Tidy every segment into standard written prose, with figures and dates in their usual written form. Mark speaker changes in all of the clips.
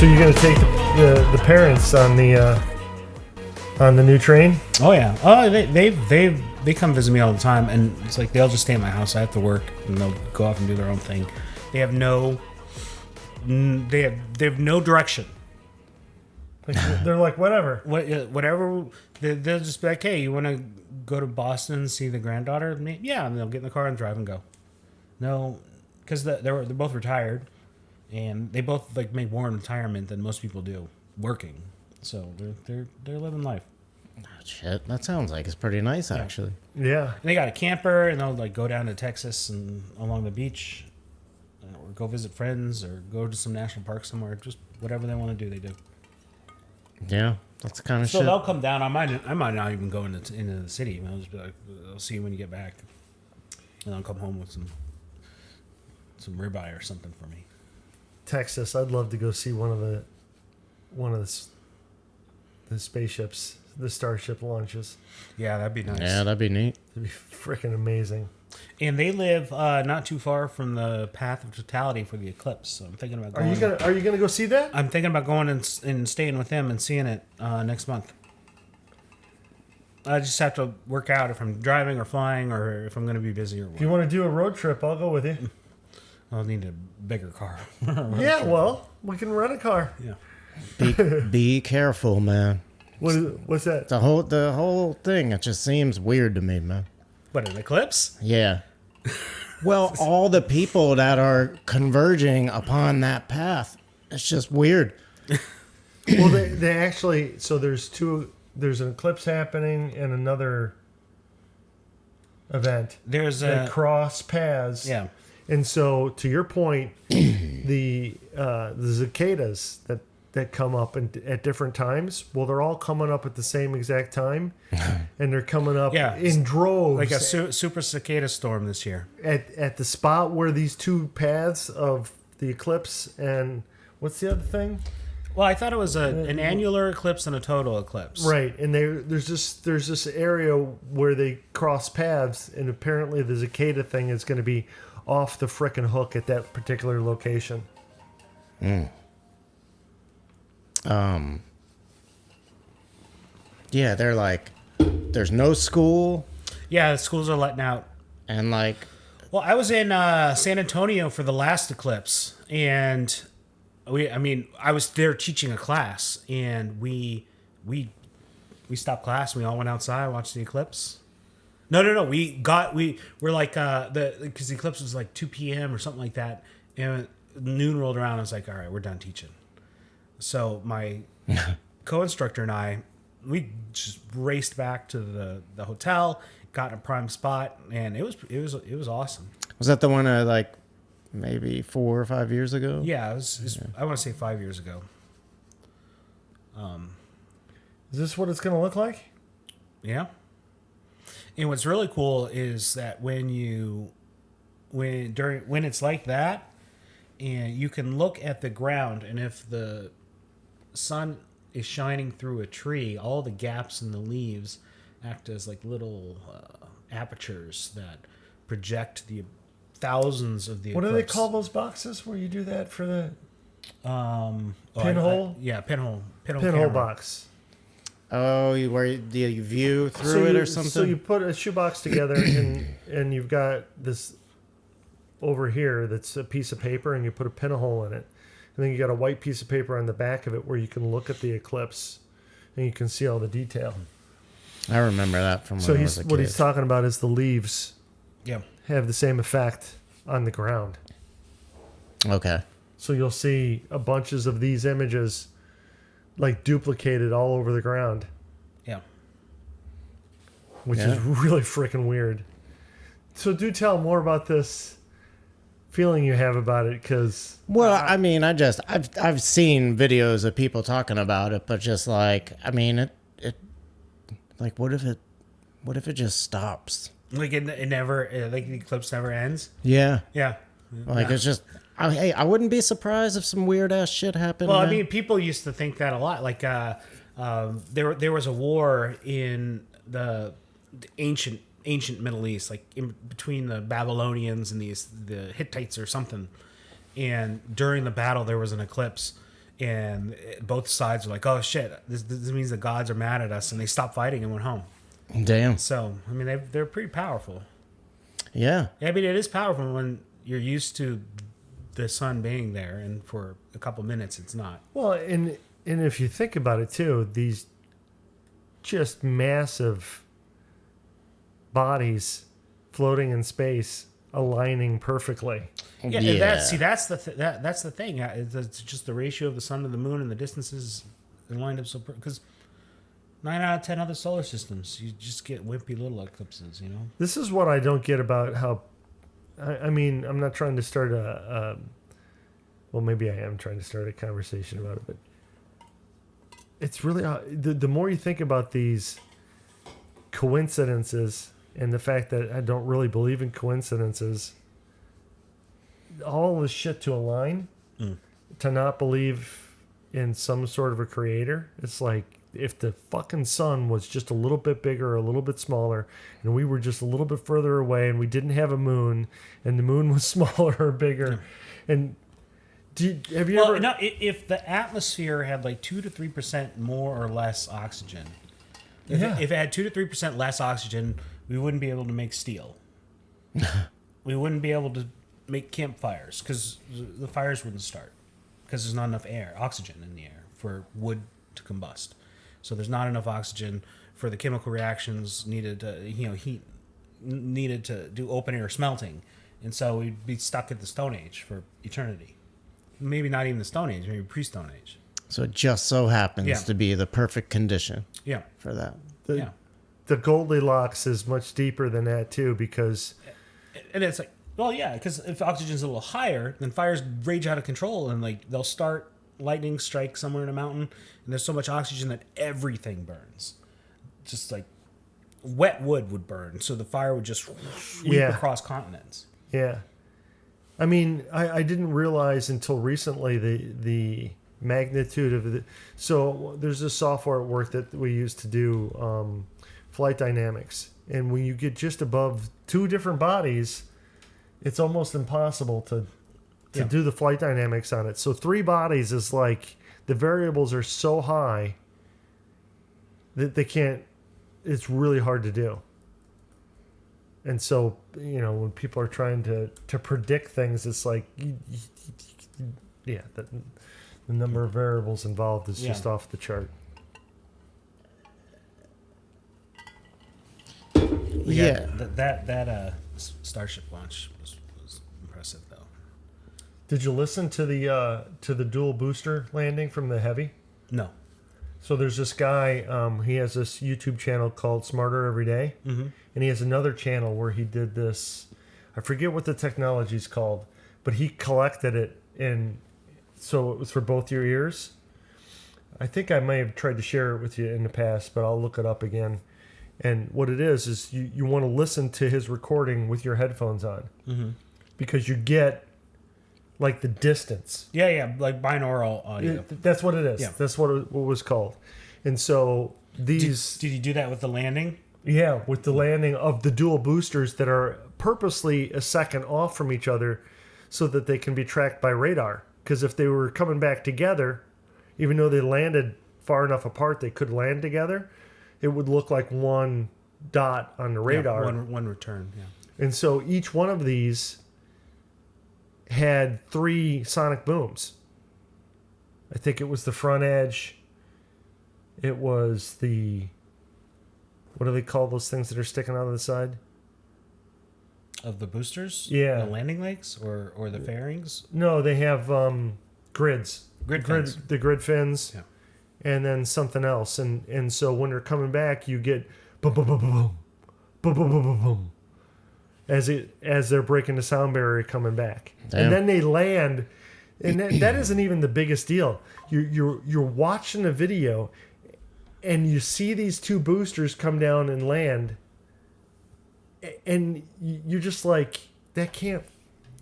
Speaker 1: So you're gonna take the parents on the new train?
Speaker 2: Oh yeah. Oh, they come visit me all the time, and it's like they'll just stay in my house. I have to work, and they'll go off and do their own thing. They have no direction.
Speaker 1: Like, they're like, whatever.
Speaker 2: Whatever. They'll just be like, hey, you want to go to Boston and see the granddaughter? Yeah, and they'll get in the car and drive and go. No, because they're both retired, and they both like make more in retirement than most people do working. So they're living life.
Speaker 3: Oh, shit, that sounds like it's pretty nice, actually.
Speaker 1: Yeah.
Speaker 2: And they got a camper, and they'll like go down to Texas and along the beach, or go visit friends, or go to some national park somewhere. Just whatever they want to do, they do.
Speaker 3: Yeah, that's the kind of
Speaker 2: So
Speaker 3: shit.
Speaker 2: they'll come down. I might not even go into the city. I'll just be like, I'll see you when you get back, and I'll come home with some ribeye or something for me.
Speaker 1: Texas. I'd love to go see one of the spaceships, the Starship launches.
Speaker 2: Yeah, that'd be nice.
Speaker 3: Yeah, that'd be neat.
Speaker 1: It'd be freaking amazing.
Speaker 2: And they live not too far from the path of totality for the eclipse. So I'm thinking about going.
Speaker 1: Are you gonna go see that?
Speaker 2: I'm thinking about going and staying with them and seeing it next month. I just have to work out if I'm driving or flying or if I'm going to be busy or what.
Speaker 1: If you want to do a road trip, I'll go with you.
Speaker 2: I'll need a bigger car.
Speaker 1: Yeah, well, we can rent a car.
Speaker 2: Yeah.
Speaker 3: Be careful, man.
Speaker 1: What's that?
Speaker 3: The whole thing, it just seems weird to me, man.
Speaker 2: What, an eclipse?
Speaker 3: Yeah. Well, all the people that are converging upon that path, it's just weird.
Speaker 1: Well, they actually, so there's an eclipse happening and another event.
Speaker 2: There's
Speaker 1: that cross paths.
Speaker 2: Yeah.
Speaker 1: And so, to your point, the cicadas that come up at different times, well, they're all coming up at the same exact time, and they're coming up in droves.
Speaker 2: Like a super cicada storm this year.
Speaker 1: At the spot where these two paths of the eclipse and what's the other thing?
Speaker 2: Well, I thought it was an annular eclipse and a total eclipse.
Speaker 1: Right, and there's this area where they cross paths, and apparently the cicada thing is going to be off the frickin' hook at that particular location.
Speaker 3: Yeah, they're like, there's no school.
Speaker 2: Yeah, the schools are letting out.
Speaker 3: And like...
Speaker 2: Well, I was in San Antonio for the last eclipse, and I was there teaching a class, and we stopped class, and we all went outside, watched the eclipse. No. We're like, because the eclipse was like 2 p.m. or something like that, and noon rolled around, I was like, all right, we're done teaching. So my co-instructor and I, we just raced back to the hotel, got in a prime spot, and it was awesome.
Speaker 3: Was that the one like maybe 4 or 5 years ago?
Speaker 2: Yeah, I want to say 5 years ago.
Speaker 1: Is this what it's going to look like?
Speaker 2: Yeah. And what's really cool is that when it's like that, and you can look at the ground, and if the sun is shining through a tree, all the gaps in the leaves act as like little apertures that project the thousands of the
Speaker 1: What
Speaker 2: eclipse.
Speaker 1: do they call those boxes where you do that for the
Speaker 2: pinhole? Pinhole
Speaker 1: box.
Speaker 3: Oh, where you view through it or something?
Speaker 1: So you put a shoebox together and you've got this over here that's a piece of paper, and you put a pinhole in it. And then you got a white piece of paper on the back of it where you can look at the eclipse and you can see all the detail.
Speaker 3: I remember that from when I was a kid.
Speaker 1: What he's talking about is the leaves
Speaker 2: Yeah.
Speaker 1: have the same effect on the ground.
Speaker 3: Okay.
Speaker 1: So you'll see a bunches of these images like duplicated all over the ground.
Speaker 2: Yeah.
Speaker 1: Which is really freaking weird. So do tell more about this feeling you have about it, because
Speaker 3: I mean, I've seen videos of people talking about it, but just like, I mean, it like, what if it just stops?
Speaker 2: Like it never, like the eclipse never ends.
Speaker 3: Yeah.
Speaker 2: Yeah.
Speaker 3: Like it's just, hey, I wouldn't be surprised if some weird ass shit happened.
Speaker 2: Well,
Speaker 3: man.
Speaker 2: I mean, people used to think that a lot. Like, there was a war in the ancient Middle East, like in between the Babylonians and the Hittites or something. And during the battle, there was an eclipse, and both sides were like, "Oh shit, this means the gods are mad at us," and they stopped fighting and went home.
Speaker 3: Damn.
Speaker 2: So I mean, they're pretty powerful.
Speaker 3: Yeah.
Speaker 2: I mean, it is powerful when you're used to the sun being there, and for a couple minutes, it's not.
Speaker 1: Well, and if you think about it too, these just massive bodies floating in space, aligning perfectly.
Speaker 2: Yeah, and that's the thing. It's just the ratio of the sun to the moon and the distances lined up so because 9 out of 10 other solar systems, you just get wimpy little eclipses. You know.
Speaker 1: This is what I don't get about how. I mean, I'm not trying to start a. Well, maybe I am trying to start a conversation about it, but it's really the more you think about these coincidences and the fact that I don't really believe in coincidences, all this shit to align, to not believe in some sort of a creator, it's like if the fucking sun was just a little bit bigger or a little bit smaller and we were just a little bit further away and we didn't have a moon and the moon was smaller or bigger and have you ever...
Speaker 2: No, if the atmosphere had like 2 to 3% more or less oxygen, if it had 2 to 3% less oxygen, we wouldn't be able to make steel. We wouldn't be able to make campfires because the fires wouldn't start because there's not enough oxygen in the air for wood to combust. So there's not enough oxygen for the chemical reactions needed to, heat needed to do open air smelting, and so we'd be stuck at the Stone Age for eternity. Maybe not even the Stone Age, maybe pre-Stone Age.
Speaker 3: So it just so happens to be the perfect condition for that.
Speaker 1: The Goldilocks is much deeper than that too, because...
Speaker 2: And it's like, well, yeah, because if oxygen's a little higher, then fires rage out of control, and like they'll start lightning strike somewhere in a mountain, and there's so much oxygen that everything burns. Just like wet wood would burn, so the fire would just sweep across continents.
Speaker 1: Yeah. I mean, I didn't realize until recently the magnitude of the... So there's this software at work that we use to do flight dynamics. And when you get just above two different bodies, it's almost impossible to do the flight dynamics on it. So 3 bodies is like the variables are so high that they can't... It's really hard to do. And so, when people are trying to predict things, it's like, the number of variables involved is just off the chart.
Speaker 2: That Starship launch was impressive, though.
Speaker 1: Did you listen to the dual booster landing from the Heavy?
Speaker 2: No.
Speaker 1: So there's this guy, he has this YouTube channel called Smarter Every Day. Mm-hmm. And he has another channel where he did this, I forget what the technology is called, but he collected it so it was for both your ears. I think I may have tried to share it with you in the past, but I'll look it up again. And what it is you want to listen to his recording with your headphones on. Mm-hmm. Because you get like the distance.
Speaker 2: Yeah, like binaural audio.
Speaker 1: That's what it is.
Speaker 2: Yeah.
Speaker 1: That's what it was called. And so these...
Speaker 2: Did you do that with the landing?
Speaker 1: Yeah, with the landing of the dual boosters that are purposely a second off from each other so that they can be tracked by radar. Because if they were coming back together, even though they landed far enough apart they could land together, it would look like one dot on the radar.
Speaker 2: Yeah, one return, yeah.
Speaker 1: And so each one of these had 3 sonic booms. I think it was the front edge. It was the... What do they call those things that are sticking out of the side?
Speaker 2: Of the boosters?
Speaker 1: Yeah.
Speaker 2: The landing legs or the fairings?
Speaker 1: No, they have grids.
Speaker 2: Grid fins.
Speaker 1: The grid fins.
Speaker 2: Yeah.
Speaker 1: And then something else. And so when they're coming back, you get boom, boom, boom, boom, boom, boom, boom, boom, boom, boom, as they're breaking the sound barrier coming back.
Speaker 3: Damn.
Speaker 1: And then they land. And that isn't even the biggest deal. You're watching a video and you see these 2 boosters come down and land, and you're just like, that can't...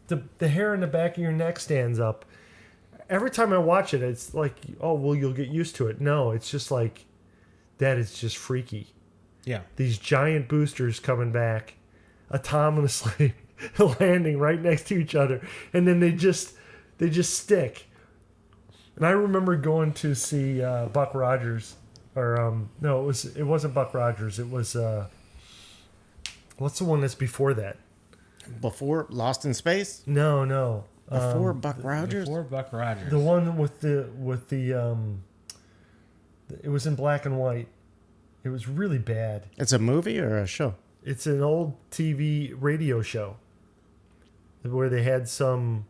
Speaker 1: The hair in the back of your neck stands up. Every time I watch it, it's like, oh, well, you'll get used to it. No, it's just like, that is just freaky.
Speaker 2: Yeah.
Speaker 1: These giant boosters coming back, autonomously landing right next to each other, and then they just stick. And I remember going to see Buck Rogers, or no, it wasn't Buck Rogers. It was what's the one that's before that?
Speaker 3: Before Lost in Space?
Speaker 1: No.
Speaker 3: Before Buck Rogers?
Speaker 2: Before Buck Rogers.
Speaker 1: The one with the it was in black and white. It was really bad.
Speaker 3: It's a movie or a show?
Speaker 1: It's an old TV radio show where they had some.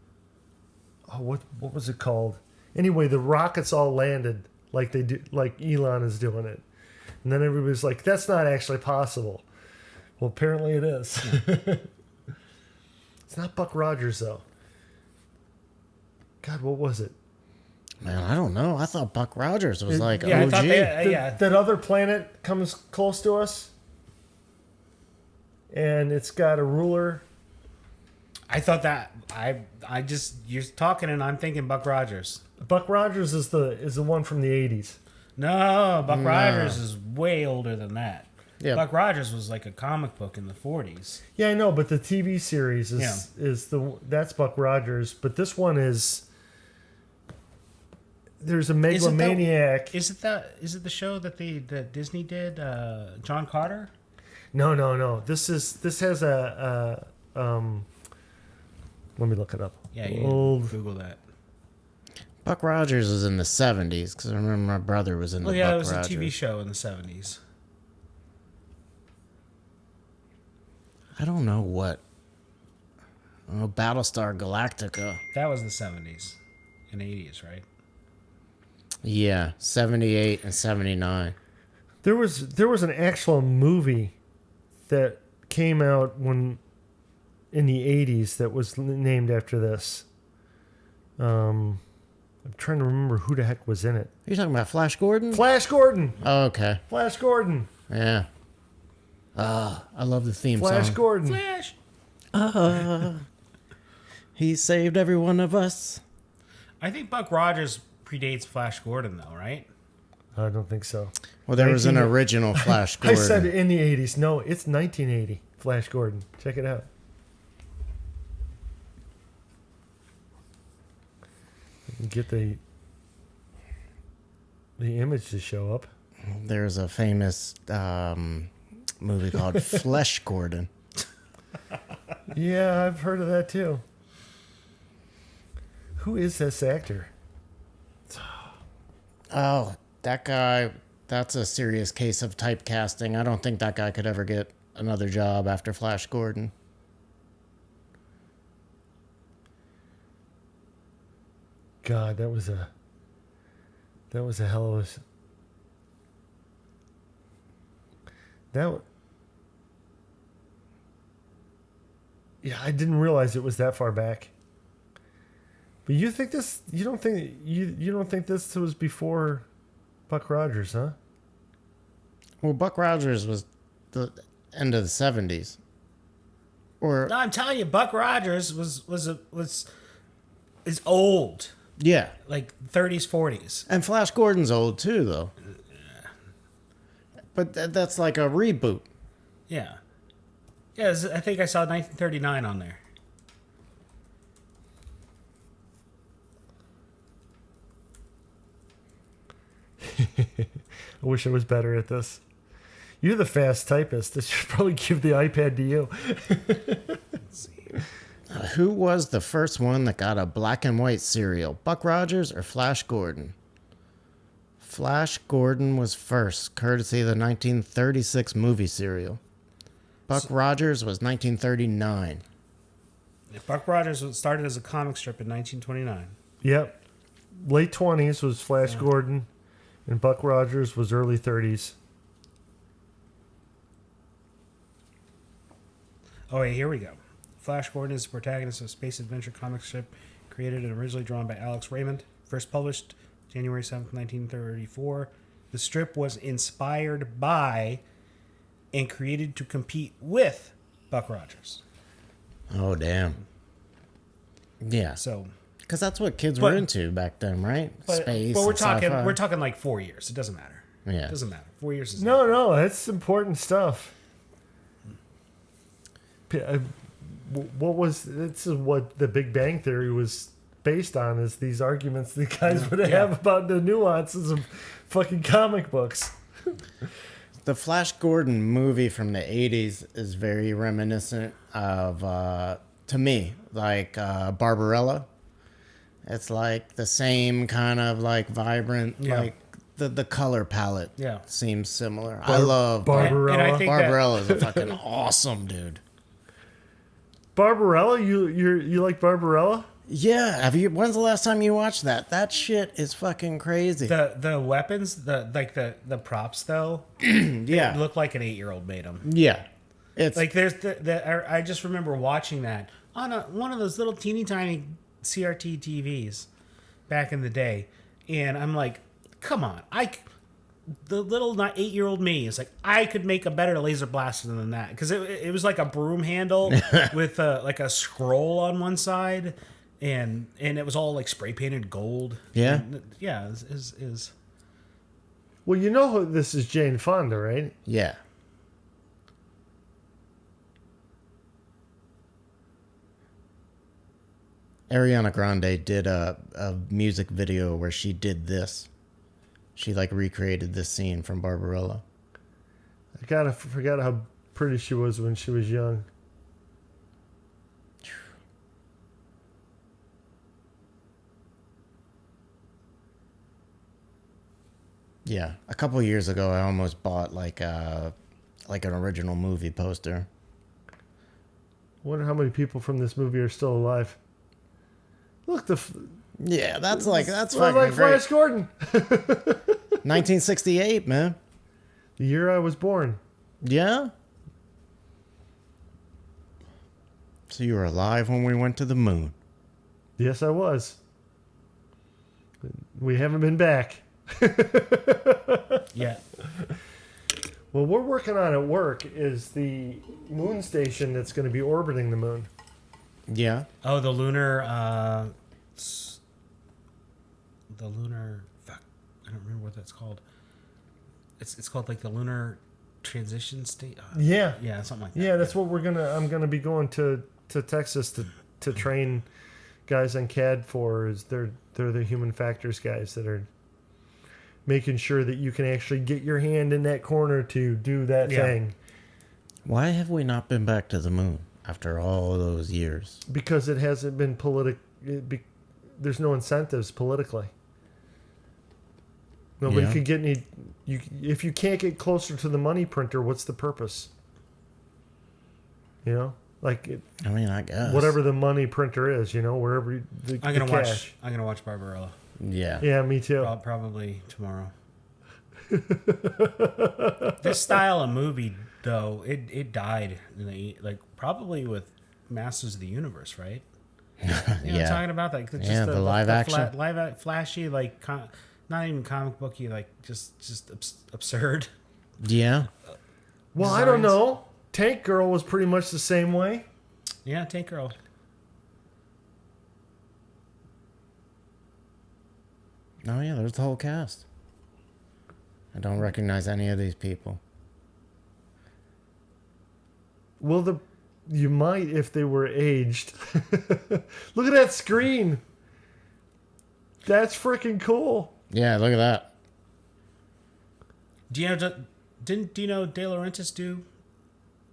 Speaker 1: Oh, what was it called? Anyway, the rockets all landed like they do, like Elon is doing it, and then everybody's like, "That's not actually possible." Well, apparently it is. It's not Buck Rogers though. God, what was it?
Speaker 3: Man, I don't know. I thought Buck Rogers was like
Speaker 2: yeah,
Speaker 3: OG.
Speaker 2: I thought they,
Speaker 1: That other planet comes close to us, and it's got a ruler.
Speaker 2: I thought that I just you're talking and I'm thinking Buck Rogers.
Speaker 1: Buck Rogers is the one from the 80s.
Speaker 2: No, Buck Rogers is way older than that.
Speaker 3: Yeah.
Speaker 2: Buck Rogers was like a comic book in the 40s.
Speaker 1: Yeah, I know, but the TV series is that's Buck Rogers, but this one is there's a megalomaniac.
Speaker 2: Is it the show that that Disney did? John Carter?
Speaker 1: No. This has a let me look it up.
Speaker 2: Yeah, you
Speaker 1: Old.
Speaker 2: Google that.
Speaker 3: Buck Rogers was in the 70s because I remember my brother was in the
Speaker 2: Oh yeah,
Speaker 3: Buck
Speaker 2: it was
Speaker 3: Rogers.
Speaker 2: a TV show in the 70s.
Speaker 3: I don't know what. Oh, Battlestar Galactica.
Speaker 2: That was the 70s and 80s, right?
Speaker 3: Yeah, 78 and 79.
Speaker 1: There was an actual movie that came out in the 80s that was named after this. I'm trying to remember who the heck was in it.
Speaker 3: Are you talking about Flash Gordon?
Speaker 1: Flash Gordon.
Speaker 3: Oh, okay.
Speaker 1: Flash Gordon.
Speaker 3: Yeah. I love the theme
Speaker 1: Flash
Speaker 3: song.
Speaker 1: Gordon.
Speaker 2: Flash.
Speaker 3: He saved every one of us.
Speaker 2: I think Buck Rogers predates Flash Gordon, though, right?
Speaker 1: I don't think so.
Speaker 3: Well, there was an
Speaker 1: 19
Speaker 3: original Flash
Speaker 1: I
Speaker 3: Gordon.
Speaker 1: said in the 80s. No, it's 1980. Flash Gordon. Check it out. Get the image to show up.
Speaker 3: There's a famous movie called Flesh Gordon.
Speaker 1: Yeah, I've heard of that too. Who is this actor?
Speaker 3: Oh, that guy, that's a serious case of typecasting. I don't think that guy could ever get another job after Flash Gordon.
Speaker 1: God, that was a hell of a yeah, I didn't realize it was that far back. But you think this? You don't think this was before Buck Rogers, huh?
Speaker 3: Well, Buck Rogers was the end of the 70s. Or
Speaker 2: No, I'm telling you, Buck Rogers is old,
Speaker 3: yeah.
Speaker 2: like 30s, 40s.
Speaker 3: And Flash Gordon's old too, though. But that's like a reboot.
Speaker 2: Yeah. Yeah, I think I saw 1939 on there.
Speaker 1: I wish I was better at this. You're the fast typist. I should probably give the iPad to you.
Speaker 2: Let's see.
Speaker 3: Who was the first one that got a black and white serial? Buck Rogers or Flash Gordon? Flash Gordon was first, courtesy of the 1936 movie serial. Buck Rogers was 1939.
Speaker 2: Buck Rogers started as a comic strip in 1929.
Speaker 1: Yep. Late 20s was Flash Gordon, and Buck Rogers was early 30s.
Speaker 2: Oh, wait, here we go. Flash Gordon is the protagonist of a space adventure comic strip created and originally drawn by Alex Raymond. First published January 7th, 1934. The strip was inspired by and created to compete with Buck Rogers.
Speaker 3: Oh, damn. Yeah.
Speaker 2: So,
Speaker 3: Because that's what kids were into back then, right? Space.
Speaker 2: but we're
Speaker 3: and
Speaker 2: talking
Speaker 3: sci-fi.
Speaker 2: we're talking like 4 years. It doesn't matter.
Speaker 3: Yeah.
Speaker 2: It doesn't matter. 4 years is
Speaker 1: No, that's important stuff. What was this is what the Big Bang Theory was based on is these arguments the guys would have about the nuances of fucking comic books.
Speaker 3: The Flash Gordon movie from the 80s is very reminiscent of, to me, like Barbarella. It's like the same kind of like vibrant, like the color palette seems similar. I love
Speaker 1: Barbarella.
Speaker 2: And I think
Speaker 3: Barbarella is a fucking awesome dude.
Speaker 1: Barbarella? You like Barbarella?
Speaker 3: Yeah, when's the last time you watched that? That shit is fucking crazy.
Speaker 2: the weapons, the props though,
Speaker 3: Yeah.
Speaker 2: look like an 8-year-old made them.
Speaker 3: Yeah. It's
Speaker 2: Like there's I just remember watching that on one of those little teeny tiny CRT TVs back in the day, and I'm like, come on, the little 8-year-old me is like, I could make a better laser blaster than that, because it was like a broom handle with like a scroll on one side, and it was all like spray painted gold.
Speaker 3: Yeah.
Speaker 2: And, yeah. Is
Speaker 1: Well, you know who this is, Jane Fonda, right?
Speaker 3: yeah. Ariana Grande did a music video where she did this. She like recreated this scene from Barbarella.
Speaker 1: I forgot how pretty she was when she was young.
Speaker 3: Yeah, a couple years ago, I almost bought like an original movie poster.
Speaker 1: Wonder how many people from this movie are still alive. Look,
Speaker 3: Yeah, that's fucking
Speaker 1: like
Speaker 3: great.
Speaker 1: Flash Gordon.
Speaker 3: 1968, man.
Speaker 1: The year I was born.
Speaker 3: Yeah. So you were alive when we went to the moon.
Speaker 1: Yes, I was. We haven't been back.
Speaker 2: yeah.
Speaker 1: What we're working on at work is the moon station that's going to be orbiting the moon.
Speaker 3: Yeah.
Speaker 2: Oh, the lunar. Fuck, I don't remember what that's called. It's called like the lunar transition state.
Speaker 1: Yeah.
Speaker 2: Yeah, something like that.
Speaker 1: Yeah, that's what I'm gonna be going to Texas to train guys on CAD for. Is they're the human factors guys that are making sure that you can actually get your hand in that corner to do that thing.
Speaker 3: Why have we not been back to the moon after all those years?
Speaker 1: Because it hasn't been there's no incentives politically. Nobody could get any. If you can't get closer to the money printer, what's the purpose? You know, like
Speaker 3: I mean, I guess
Speaker 1: whatever the money printer is, you know, wherever the
Speaker 2: I'm gonna
Speaker 1: cash.
Speaker 2: watch Barbarella.
Speaker 3: Yeah.
Speaker 1: Yeah, me too.
Speaker 2: Probably tomorrow. This style of movie, though, it died probably with Masters of the Universe, right? You know what I'm talking about? Like just
Speaker 3: the live action,
Speaker 2: flashy, like not even comic booky, like just absurd.
Speaker 3: Yeah.
Speaker 1: Well, I don't know. Tank Girl was pretty much the same way.
Speaker 2: Yeah, Tank Girl.
Speaker 3: Oh yeah, there's the whole cast. I don't recognize any of these people.
Speaker 1: Well, you might if they were aged. Look at that screen. That's freaking cool.
Speaker 3: Yeah, look at that.
Speaker 2: Didn't Dino De Laurentiis do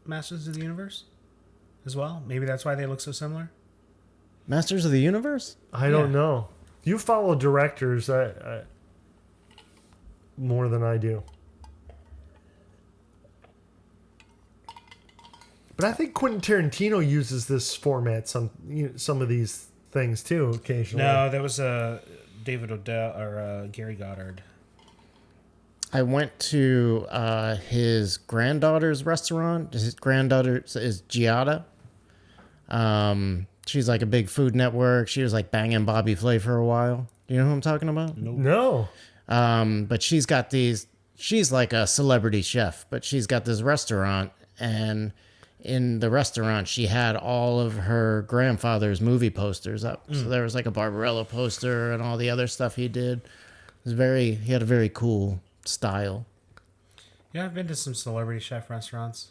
Speaker 2: Masters of the Universe as well? Maybe that's why they look so similar.
Speaker 3: Masters of the Universe?
Speaker 1: I don't know. You follow directors more than I do. But I think Quentin Tarantino uses this format some of these things too occasionally.
Speaker 2: No, that was David Odell or Gary Goddard.
Speaker 3: I went to his granddaughter's restaurant. His granddaughter is Giada. She's like a big Food Network. She was like banging Bobby Flay for a while. You know who I'm talking about?
Speaker 1: No.
Speaker 3: But she's got these. She's like a celebrity chef, but she's got this restaurant, and in the restaurant she had all of her grandfather's movie posters up. So there was like a Barbarella poster and all the other stuff he did. He had a very cool style.
Speaker 2: Yeah, I've been to some celebrity chef restaurants.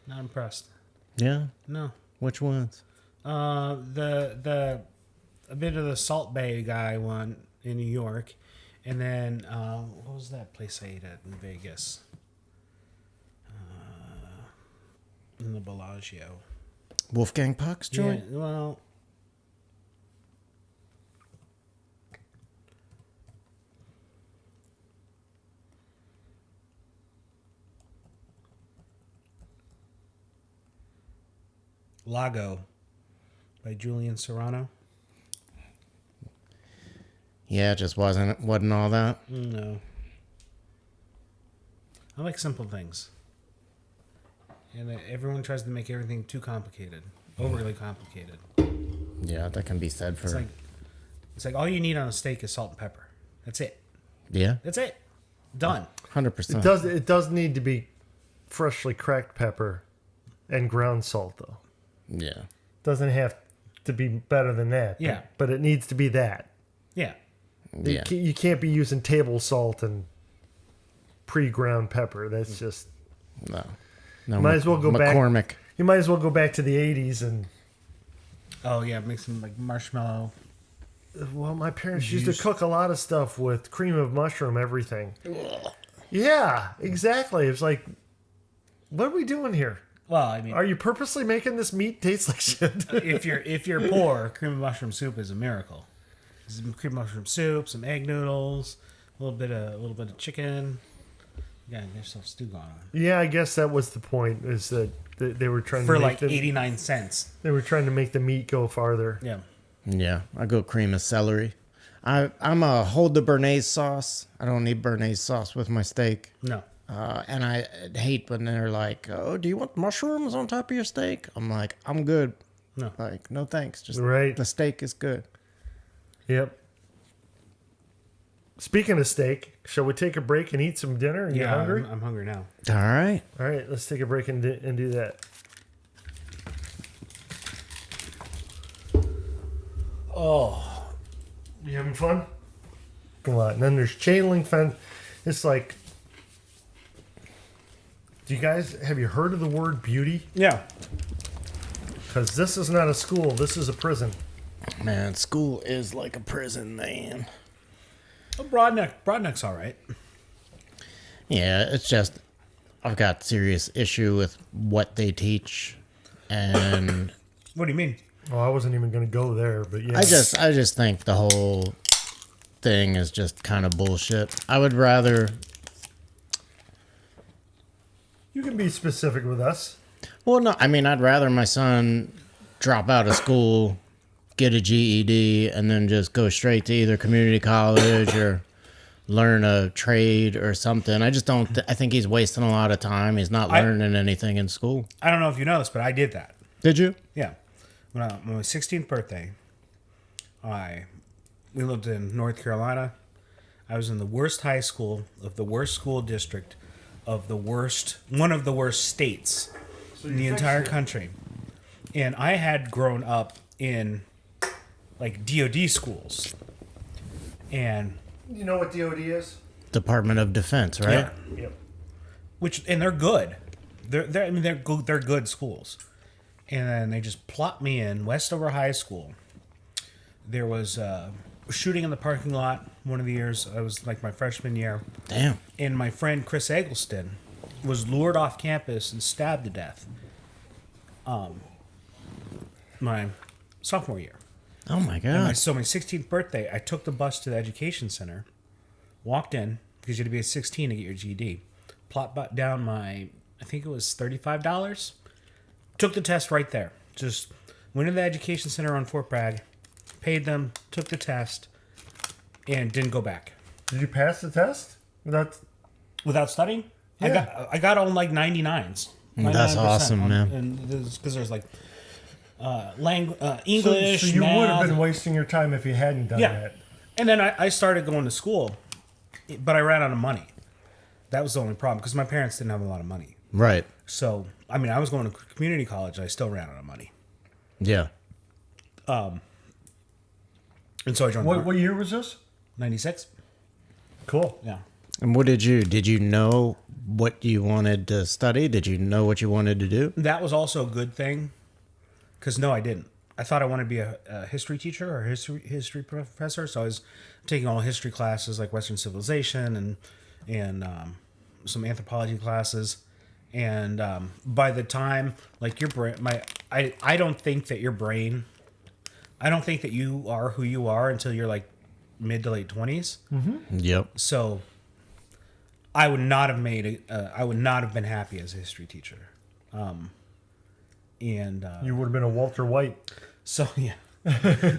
Speaker 2: Not impressed.
Speaker 3: Yeah.
Speaker 2: No.
Speaker 3: Which ones?
Speaker 2: The a bit of the Salt Bay guy one in New York, and then what was that place I ate at in Vegas? In the Bellagio.
Speaker 3: Wolfgang Puck's joint?
Speaker 2: Yeah, well, Lago by Julian Serrano.
Speaker 3: Yeah, it just wasn't all that.
Speaker 2: No. I like simple things. And everyone tries to make everything too complicated. Overly complicated.
Speaker 3: Yeah, that can be said for...
Speaker 2: It's like all you need on a steak is salt and pepper. That's it.
Speaker 3: Yeah?
Speaker 2: That's it. Done.
Speaker 3: 100%.
Speaker 1: It does need to be freshly cracked pepper and ground salt, though.
Speaker 3: Yeah.
Speaker 1: Doesn't have to be better than that.
Speaker 2: Yeah.
Speaker 1: But it needs to be that.
Speaker 2: Yeah.
Speaker 3: Yeah.
Speaker 1: You can't be using table salt and pre-ground pepper. That's just...
Speaker 3: No,
Speaker 1: Might as well go back.
Speaker 3: McCormick.
Speaker 1: You might as well go back to the 80s and...
Speaker 2: Oh, yeah. Make some like marshmallow.
Speaker 1: Well, my parents used to cook a lot of stuff with cream of mushroom, everything. Yeah, exactly. It's like, what are we doing here?
Speaker 2: Well, I mean,
Speaker 1: Are you purposely making this meat taste like shit?
Speaker 2: if you're poor, cream of mushroom soup is a miracle. Some cream of mushroom soup, some egg noodles, a little bit of chicken. Yeah, get yourself stew going on.
Speaker 1: Yeah, I guess that was the point. Is that they were trying
Speaker 2: For
Speaker 1: to
Speaker 2: like
Speaker 1: make
Speaker 2: 89 cents.
Speaker 1: They were trying to make the meat go farther.
Speaker 2: Yeah.
Speaker 3: Yeah, I go cream of celery. I'm a hold the béarnaise sauce. I don't need béarnaise sauce with my steak.
Speaker 2: No.
Speaker 3: And I hate when they're like, "Oh, do you want mushrooms on top of your steak?" I'm like, "I'm good."
Speaker 2: No.
Speaker 3: Like, no thanks. Just
Speaker 1: Right.
Speaker 3: the steak is good.
Speaker 1: Yep. Speaking of steak, shall we take a break and eat some dinner? Are you hungry?
Speaker 2: I'm hungry now.
Speaker 3: All right.
Speaker 1: All right, let's take a break and do that.
Speaker 2: Oh.
Speaker 1: You having fun? Come on. And then there's chain link fence. It's like, have you heard of the word beauty?
Speaker 2: Yeah.
Speaker 1: Because this is not a school. This is a prison.
Speaker 3: Man, school is like a prison, man.
Speaker 2: Well, Broadneck's all right.
Speaker 3: Yeah, it's just I've got serious issue with what they teach, and
Speaker 2: What do you mean?
Speaker 1: Oh, I wasn't even going to go there, but yeah.
Speaker 3: I just think the whole thing is just kind of bullshit. I would rather.
Speaker 1: You can be specific with us.
Speaker 3: Well, no, I mean, I'd rather my son drop out of school, get a GED, and then just go straight to either community college or learn a trade or something. I just don't. I think he's wasting a lot of time. He's not learning anything in school.
Speaker 2: I don't know if you know this, but I did that.
Speaker 3: Did you?
Speaker 2: Yeah. When on my 16th birthday, we lived in North Carolina. I was in the worst high school of the worst school district of one of the worst states in the entire country. And I had grown up in like DOD schools. And
Speaker 1: You know what DOD is?
Speaker 3: Department of Defense, right?
Speaker 1: Yep.
Speaker 2: and they're good. They're good schools. And then they just plopped me in Westover High School. There was shooting in the parking lot one of the years. I was like my freshman year.
Speaker 3: Damn.
Speaker 2: And my friend Chris Eggleston was lured off campus and stabbed to death. My sophomore year.
Speaker 3: Oh my god.
Speaker 2: So my 16th birthday, I took the bus to the education center, walked in because you had to be 16 to get your GED. Plopped down my, I think it was $35. Took the test right there. Just went to the education center on Fort Bragg, paid them, took the test, and didn't go back.
Speaker 1: Did you pass the test?
Speaker 2: Without studying?
Speaker 1: Yeah.
Speaker 2: I got on like 99s.
Speaker 3: That's
Speaker 2: 99%
Speaker 3: awesome, man.
Speaker 2: And because there's like English,
Speaker 1: So you would have
Speaker 2: math.
Speaker 1: been wasting your time if you hadn't done
Speaker 2: Yeah.
Speaker 1: that.
Speaker 2: And then I started going to school, but I ran out of money. That was the only problem because my parents didn't have a lot of money.
Speaker 3: Right.
Speaker 2: So, I mean, I was going to community college. I still ran out of money.
Speaker 3: Yeah.
Speaker 2: And so I joined
Speaker 1: What year was this?
Speaker 2: 96.
Speaker 1: Cool.
Speaker 2: Yeah.
Speaker 3: And what did you know what you wanted to study? Did you know what you wanted to do?
Speaker 2: That was also a good thing because no, I didn't. I thought I wanted to be a history teacher or a history professor. So I was taking all history classes like Western civilization and some anthropology classes. And by the time like your brain, I don't think that your brain, I don't think that you are who you are until you're like mid to late 20s.
Speaker 3: Yep.
Speaker 2: So I would not have I would not have been happy as a history teacher.
Speaker 1: You would have been a Walter White.
Speaker 2: So yeah,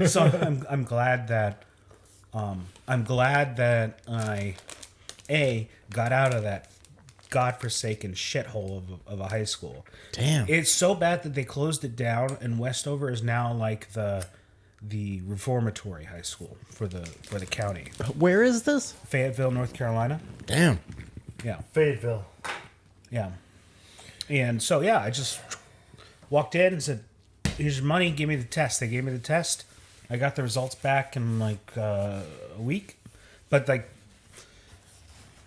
Speaker 2: so I'm glad that I got out of that godforsaken shithole of a high school.
Speaker 3: Damn.
Speaker 2: It's so bad that they closed it down, and Westover is now like the reformatory high school for the county.
Speaker 3: Where is this?
Speaker 2: Fayetteville, North Carolina.
Speaker 3: Damn.
Speaker 2: Yeah,
Speaker 1: Fayetteville.
Speaker 2: yeah. And so yeah, I just walked in and said, "Here's your money. Give me the test." They gave me the test. I got the results back in like a week, but like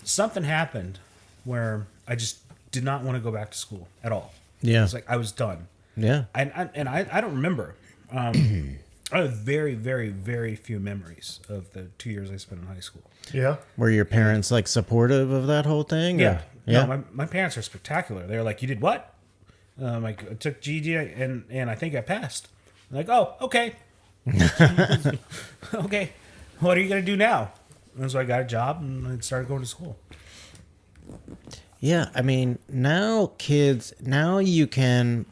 Speaker 2: something happened where I just did not want to go back to school at all.
Speaker 3: Yeah.
Speaker 2: It's like I was done.
Speaker 3: Yeah.
Speaker 2: And I don't remember. I have very, very, very few memories of the 2 years I spent in high school.
Speaker 1: Yeah.
Speaker 3: Were your parents like supportive of that whole thing? or-
Speaker 2: Yeah.
Speaker 3: Yeah.
Speaker 2: No, my parents are spectacular. They're like, "You did what?" Like, I took GED and I think I passed. I'm like, "Oh, okay." Okay. What are you going to do now? And so I got a job and I started going to school.
Speaker 3: Yeah, I mean, now you can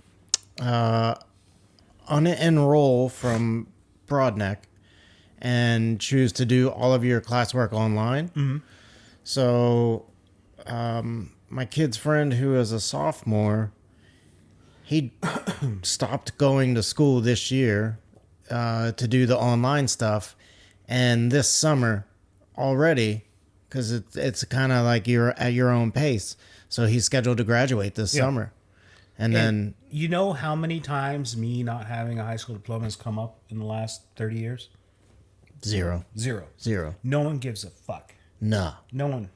Speaker 3: unenroll from Broadneck and choose to do all of your classwork online. Mm-hmm. So, my kid's friend who is a sophomore, he stopped going to school this year to do the online stuff, and this summer already, because it's kind of like you're at your own pace. So he's scheduled to graduate this summer. And then...
Speaker 2: You know how many times me not having a high school diploma has come up in the last 30 years?
Speaker 3: Zero.
Speaker 2: Zero. No one gives a fuck.
Speaker 3: Nah.
Speaker 2: No one.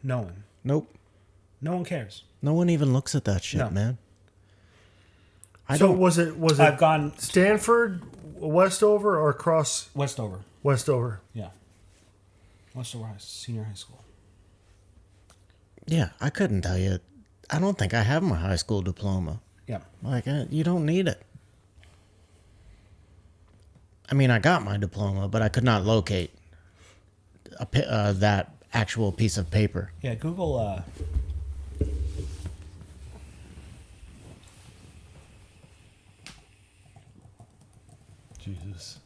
Speaker 3: Nope.
Speaker 2: No one cares.
Speaker 3: No one even looks at that shit,
Speaker 2: No.
Speaker 3: man.
Speaker 1: Was it
Speaker 2: I've gone
Speaker 1: Stanford, Westover, or across
Speaker 2: Westover.
Speaker 1: Westover?
Speaker 2: Yeah. Westover Senior High School.
Speaker 3: Yeah, I couldn't tell you. I don't think I have my high school diploma.
Speaker 2: Yeah.
Speaker 3: Like, you don't need it. I mean, I got my diploma, but I could not locate that actual piece of paper.
Speaker 2: Yeah, Google...
Speaker 1: Jesus.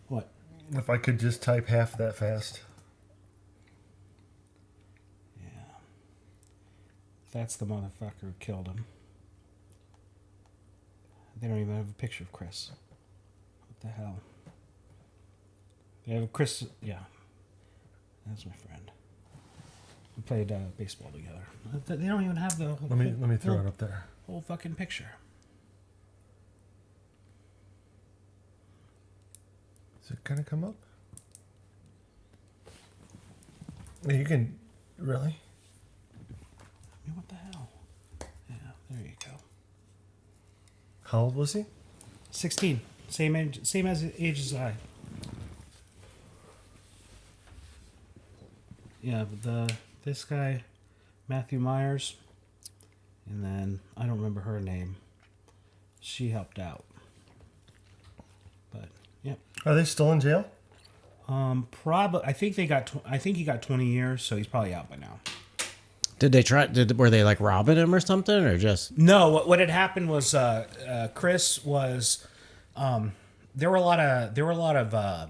Speaker 2: What?
Speaker 1: If I could just type half that fast.
Speaker 2: Yeah. That's the motherfucker who killed him. They don't even have a picture of Chris. What the hell? They have a Chris... Yeah. That's my friend. We played baseball together. They don't even have the...
Speaker 1: Let me throw it up there.
Speaker 2: Whole fucking picture.
Speaker 1: Is it gonna come up? You can really.
Speaker 2: I mean, what the hell? Yeah, there you go.
Speaker 1: How old was he?
Speaker 2: 16. Same age as I. Yeah, but this guy, Matthew Myers, and then I don't remember her name. She helped out. But yeah.
Speaker 1: Are they still in jail?
Speaker 2: Probably. I think he got 20 years, so he's probably out by now.
Speaker 3: Did they try? Were they like robbing him or something, or just?
Speaker 2: No. What had happened was Chris was. There were a lot of.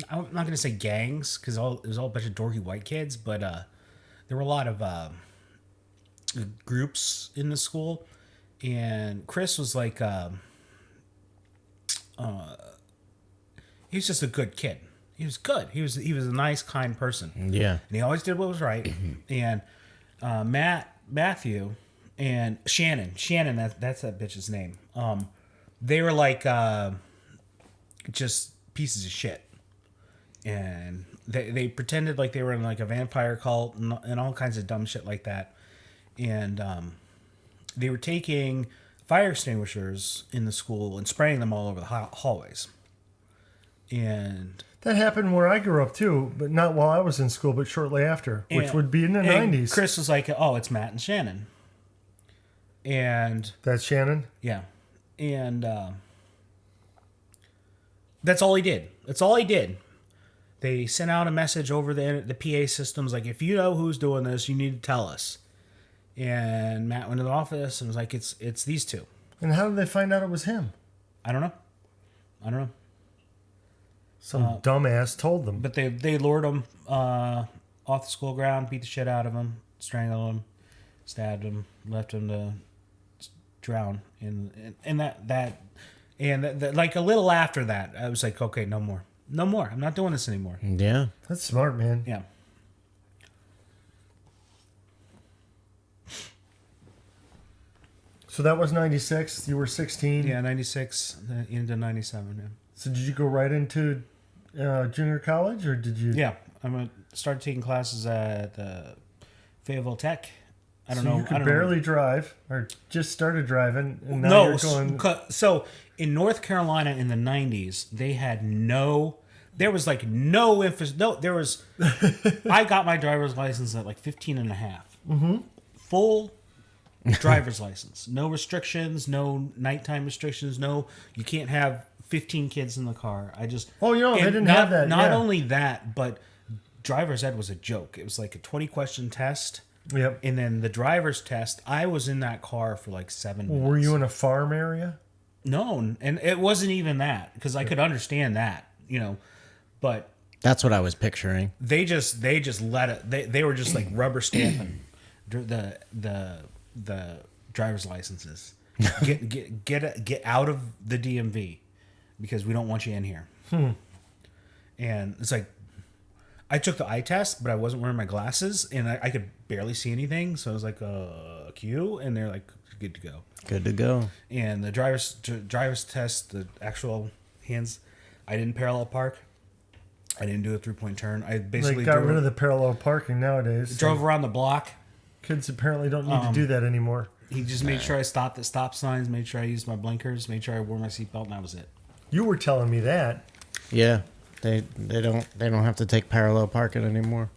Speaker 2: I'm not going to say gangs because it was all a bunch of dorky white kids, but there were a lot of groups in the school, and Chris was like. He was just a good kid. He was good. He was a nice, kind person.
Speaker 3: Yeah.
Speaker 2: And he always did what was right. And Matthew, and Shannon, that's that bitch's name. They were like just pieces of shit, and they pretended like they were in like a vampire cult and all kinds of dumb shit like that. And they were taking fire extinguishers in the school and spraying them all over the hallways. And
Speaker 1: That happened where I grew up too, but not while I was in school, but shortly after, which would be in the
Speaker 2: and
Speaker 1: 90s.
Speaker 2: Chris was like, "Oh, it's Matt and Shannon." And
Speaker 1: That's Shannon?
Speaker 2: yeah, and that's all he did. That's all he did. They sent out a message over the PA systems like, "If you know who's doing this, you need to tell us." And Matt went to the office and was like, "It's these two."
Speaker 1: And how did they find out it was him?
Speaker 2: I don't know.
Speaker 1: Some dumbass told them.
Speaker 2: But they lured him off the school ground, beat the shit out of him, strangled him, stabbed him, left him to drown. And that like a little after that, I was like, okay, no more. I'm not doing this anymore.
Speaker 3: Yeah.
Speaker 1: That's smart, man.
Speaker 2: Yeah.
Speaker 1: So that was 96. You were 16.
Speaker 2: Yeah, 96 into 97. Yeah.
Speaker 1: So did you go right into junior college, or did you?
Speaker 2: Yeah, started taking classes at Fayetteville Tech. I don't
Speaker 1: So
Speaker 2: know.
Speaker 1: you
Speaker 2: I
Speaker 1: could
Speaker 2: don't
Speaker 1: barely
Speaker 2: know.
Speaker 1: drive, or just started driving, and now
Speaker 2: No,
Speaker 1: you're going.
Speaker 2: so in North Carolina in the 90s, they had no. There was like no emphasis. No, there was. I got my driver's license at like 15 and a half. Mm-hmm. Full driver's license. No restrictions, no nighttime restrictions, no, you can't have 15 kids in the car. I just.
Speaker 1: Oh, they
Speaker 2: and
Speaker 1: didn't
Speaker 2: not,
Speaker 1: have that.
Speaker 2: Not
Speaker 1: yeah.
Speaker 2: only that, but driver's ed was a joke. It was like a 20-question test.
Speaker 1: Yep.
Speaker 2: And then the driver's test, I was in that car for like 7 minutes.
Speaker 1: Were you in a farm area?
Speaker 2: No, and it wasn't even that, because I could understand that, but
Speaker 3: That's what I was picturing.
Speaker 2: they just let it. They were just like rubber stamping the driver's licenses. Get out of the DMV because we don't want you in here. And it's like, I took the eye test, but I wasn't wearing my glasses, and I could barely see anything. So I was like, Q, and they're like, good to go.
Speaker 3: Good to go.
Speaker 2: And the driver's test, the actual hands, I didn't parallel park. I didn't do a 3-point turn. I basically
Speaker 1: They got rid of the parallel parking nowadays.
Speaker 2: drove around the block.
Speaker 1: Kids apparently don't need to do that anymore.
Speaker 2: He just made sure I stopped at stop signs, made sure I used my blinkers, made sure I wore my seatbelt, and that was it.
Speaker 1: You were telling me that.
Speaker 3: Yeah. They don't have to take parallel parking anymore.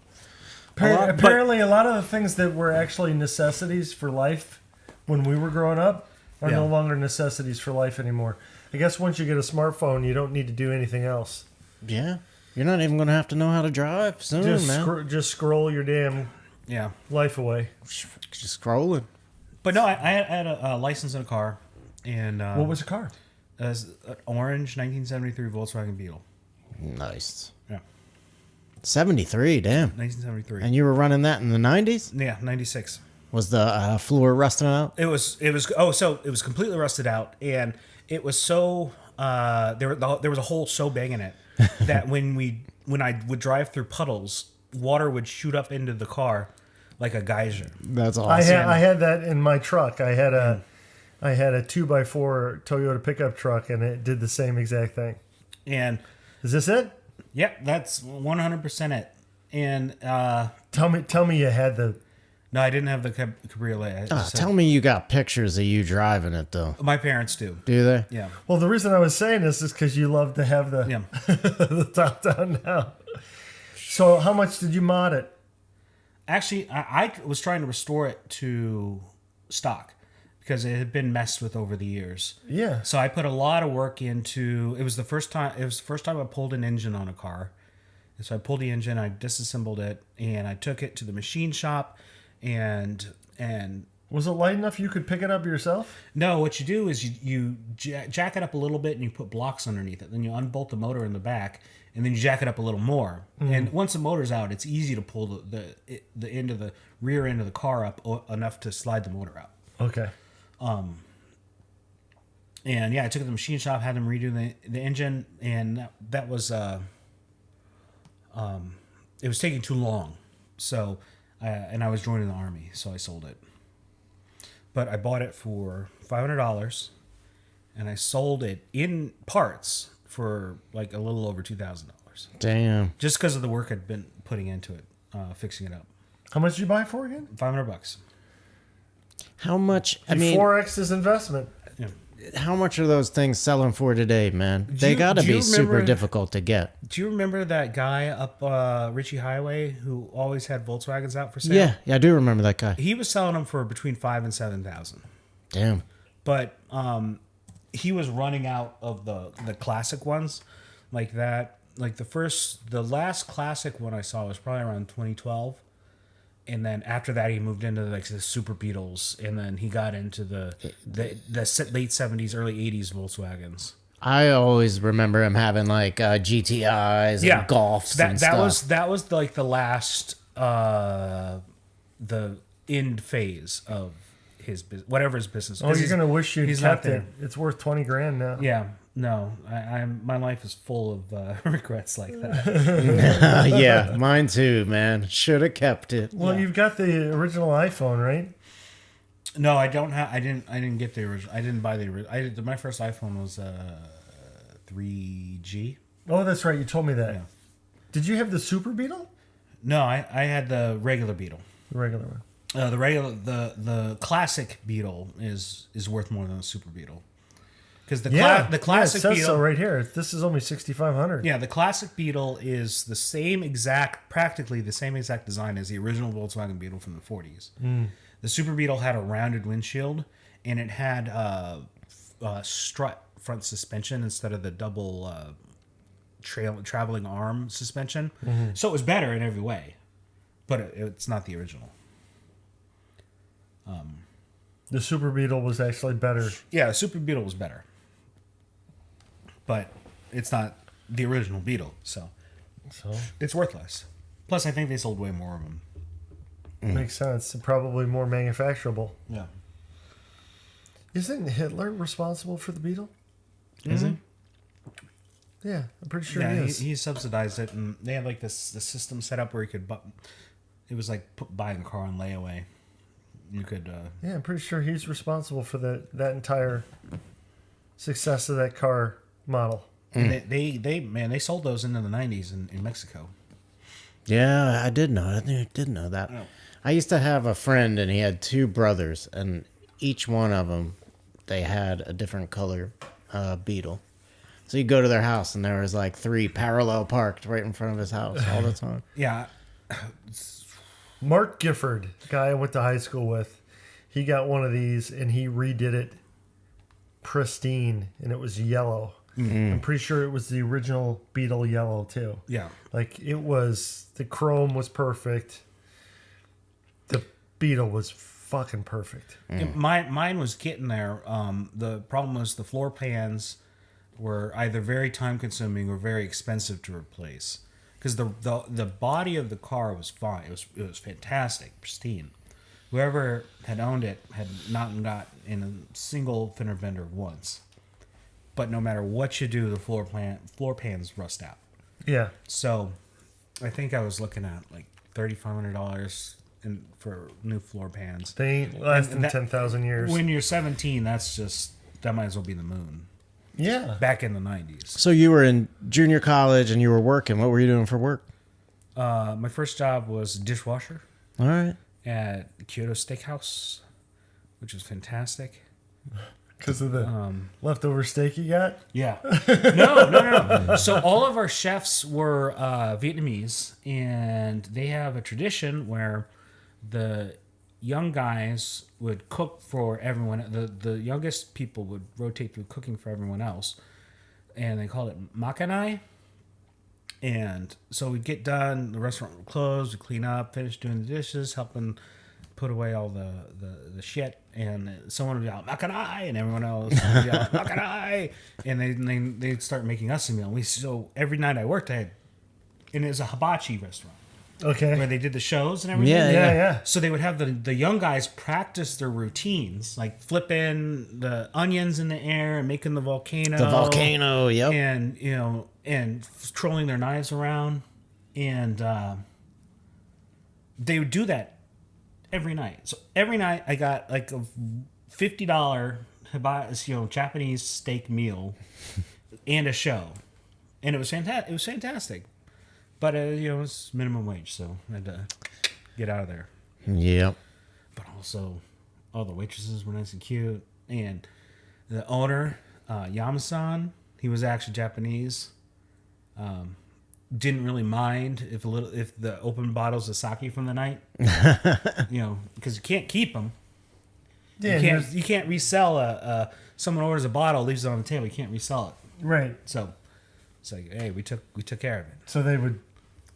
Speaker 1: Apparently, a lot of the things that were actually necessities for life when we were growing up are no longer necessities for life anymore. I guess once you get a smartphone, you don't need to do anything else.
Speaker 3: Yeah. You're not even going to have to know how to drive soon, man.
Speaker 1: Just scroll your damn life away.
Speaker 3: Just scrolling.
Speaker 2: But no, I had a license in a car, and
Speaker 1: What was the car?
Speaker 2: an orange 1973 Volkswagen Beetle.
Speaker 3: Nice.
Speaker 2: Yeah,
Speaker 3: 73, damn.
Speaker 2: 1973.
Speaker 3: And you were running that in the 90s?
Speaker 2: Yeah, 96.
Speaker 3: Was the floor rusting out?
Speaker 2: It was so it was completely rusted out, and it was so there was a hole so big in it that when I would drive through puddles, water would shoot up into the car like a geyser.
Speaker 3: That's awesome.
Speaker 1: I had that in my truck. I had a 2x4 Toyota pickup truck, and it did the same exact thing.
Speaker 2: And
Speaker 1: Is this it?
Speaker 2: yeah, that's 100% it. And
Speaker 1: Tell me you had the.
Speaker 2: no, I didn't have the cabriolet. I just
Speaker 3: Tell me you got pictures of you driving it, though.
Speaker 2: my parents do.
Speaker 3: Do they?
Speaker 2: Yeah.
Speaker 1: Well, the reason I was saying this is because you love to have the
Speaker 2: Yeah.
Speaker 1: the top down now. So how much did you mod it?
Speaker 2: Actually, I was trying to restore it to stock because it had been messed with over the years.
Speaker 1: Yeah.
Speaker 2: So I put a lot of work into. It was the first time I pulled an engine on a car. And so I pulled the engine, I disassembled it, and I took it to the machine shop, and
Speaker 1: Was it light enough you could pick it up yourself?
Speaker 2: no, what you do is you jack it up a little bit, and you put blocks underneath it. Then you unbolt the motor in the back, and then you jack it up a little more. And once the motor's out, it's easy to pull the end of the rear end of the car up enough to slide the motor out.
Speaker 1: Okay.
Speaker 2: And yeah, I took it to the machine shop, had them redo the engine, and that was it was taking too long. So, and I was joining the Army, so I sold it. But I bought it for $500, and I sold it in parts for like a little over $2,000,
Speaker 3: Damn.
Speaker 2: just because of the work I'd been putting into it, fixing it up.
Speaker 1: How much did you buy it for again?
Speaker 2: $500.
Speaker 3: How much? I
Speaker 1: You
Speaker 3: mean,
Speaker 1: 4x his investment.
Speaker 3: How much are those things selling for today, man? They
Speaker 2: you-
Speaker 3: got to
Speaker 2: do you
Speaker 3: be super
Speaker 2: remember-
Speaker 3: difficult to get.
Speaker 2: Do you remember that guy up Ritchie Highway who always had Volkswagens out for sale?
Speaker 3: Yeah, I do remember that guy.
Speaker 2: He was selling them for between 5,000 and 7,000.
Speaker 3: Damn.
Speaker 2: But he was running out of the classic ones like that. Like the last classic one I saw was probably around 2012. And then after that, he moved into like the Super Beetles, and then he got into the late 70s, early 80s Volkswagens.
Speaker 3: I always remember him having like GTIs and Golfs and stuff.
Speaker 2: That was like the last the end phase of his whatever his business.
Speaker 1: Oh, you're gonna wish you'd
Speaker 2: he's not
Speaker 1: kept it. It's worth $20,000 now.
Speaker 2: Yeah, no, my life is full of regrets like that.
Speaker 3: Yeah, mine too, man. Should have kept it.
Speaker 1: Well, you've got the original iPhone, right?
Speaker 2: No, I don't have. I didn't get the original. I didn't buy the original. My first iPhone was 3G.
Speaker 1: Oh, that's right. You told me that.
Speaker 2: Yeah.
Speaker 1: Did you have the Super Beetle?
Speaker 2: No, I had the regular Beetle.
Speaker 1: The regular one.
Speaker 2: The classic Beetle is worth more than the Super Beetle, because the
Speaker 1: The
Speaker 2: classic
Speaker 1: it says
Speaker 2: Beetle
Speaker 1: so right here. This is only 6,500.
Speaker 2: Yeah, the classic Beetle is the same exact, practically the same exact design as the original Volkswagen Beetle from the 40s. The Super Beetle had a rounded windshield, and it had strut front suspension instead of the double traveling arm suspension. So it was better in every way, but it's not the original.
Speaker 1: The Super Beetle was actually better.
Speaker 2: Yeah, the Super Beetle was better, but it's not the original Beetle, so it's worthless. Plus, I think they sold way more of them.
Speaker 1: Makes sense. And probably more manufacturable.
Speaker 2: Yeah.
Speaker 1: Isn't Hitler responsible for the Beetle?
Speaker 2: Is he?
Speaker 1: Yeah, I'm pretty sure
Speaker 2: Yeah,
Speaker 1: he is.
Speaker 2: he subsidized it, and they had like the system set up where you could. It was like buying a car on layaway. You could.
Speaker 1: Yeah, I'm pretty sure he's responsible for that entire success of that car model.
Speaker 2: And they sold those into the 90s in Mexico.
Speaker 3: Yeah, I did know. I did know that.
Speaker 2: Oh.
Speaker 3: I used to have a friend, and he had two brothers, and each one of them, they had a different color Beetle. So you go to their house, and there was like 3 parallel parked right in front of his house all the time.
Speaker 2: Yeah.
Speaker 1: Mark Gifford, the guy I went to high school with, he got one of these and he redid it pristine, and it was yellow. I'm pretty sure it was the original Beetle yellow too.
Speaker 2: Yeah.
Speaker 1: Like it was, the chrome was perfect. The Beetle was fucking perfect.
Speaker 2: Mine was getting there. The problem was the floor pans were either very time consuming or very expensive to replace. Because the body of the car was fine. It was fantastic, pristine. Whoever had owned it had not got in a single fender bender once. But no matter what you do, the floor pans rust out.
Speaker 1: Yeah.
Speaker 2: So I think I was looking at like $3,500 for new floor pans.
Speaker 1: They ain't less
Speaker 2: And
Speaker 1: than
Speaker 2: that-
Speaker 1: 10,000 years.
Speaker 2: When you're 17, that might as well be the moon.
Speaker 1: Yeah.
Speaker 2: Back in the 90s.
Speaker 3: So you were in junior college, and you were working. What were you doing for work?
Speaker 2: My first job was dishwasher
Speaker 3: All right.
Speaker 2: at Kyoto Steakhouse, which was fantastic.
Speaker 1: Because of the leftover steak you got?
Speaker 2: Yeah. No. So all of our chefs were Vietnamese, and they have a tradition where the young guys would cook for everyone. The youngest people would rotate through cooking for everyone else, and they called it makanai. And so we'd get done, the restaurant would close, we'd clean up, finish doing the dishes, helping put away all the shit, and someone would yell makanai, and everyone else would yell makanai, and they'd start making us a meal. So every night I worked, and it was a hibachi restaurant
Speaker 1: Okay.
Speaker 2: where they did the shows and everything.
Speaker 1: Yeah.
Speaker 2: So they would have the young guys practice their routines, like flipping the onions in the air and making the volcano.
Speaker 3: The volcano, yep.
Speaker 2: And, and trolling their knives around. And they would do that every night. So every night I got like a $50 Japanese steak meal and a show. And it was fantastic. It was fantastic. But, it was minimum wage, so I had to get out of there.
Speaker 3: Yep.
Speaker 2: But also, all the waitresses were nice and cute. And The owner, Yamasan, he was actually Japanese. Didn't really mind if the open bottles of sake from the night, because you can't keep them.
Speaker 1: Yeah,
Speaker 2: You can't resell someone orders a bottle, leaves it on the table. You can't resell it.
Speaker 1: right.
Speaker 2: So it's like, hey, we took care of it.
Speaker 1: So they would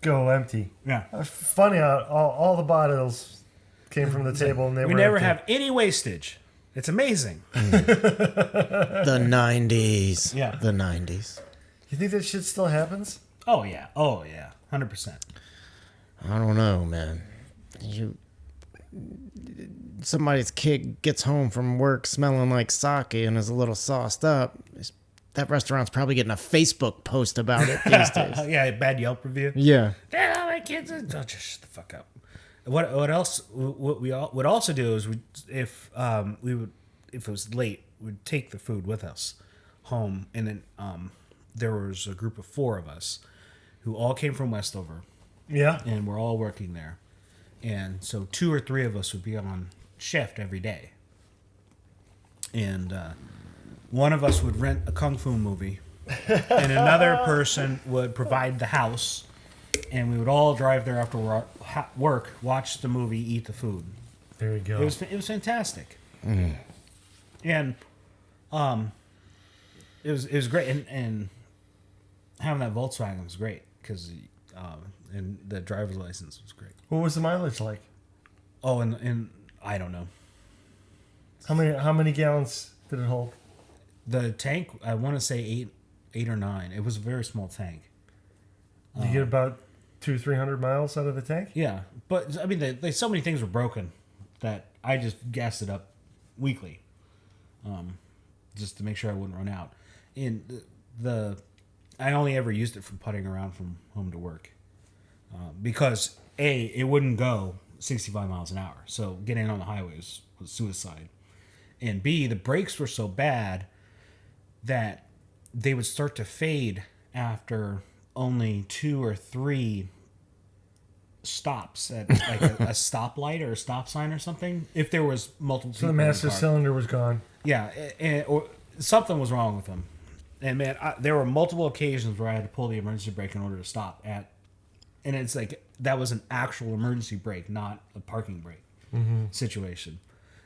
Speaker 1: go empty.
Speaker 2: Yeah.
Speaker 1: Funny how all the bottles came from the table and they
Speaker 2: We
Speaker 1: were
Speaker 2: never
Speaker 1: empty.
Speaker 2: have any wastage. It's amazing.
Speaker 3: The 90s.
Speaker 2: Yeah.
Speaker 3: The 90s.
Speaker 1: You think that shit still happens?
Speaker 2: Oh yeah. 100%.
Speaker 3: I don't know, man. Somebody's kid gets home from work smelling like sake and is a little sauced up. That restaurant's probably getting a Facebook post about it these days.
Speaker 2: Yeah, bad Yelp review.
Speaker 3: Yeah.
Speaker 2: Yeah, my kids. Oh, just shut the fuck up. What else? What we would also do is if it was late, we'd take the food with us home, and then there was a group of 4 of us who all came from Westover,
Speaker 1: Yeah.
Speaker 2: and we're all working there, and so 2 or 3 of us would be on shift every day, and one of us would rent a kung fu movie, and another person would provide the house. And we would all drive there after work, watch the movie, eat the food.
Speaker 1: There you go.
Speaker 2: It was fantastic, and it was great. And having that Volkswagen was great because and the driver's license was great.
Speaker 1: What was the mileage like?
Speaker 2: Oh, and I don't know.
Speaker 1: How many gallons did it hold?
Speaker 2: The tank, I want to say 8 or 9. It was a very small tank.
Speaker 1: Did you get about 200-300 miles out of the tank?
Speaker 2: Yeah, but I mean, so many things were broken that I just gassed it up weekly, just to make sure I wouldn't run out. And I only ever used it for putting around from home to work, because it wouldn't go 65 miles an hour, so getting on the highway was suicide. And B, the brakes were so bad that they would start to fade after only 2 or 3 stops at like a stoplight or a stop sign or something. If there was multiple
Speaker 1: So
Speaker 2: people
Speaker 1: the
Speaker 2: in
Speaker 1: master
Speaker 2: car.
Speaker 1: cylinder was gone.
Speaker 2: Yeah, or something was wrong with them. And man, there were multiple occasions where I had to pull the emergency brake in order to stop and it's like that was an actual emergency brake, not a parking brake situation,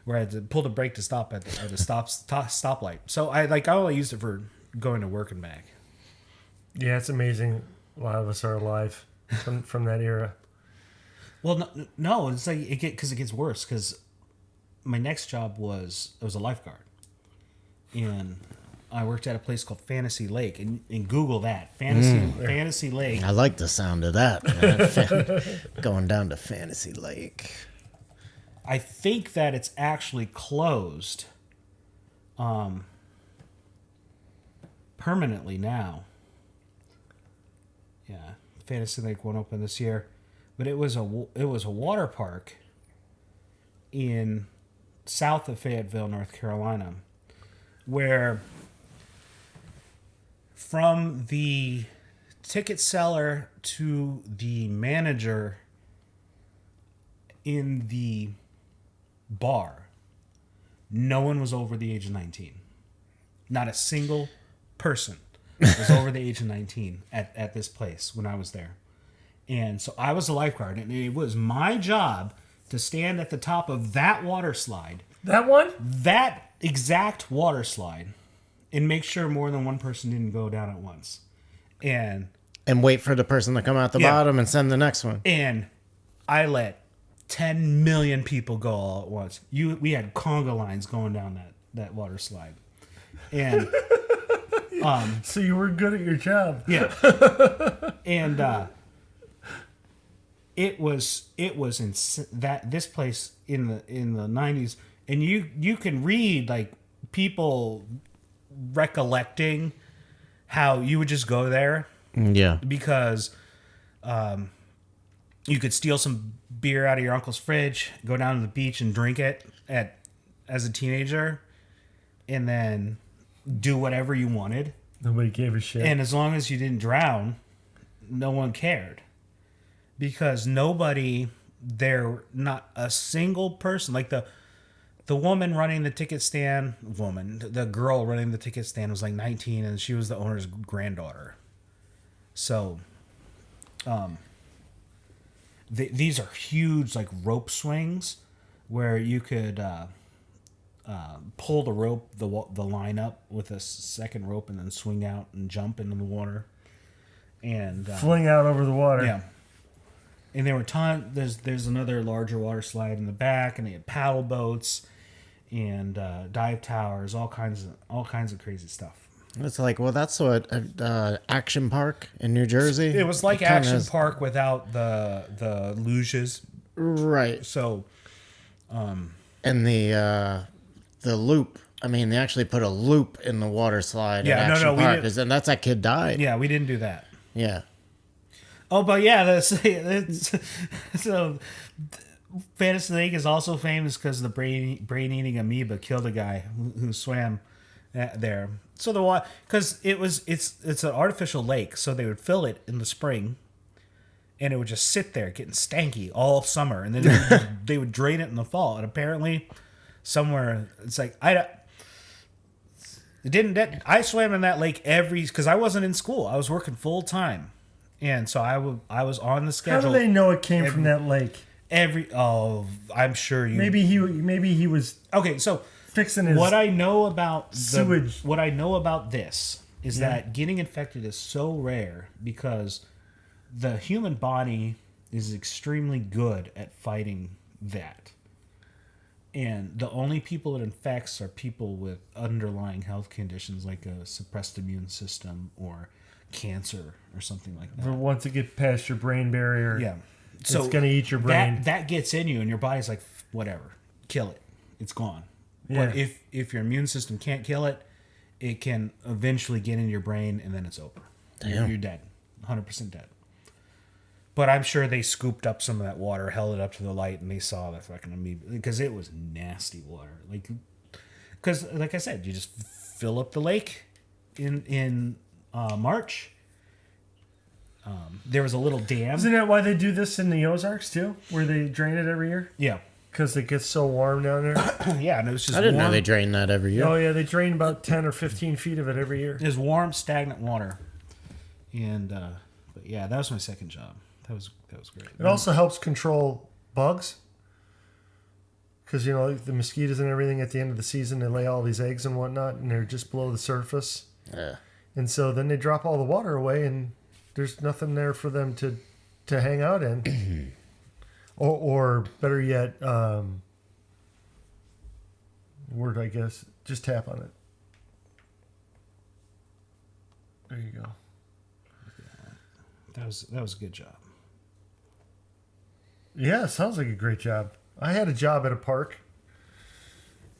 Speaker 2: where I had to pull the brake to stop at the stoplight. So I only used it for going to work and back.
Speaker 1: Yeah, it's amazing. A lot of us are alive from that era.
Speaker 2: Well, no, it's like it gets worse because my next job was I was a lifeguard, and I worked at a place called Fantasy Lake, and Google that Fantasy Lake.
Speaker 3: I like the sound of that, man. Going down to Fantasy Lake.
Speaker 2: I think that it's actually closed, permanently now. Yeah, Fantasy Lake won't open this year, but it was a water park in south of Fayetteville, North Carolina, where from the ticket seller to the manager in the bar, no one was over the age of 19. Not a single person was over the age of 19 at this place when I was there. And so I was a lifeguard, and it was my job to stand at the top of that water slide,
Speaker 1: That one?
Speaker 2: that exact water slide, and make sure more than one person didn't go down at once. And
Speaker 3: wait for the person to come out the
Speaker 2: Yeah.
Speaker 3: bottom and send the next one.
Speaker 2: And I let 10 million people go all at once. We had conga lines going down that water slide. And
Speaker 1: So you were good at your job.
Speaker 2: yeah. And it was that this place in the 90s, and you can read like people recollecting how you would just go there
Speaker 3: Yeah.
Speaker 2: because you could steal some beer out of your uncle's fridge, go down to the beach and drink it as a teenager, and then do whatever you wanted.
Speaker 1: Nobody gave a shit.
Speaker 2: And as long as you didn't drown, no one cared. Because not a single person, like the woman running the ticket stand, the girl running the ticket stand was like 19, and she was the owner's granddaughter. So, these are huge, like rope swings, where you could pull the rope, the line up with a second rope, and then swing out and jump into the water, and
Speaker 1: Fling out over the water.
Speaker 2: yeah. And there were there's another larger water slide in the back, and they had paddle boats and dive towers, all kinds of crazy stuff.
Speaker 3: It's like, well, that's what Action Park in New Jersey.
Speaker 2: It was like
Speaker 3: kinda
Speaker 2: Action
Speaker 3: has-
Speaker 2: Park without the luges.
Speaker 3: right?
Speaker 2: So
Speaker 3: And the loop. I mean, they actually put a loop in the water slide.
Speaker 2: Yeah,
Speaker 3: at
Speaker 2: no,
Speaker 3: Action
Speaker 2: no, we
Speaker 3: Park,
Speaker 2: didn't-
Speaker 3: and that's that kid died.
Speaker 2: yeah, we didn't do that.
Speaker 3: Yeah.
Speaker 2: Oh, but yeah, so Fantasy Lake is also famous because the brain-eating amoeba killed a guy who swam there. So the water, because it's an artificial lake, so they would fill it in the spring, and it would just sit there getting stanky all summer, and then they would drain it in the fall. And apparently, somewhere it's like I swam in that lake because I wasn't in school. I was working full time. And so I was on the
Speaker 1: How
Speaker 2: schedule.
Speaker 1: do they know it came from that lake?
Speaker 2: I'm sure you.
Speaker 1: Maybe he was
Speaker 2: Okay, so
Speaker 1: fixing his
Speaker 2: what I know about
Speaker 1: sewage.
Speaker 2: What I know about this is that getting infected is so rare because the human body is extremely good at fighting that. And the only people it infects are people with underlying health conditions like a suppressed immune system or cancer or something like that.
Speaker 1: But once it gets past your brain barrier,
Speaker 2: Yeah.
Speaker 1: it's gonna eat your brain.
Speaker 2: That gets in you and your body's like, whatever, kill it. It's gone.
Speaker 1: Yeah.
Speaker 2: But if your immune system can't kill it, it can eventually get in your brain and then it's over. You're dead. 100% dead. But I'm sure they scooped up some of that water, held it up to the light, and they saw the fucking amoeba because it was nasty water. Because like I said, you just fill up the lake in March. There was a little dam.
Speaker 1: Isn't that why they do this in the Ozarks too, where they drain it every year?
Speaker 2: Yeah,
Speaker 1: Because it gets so warm down there.
Speaker 2: yeah, and it was just
Speaker 3: I didn't
Speaker 2: warm.
Speaker 3: know they drain that every year.
Speaker 1: Oh yeah, they drain about 10 or 15 feet of it every year.
Speaker 2: It was warm, stagnant water, and but yeah, that was my second job. That was great.
Speaker 1: It also helps control bugs. Because, the mosquitoes and everything at the end of the season, they lay all these eggs and whatnot, and they're just below the surface.
Speaker 3: Yeah.
Speaker 1: And so then they drop all the water away, and there's nothing there for them to hang out in. or better yet, word, I guess, just tap on it. There you go.
Speaker 2: That was a good job.
Speaker 1: Yeah, sounds like a great job. I had a job at a park,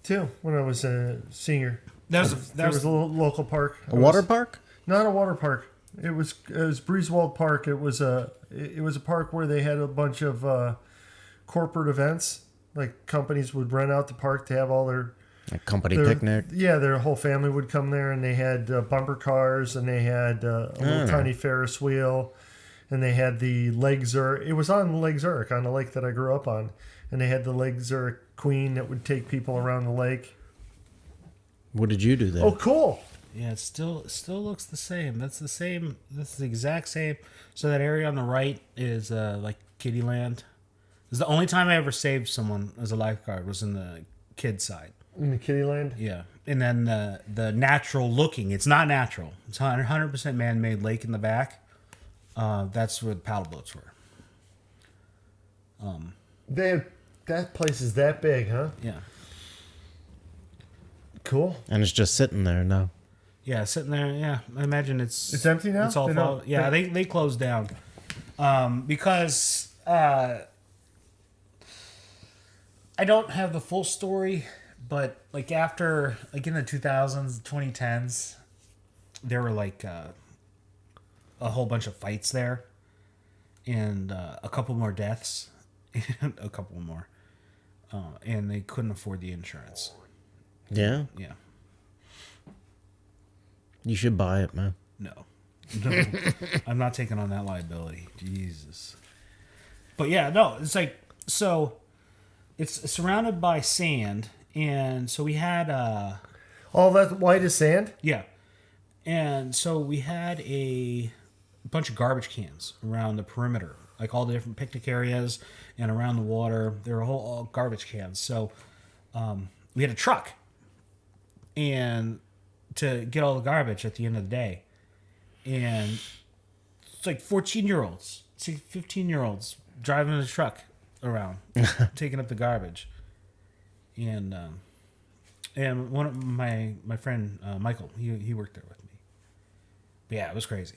Speaker 1: too, when I was a senior. There was a little local park.
Speaker 3: A water park?
Speaker 1: Not a water park. It was Breezewald Park. It was a park where they had a bunch of corporate events. Like companies would rent out the park to have all their
Speaker 3: A company picnic?
Speaker 1: Yeah, their whole family would come there, and they had bumper cars, and they had a little tiny Ferris wheel, and they had the Lake Zurich. It was on Lake Zurich, on the lake that I grew up on, and they had the Lake Zurich Queen that would take people around the lake.
Speaker 3: What did you do there?
Speaker 1: Oh, cool!
Speaker 2: Yeah, it still looks the same. That's the same. That's the exact same. So that area on the right is like kiddie land. It's the only time I ever saved someone as a lifeguard was in the kid side.
Speaker 1: In the kiddie land?
Speaker 2: Yeah, and then the natural looking. It's not natural. It's 100% man-made lake in the back. That's where the paddle boats were.
Speaker 1: That place is that big, huh?
Speaker 2: Yeah.
Speaker 1: Cool.
Speaker 3: And it's just sitting there now.
Speaker 2: Yeah, sitting there. Yeah, I imagine it's
Speaker 1: empty now?
Speaker 2: It's all
Speaker 1: They don't-
Speaker 2: yeah. They closed down because I don't have the full story, but like after like in the 2000s, 2010s, there were like a whole bunch of fights there, and a couple more deaths, and a couple more, and they couldn't afford the insurance.
Speaker 3: Yeah?
Speaker 2: Yeah.
Speaker 3: You should buy it, man.
Speaker 2: No. I'm not taking on that liability. Jesus. But yeah, no, it's like, so it's surrounded by sand, And so we had
Speaker 1: All that white is sand?
Speaker 2: yeah. And so we had a bunch of garbage cans around the perimeter, like all the different picnic areas and around the water. There were all garbage cans. So we had a truck and to get all the garbage at the end of the day. And it's like 14-year-olds, 15-year-olds driving the truck around, taking up the garbage. And one of my friend Michael, he worked there with me. But yeah, it was crazy.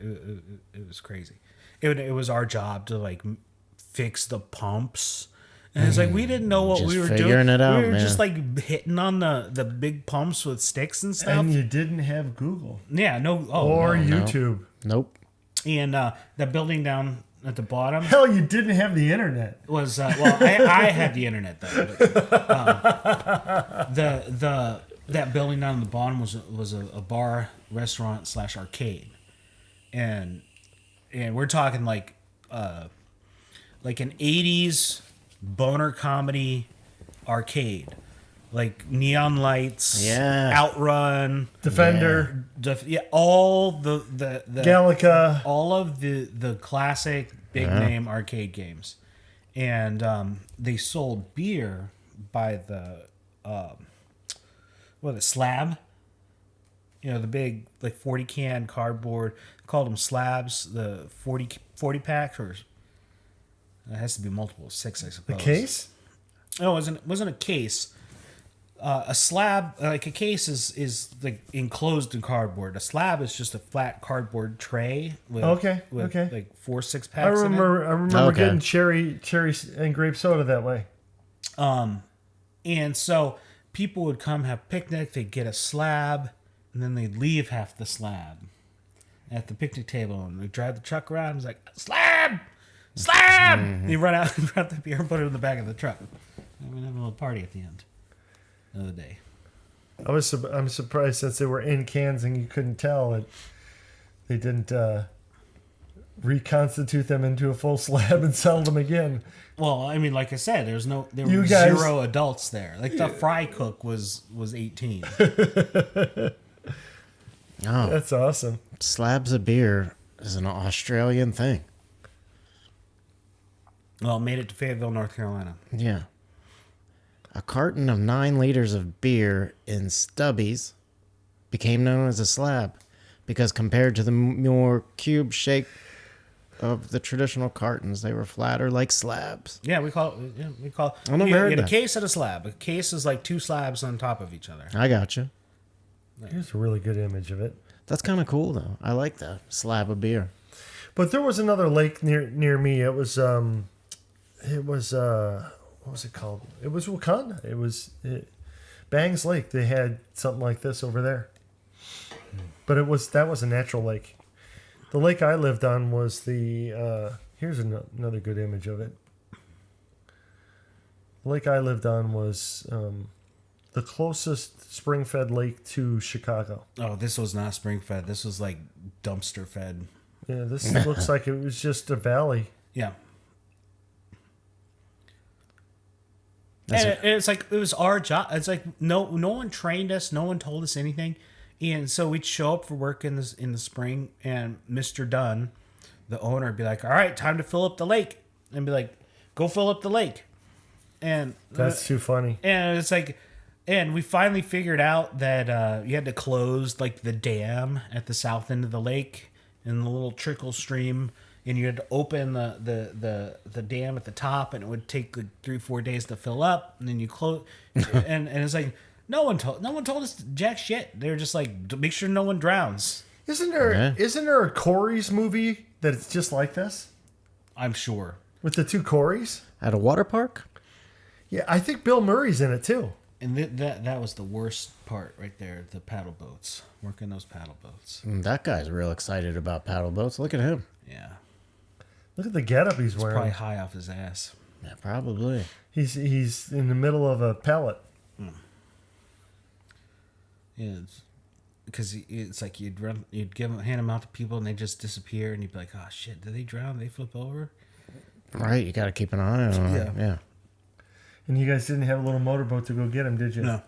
Speaker 2: It was crazy. It was our job to like fix the pumps, and it's like we didn't know what
Speaker 3: Just
Speaker 2: we were
Speaker 3: figuring
Speaker 2: doing.
Speaker 3: it out,
Speaker 2: we were
Speaker 3: man.
Speaker 2: just like hitting on the big pumps with sticks and stuff.
Speaker 1: And you didn't have Google
Speaker 2: Yeah, no,
Speaker 1: or
Speaker 2: no.
Speaker 1: YouTube.
Speaker 3: Nope.
Speaker 2: And that building down at the bottom
Speaker 1: Hell, you didn't have the internet.
Speaker 2: was I had the internet though. But, that building down at the bottom was a bar, restaurant / arcade, and we're talking like an '80s boner comedy arcade, like neon lights,
Speaker 3: Yeah.
Speaker 2: Outrun,
Speaker 1: Defender,
Speaker 2: all the
Speaker 1: Gallica.
Speaker 2: all of the classic big name arcade games, and they sold beer by the slab, the big like 40 can cardboard, called them slabs, the 40 packs, or it has to be multiple 6, I suppose.
Speaker 1: The case?
Speaker 2: No, it wasn't a case. A slab, like a case, is like enclosed in cardboard. A slab is just a flat cardboard tray with,
Speaker 1: Okay.
Speaker 2: like 4 6-packs.
Speaker 1: I remember
Speaker 3: Okay.
Speaker 1: getting cherry and grape soda that way.
Speaker 2: And so people would come have picnic. They'd get a slab, and then they'd leave half the slab at the picnic table, and we'd drive the truck around. It's like slab. And you run out and grab the beer and put it in the back of the truck. And we'd have a little party at the end of the day.
Speaker 1: I'm surprised since they were in cans and you couldn't tell that they didn't reconstitute them into a full slab and sell them again.
Speaker 2: Well, I mean, like I said, there
Speaker 1: You
Speaker 2: were
Speaker 1: guys-
Speaker 2: 0 adults there. Like the fry cook was 18.
Speaker 3: Oh,
Speaker 1: That's awesome.
Speaker 3: slabs of beer is an Australian thing.
Speaker 2: Well, it made it to Fayetteville, North Carolina.
Speaker 3: Yeah. A carton of 9 liters of beer in stubbies became known as a slab because compared to the more cube shape of the traditional cartons, they were flatter like slabs.
Speaker 2: Yeah, we call it.
Speaker 3: I never
Speaker 2: you
Speaker 3: heard
Speaker 2: get a
Speaker 3: that.
Speaker 2: case and a slab. A case is like 2 slabs on top of each other.
Speaker 3: I got you.
Speaker 1: Here's a really good image of it.
Speaker 3: That's kind of cool, though. I like that. Slab of beer.
Speaker 1: But there was another lake near me. It was what was it called? It was Wakanda. Bangs Lake. They had something like this over there. But that was a natural lake. The lake I lived on was the here's another good image of it. The lake I lived on was the closest spring-fed lake to Chicago.
Speaker 2: Oh, this was not spring fed. This was like dumpster fed.
Speaker 1: Yeah, this looks like it was just a valley.
Speaker 2: Yeah.
Speaker 3: That's
Speaker 2: And it's like it was our job. It's like no one trained us. No one told us anything. And so we'd show up for work in the spring, and Mr. Dunn, the owner, would be like, "All right, time to fill up the lake," and be like, "Go fill up the lake." And
Speaker 1: That's too funny.
Speaker 2: and it's like, and we finally figured out that you had to close like the dam at the south end of the lake and the little trickle stream, and you had to open the dam at the top, and it would take like 3-4 days to fill up, and then you close, and it's like no one told us jack shit. They were just like, make sure no one drowns.
Speaker 1: Isn't there
Speaker 3: Yeah.
Speaker 1: a Corey's movie that it's just like this
Speaker 2: I'm sure.
Speaker 1: with the 2 Coreys?
Speaker 3: At a water park?
Speaker 1: Yeah, I think Bill Murray's in it too.
Speaker 2: And that was the worst part right there, the paddle boats, working those paddle boats.
Speaker 3: That guy's real excited about paddle boats. Look at him.
Speaker 2: Yeah,
Speaker 1: Look at the getup he's
Speaker 2: probably
Speaker 1: wearing.
Speaker 2: high off his ass.
Speaker 3: Yeah, probably.
Speaker 1: He's in the middle of a pellet.
Speaker 2: Yeah, because it's like you'd hand them out to people and they just disappear, and you'd be like, "Oh shit, did they drown? Did they flip over?"
Speaker 3: Right, you got to keep an eye on it.
Speaker 2: Yeah.
Speaker 3: Yeah.
Speaker 1: And you guys didn't have a little motorboat to go get them, did you?
Speaker 2: No.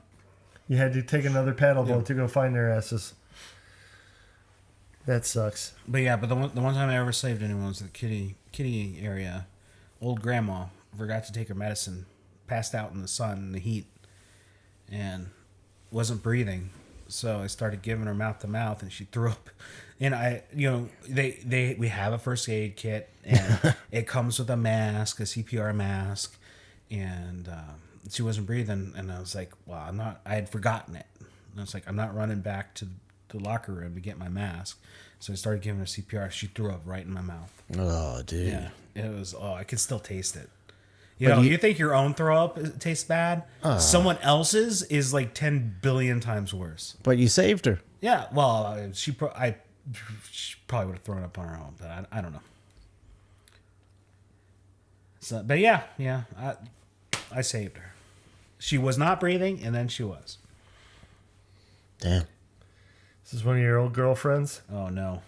Speaker 1: You had to take another paddle boat
Speaker 2: Yeah.
Speaker 1: to go find their asses. That sucks.
Speaker 2: But yeah, but the one time I ever saved anyone was the kitty area. Old grandma forgot to take her medicine, passed out in the sun in the heat, and wasn't breathing. So I started giving her mouth to mouth, and she threw up. And we have a first aid kit, and it comes with a mask, a CPR mask, and she wasn't breathing. And I was like, well, I had forgotten it. And I was like, I'm not running back to the locker room to get my mask. So I started giving her CPR. She threw up right in my mouth.
Speaker 3: Oh, dude.
Speaker 2: Yeah, it was. Oh, I can still taste it. You think your own throw up tastes bad? Someone else's is like 10 billion times worse.
Speaker 3: But you saved her.
Speaker 2: Yeah, well, she probably would have thrown up on her own, but I don't know. So, but yeah, I saved her. She was not breathing, and then she was.
Speaker 3: Damn.
Speaker 1: This is one of your old girlfriends?
Speaker 2: Oh no.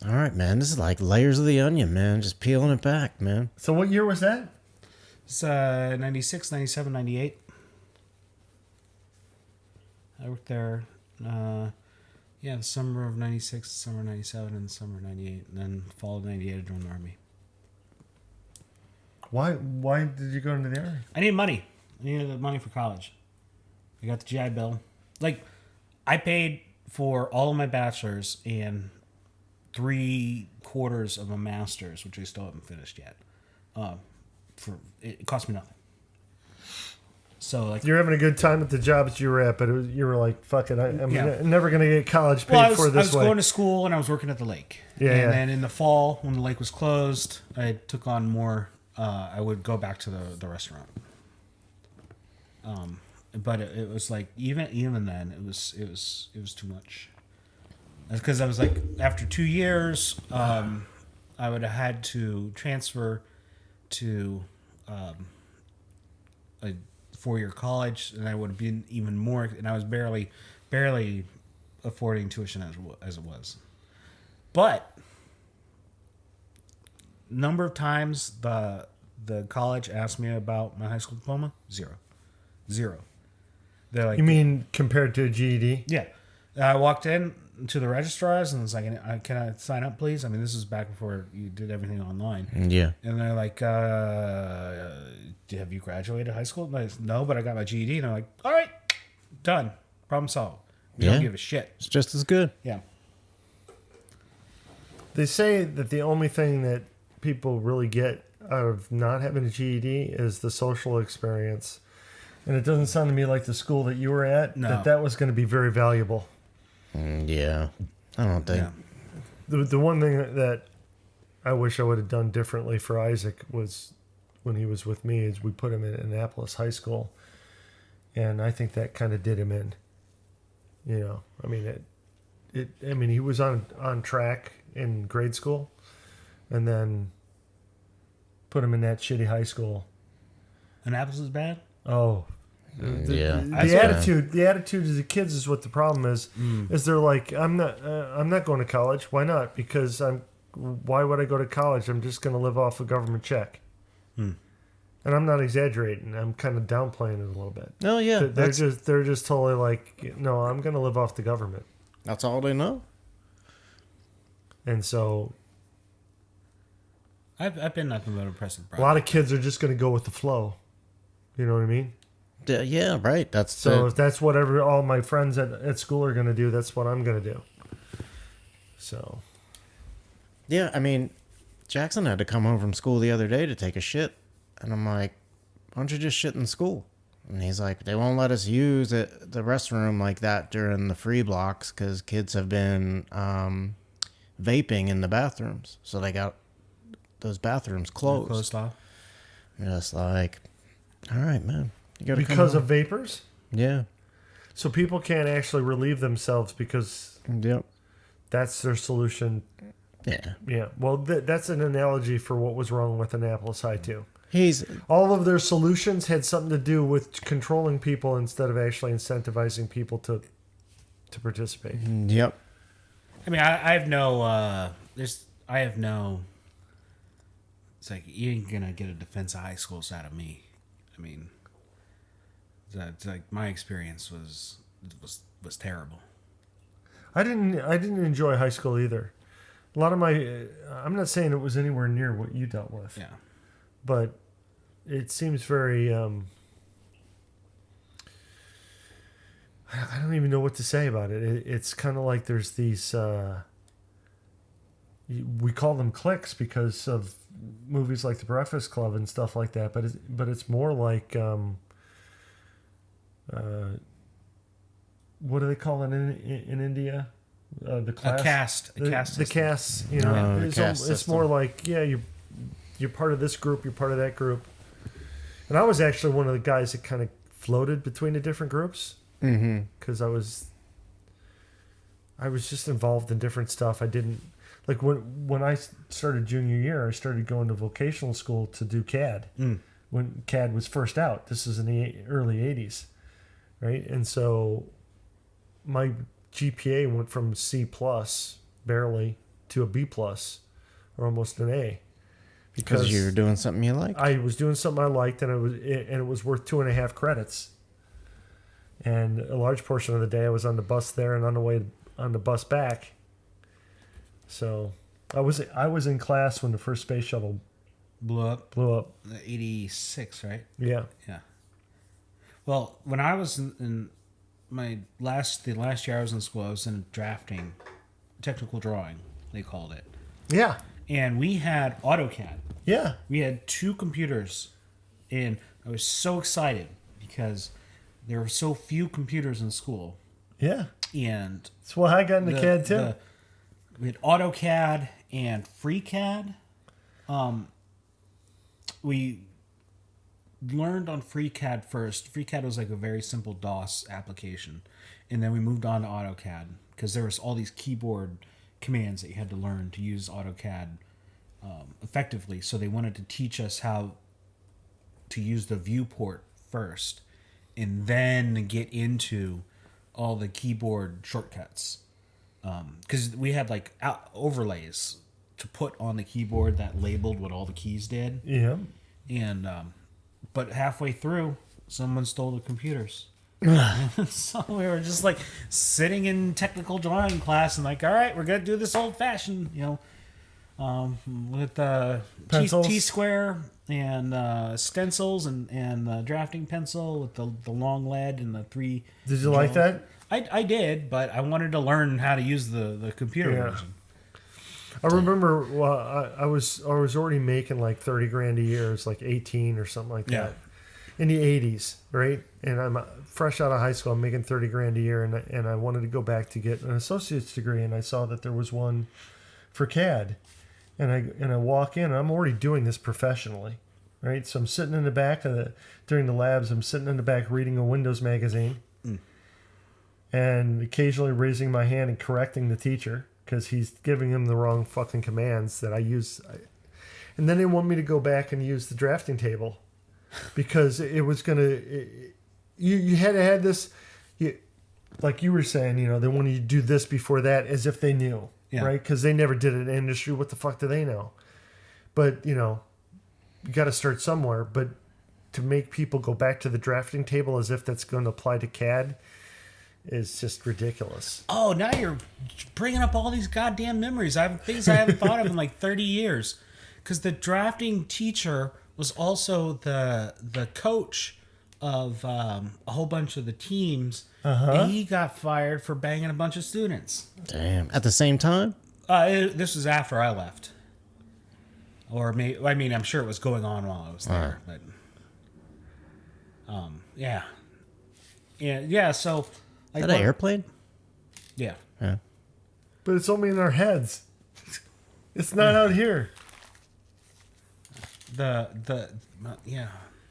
Speaker 3: All right, man. This is like layers of the onion, man. Just peeling it back, man.
Speaker 1: So what year was that?
Speaker 2: It's 96, 97, 98. I worked there, the summer of 96, the summer of 97, and the summer of 98. And then fall of 98, I joined the Army.
Speaker 1: Why did you go into the Army?
Speaker 2: I needed money. I needed the money for college. I got the GI Bill. Like, I paid for all of my bachelor's and 3/4 of a master's, which I still haven't finished yet. It cost me nothing. So like
Speaker 1: You're having a good time at the job that you were at, but you were like, "Fuck it, I'm
Speaker 2: Yeah.
Speaker 1: never gonna get college paid
Speaker 2: well, I
Speaker 1: for
Speaker 2: was
Speaker 1: this way."
Speaker 2: going to school and I was working at the lake.
Speaker 1: Yeah,
Speaker 2: And
Speaker 1: yeah.
Speaker 2: then in the fall, when the lake was closed, I took on more. I would go back to the restaurant. But it was like even then it was too much. Because I was like, after 2 years, I would have had to transfer to a 4-year college, and I would have been even more. And I was barely affording tuition as it was. But number of times the college asked me about my high school diploma, zero. They're like,
Speaker 1: You mean compared to a GED?
Speaker 2: yeah. I walked in to the registrars and was like, can I sign up, please? I mean, this is back before you did everything online.
Speaker 3: Yeah.
Speaker 2: And they're like, have you graduated high school? And I said, no, but I got my GED. And they're like, all right, done. Problem solved. We
Speaker 3: Yeah.
Speaker 2: don't give a shit.
Speaker 3: It's just as good.
Speaker 2: Yeah.
Speaker 1: They say that the only thing that people really get out of not having a GED is the social experience. And it doesn't sound to me like the school that you were at,
Speaker 2: No.
Speaker 1: that was going to be very valuable.
Speaker 3: Yeah. I don't think.
Speaker 2: Yeah.
Speaker 1: The one thing that I wish I would have done differently for Isaac was when he was with me is we put him in Annapolis High School. And I think that kind of did him in. You know, I mean, he was on track in grade school and then put him in that shitty high school.
Speaker 2: Annapolis is bad?
Speaker 1: Oh,
Speaker 3: Yeah.
Speaker 1: the attitude of the kids is what the problem is. Is they're like, I'm not going to college. Why not? Because why would I go to college? I'm just going to live off a government check. And I'm not exaggerating. I'm kind of downplaying it a little bit.
Speaker 3: Oh, yeah.
Speaker 1: They're just totally like, no, I'm going to live off the government.
Speaker 3: That's all they know.
Speaker 1: And so
Speaker 2: I've been nothing but impressive.
Speaker 1: a lot of kids are just going to go with the flow. You know what I mean?
Speaker 3: Yeah, right. That's
Speaker 1: So if that's what all my friends at school are going to do, that's what I'm going to do. So
Speaker 3: Yeah, I mean, Jackson had to come home from school the other day to take a shit. And I'm like, why don't you just shit in school? And he's like, they won't let us use the restroom like that during the free blocks because kids have been vaping in the bathrooms. So they got those bathrooms closed.
Speaker 2: Closed off.
Speaker 3: Just like, all right, man. You gotta come
Speaker 1: because
Speaker 3: home.
Speaker 1: of vapors?
Speaker 3: Yeah.
Speaker 1: So people can't actually relieve themselves because
Speaker 3: Yep.
Speaker 1: that's their solution.
Speaker 3: Yeah.
Speaker 1: Yeah. Well, that's an analogy for what was wrong with Annapolis High, too.
Speaker 3: He's
Speaker 1: All of their solutions had something to do with controlling people instead of actually incentivizing people to participate.
Speaker 3: yep.
Speaker 2: I mean, I have no. I have no it's like you ain't gonna get a defense of high schools out of me. I mean, it's like my experience was terrible.
Speaker 1: I didn't enjoy high school either. A lot of my, I'm not saying it was anywhere near what you dealt with.
Speaker 2: Yeah.
Speaker 1: But it seems very, I don't even know what to say about it. It's kind of like there's these, we call them cliques because of movies like The Breakfast Club and stuff like that. But it's more like, what do they call it in India? The class,
Speaker 2: A caste.
Speaker 1: the
Speaker 2: system.
Speaker 1: caste. You know,
Speaker 3: the caste
Speaker 1: it's
Speaker 3: system.
Speaker 1: more like you're part of this group, you're part of that group. And I was actually one of the guys that kind of floated between the different groups because I was just involved in different stuff. I didn't like when I started junior year, I started going to vocational school to do CAD when CAD was first out. This is in the early 80s, right? And so my GPA went from C plus barely to a B plus or almost an A
Speaker 3: Because you were doing something you liked.
Speaker 1: I was doing something I liked, and it was worth 2.5 credits. And a large portion of the day I was on the bus there and on the way on the bus back. So I was in class when the first space shuttle
Speaker 2: blew up. 86, right?
Speaker 1: Yeah.
Speaker 2: Yeah. Well, when I was in the last year I was in school, I was in drafting, technical drawing, they called it.
Speaker 1: Yeah.
Speaker 2: And we had AutoCAD.
Speaker 1: Yeah.
Speaker 2: We had 2 computers, and I was so excited because there were so few computers in school.
Speaker 1: Yeah.
Speaker 2: And
Speaker 1: That's why I got into CAD too.
Speaker 2: We had AutoCAD and FreeCAD. We learned on FreeCAD first. FreeCAD was like a very simple DOS application, and then we moved on to AutoCAD because there was all these keyboard commands that you had to learn to use AutoCAD effectively. So they wanted to teach us how to use the viewport first, and then get into all the keyboard shortcuts. Because we had like overlays to put on the keyboard that labeled what all the keys did.
Speaker 1: Yeah.
Speaker 2: And but halfway through, someone stole the computers. So we were just like sitting in technical drawing class and like, all right, we're gonna do this old fashioned, with
Speaker 1: Pencils.
Speaker 2: T-square and stencils and drafting pencil with the long lead and the 3.
Speaker 1: Did you like that?
Speaker 2: I did, but I wanted to learn how to use the computer version.
Speaker 1: I remember I was already making like 30 grand a year. It was like 18 or something like that. In the 80s, right? And I'm fresh out of high school. I'm making 30 grand a year, and I wanted to go back to get an associate's degree, and I saw that there was one for CAD. And I walk in, and I'm already doing this professionally, right? So I'm sitting in the back during the labs. I'm sitting in the back reading a Windows magazine, and occasionally raising my hand and correcting the teacher because he's giving him the wrong fucking commands that I use. And then they want me to go back and use the drafting table because it was gonna. You had to have this, like you were saying. They wanted you to do this before that, as if they knew. Yeah. Right? Because they never did it in the industry. What the fuck do they know? But, you got to start somewhere. But to make people go back to the drafting table as if that's going to apply to CAD is just ridiculous.
Speaker 2: Oh, now you're bringing up all these goddamn memories. I have things I haven't thought of in like 30 years. Because the drafting teacher was also the coach of a whole bunch of the teams. And he got fired for banging a bunch of students.
Speaker 3: Damn. At the same time?
Speaker 2: This was after I left. Or I'm sure it was going on while I was there. But yeah. So like,
Speaker 3: is that an airplane?
Speaker 2: Yeah.
Speaker 1: But it's only in our heads. It's not out here.
Speaker 2: Yeah.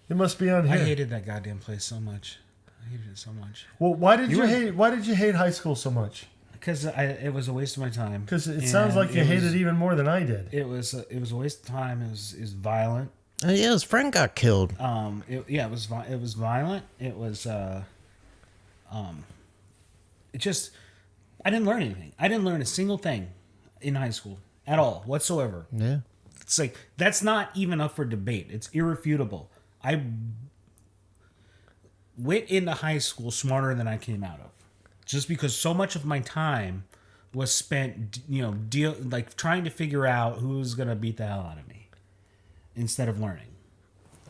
Speaker 1: It must be on here.
Speaker 2: I hated that goddamn place so much. I hated it so much.
Speaker 1: Well, why did you hate high school so much?
Speaker 2: Because it was a waste of my time.
Speaker 1: Because it sounds like you hated it even more than I did.
Speaker 2: It was a waste of time. It was violent.
Speaker 3: Oh yeah, his friend got killed.
Speaker 2: It was violent. It was it just, I didn't learn anything. I didn't learn a single thing in high school at all whatsoever.
Speaker 3: Yeah.
Speaker 2: It's like, that's not even up for debate. It's irrefutable. I went into high school smarter than I came out of, just because so much of my time was spent, trying to figure out who's gonna beat the hell out of me instead of learning.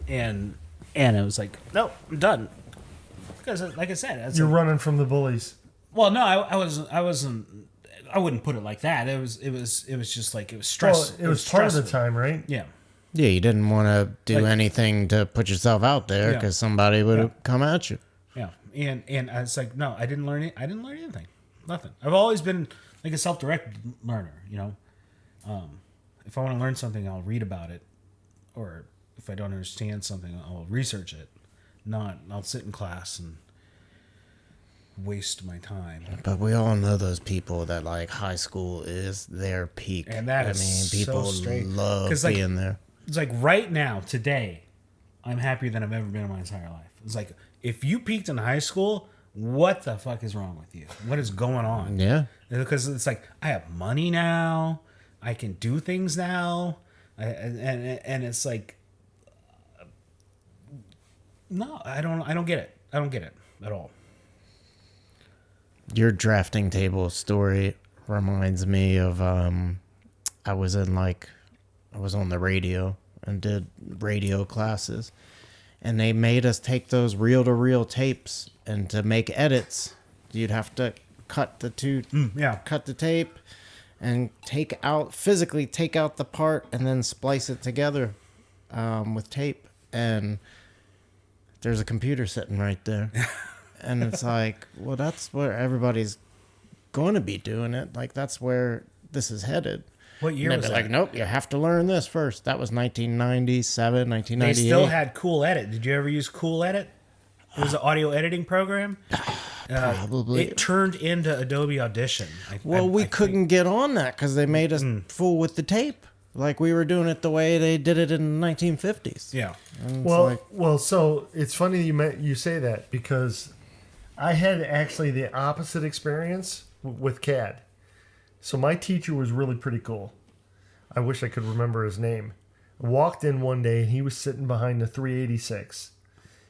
Speaker 2: And it was like, nope, I'm done. Because, like I said,
Speaker 1: you're running from the bullies.
Speaker 2: Well, no, I wasn't. I wouldn't put it like that. It was just like, it was stress.
Speaker 1: Well, it was part of the time, right?
Speaker 2: Yeah.
Speaker 3: Yeah, you didn't want to do anything to put yourself out there because somebody would come at you.
Speaker 2: Yeah, and I was like, no, I didn't learn it. I didn't learn anything. Nothing. I've always been like a self-directed learner. If I want to learn something, I'll read about it, or if I don't understand something, I'll research it. I'll sit in class and waste my time.
Speaker 3: But we all know those people that like high school is their peak.
Speaker 2: And that is
Speaker 3: people
Speaker 2: so straight.
Speaker 3: love being there.
Speaker 2: It's like right now, today, I'm happier than I've ever been in my entire life. It's like, if you peaked in high school, what the fuck is wrong with you? What is going on?
Speaker 3: Yeah.
Speaker 2: Because it's like, I have money now. I can do things now. And it's like, no, I don't get it. I don't get it at all.
Speaker 3: Your drafting table story reminds me of I was on the radio and did radio classes, and they made us take those reel-to-reel tapes, and to make edits you'd have to cut the tape and physically take out the part and then splice it together with tape, and there's a computer sitting right there. And it's like, well, that's where everybody's going to be doing it. Like, that's where this is headed.
Speaker 2: What year was that?
Speaker 3: Like, nope, you have to learn this first. That was 1997, 1998.
Speaker 2: They still had Cool Edit. Did you ever use Cool Edit? It was an audio editing program.
Speaker 3: Probably.
Speaker 2: It turned into Adobe Audition.
Speaker 3: We couldn't get on that because they made us fool with the tape. Like, we were doing it the way they did it in the 1950s.
Speaker 2: Yeah.
Speaker 1: So it's funny you say that, because I had actually the opposite experience with CAD. So my teacher was really pretty cool. I wish I could remember his name. I walked in one day and he was sitting behind the 386.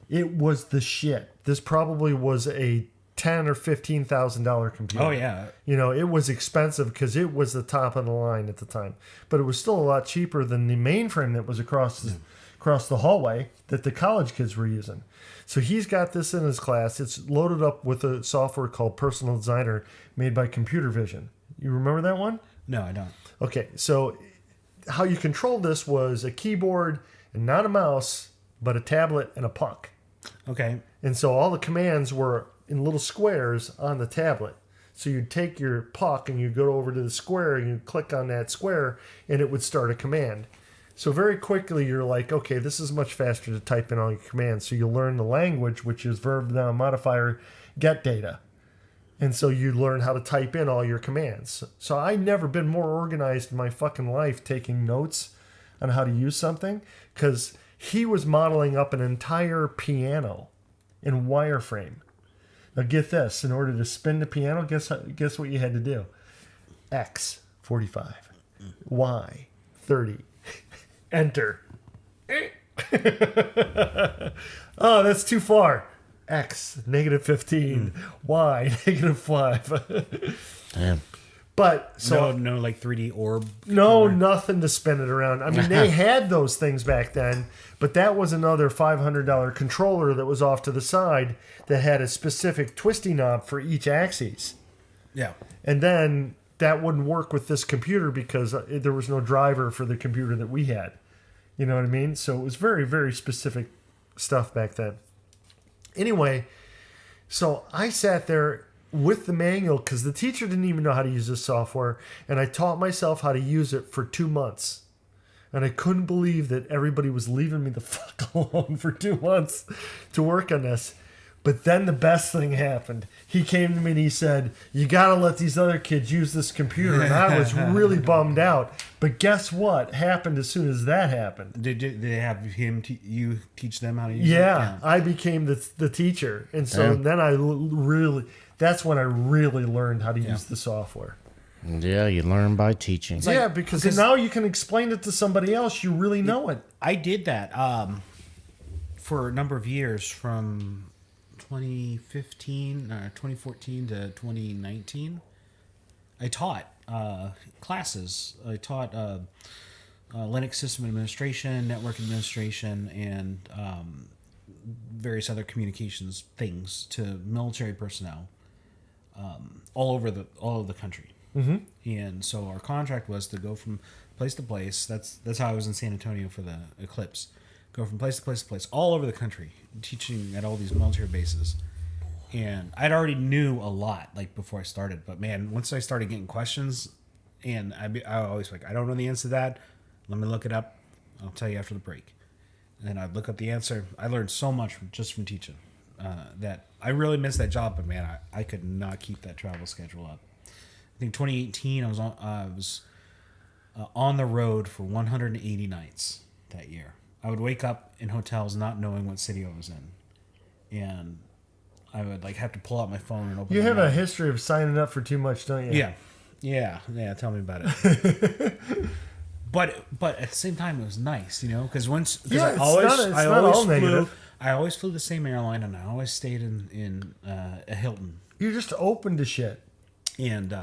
Speaker 1: It was the shit. This probably was a $10,000 or $15,000 computer.
Speaker 2: Oh yeah.
Speaker 1: It was expensive because it was the top of the line at the time, but it was still a lot cheaper than the mainframe that was across the hallway that the college kids were using. So he's got this in his class. It's loaded up with a software called Personal Designer made by Computer Vision. You remember that one?
Speaker 2: No, I don't.
Speaker 1: Okay, so how you controlled this was a keyboard and not a mouse, but a tablet and a puck.
Speaker 2: Okay.
Speaker 1: And so all the commands were in little squares on the tablet. So you'd take your puck and you'd go over to the square and you'd click on that square and it would start a command. So very quickly you're like, okay, this is much faster to type in all your commands. So you'll learn the language, which is verb noun modifier get data. And so you learn how to type in all your commands. So I've never been more organized in my fucking life taking notes on how to use something, because he was modeling up an entire piano in wireframe. Now get this, in order to spin the piano, guess what you had to do? X, 45. Y, 30. Enter. Oh, that's too far. X, negative 15. Y, negative 5.
Speaker 3: Damn.
Speaker 1: But so
Speaker 2: no like 3D orb.
Speaker 1: No, nothing to spin it around. I mean, they had those things back then, but that was another $500 controller that was off to the side that had a specific twisty knob for each axis.
Speaker 2: Yeah.
Speaker 1: And then that wouldn't work with this computer because there was no driver for the computer that we had. You know what I mean? So it was very, very specific stuff back then. Anyway, so I sat there with the manual because the teacher didn't even know how to use this software, and I taught myself how to use it for 2 months. And I couldn't believe that everybody was leaving me the fuck alone for 2 months to work on this. But then the best thing happened. He came to me and he said, you got to let these other kids use this computer. And I was really bummed out. But guess what happened as soon as that happened?
Speaker 2: Did they have you teach them how to use it?
Speaker 1: Yeah, I became the teacher. And so then that's when I really learned how to use the software.
Speaker 3: Yeah, you learn by teaching.
Speaker 1: Yeah, because now you can explain it to somebody else. You really know it.
Speaker 2: I did that for a number of years from 2014 to 2019. I taught classes. I taught Linux system administration, network administration, and various other communications things to military personnel all over the country. Mm-hmm. And so our contract was to go from place to place. That's how I was in San Antonio for the eclipse. Go from place to place to place all over the country, teaching at all these military bases. And I'd already knew a lot like before I started, but man, once I started getting questions, and I always like, I don't know the answer to that. Let me look it up. I'll tell you after the break. And then I'd look up the answer. I learned so much just from teaching that I really missed that job, but man, I could not keep that travel schedule up. I think 2018, I was on the road for 180 nights that year. I would wake up in hotels not knowing what city I was in, and I would like have to pull out my phone and open.
Speaker 1: You have a history of signing up for too much, don't you?
Speaker 2: Yeah. Tell me about it. But at the same time, it was nice, because I always flew the same airline, and I always stayed in a Hilton.
Speaker 1: You're just open to shit.
Speaker 2: And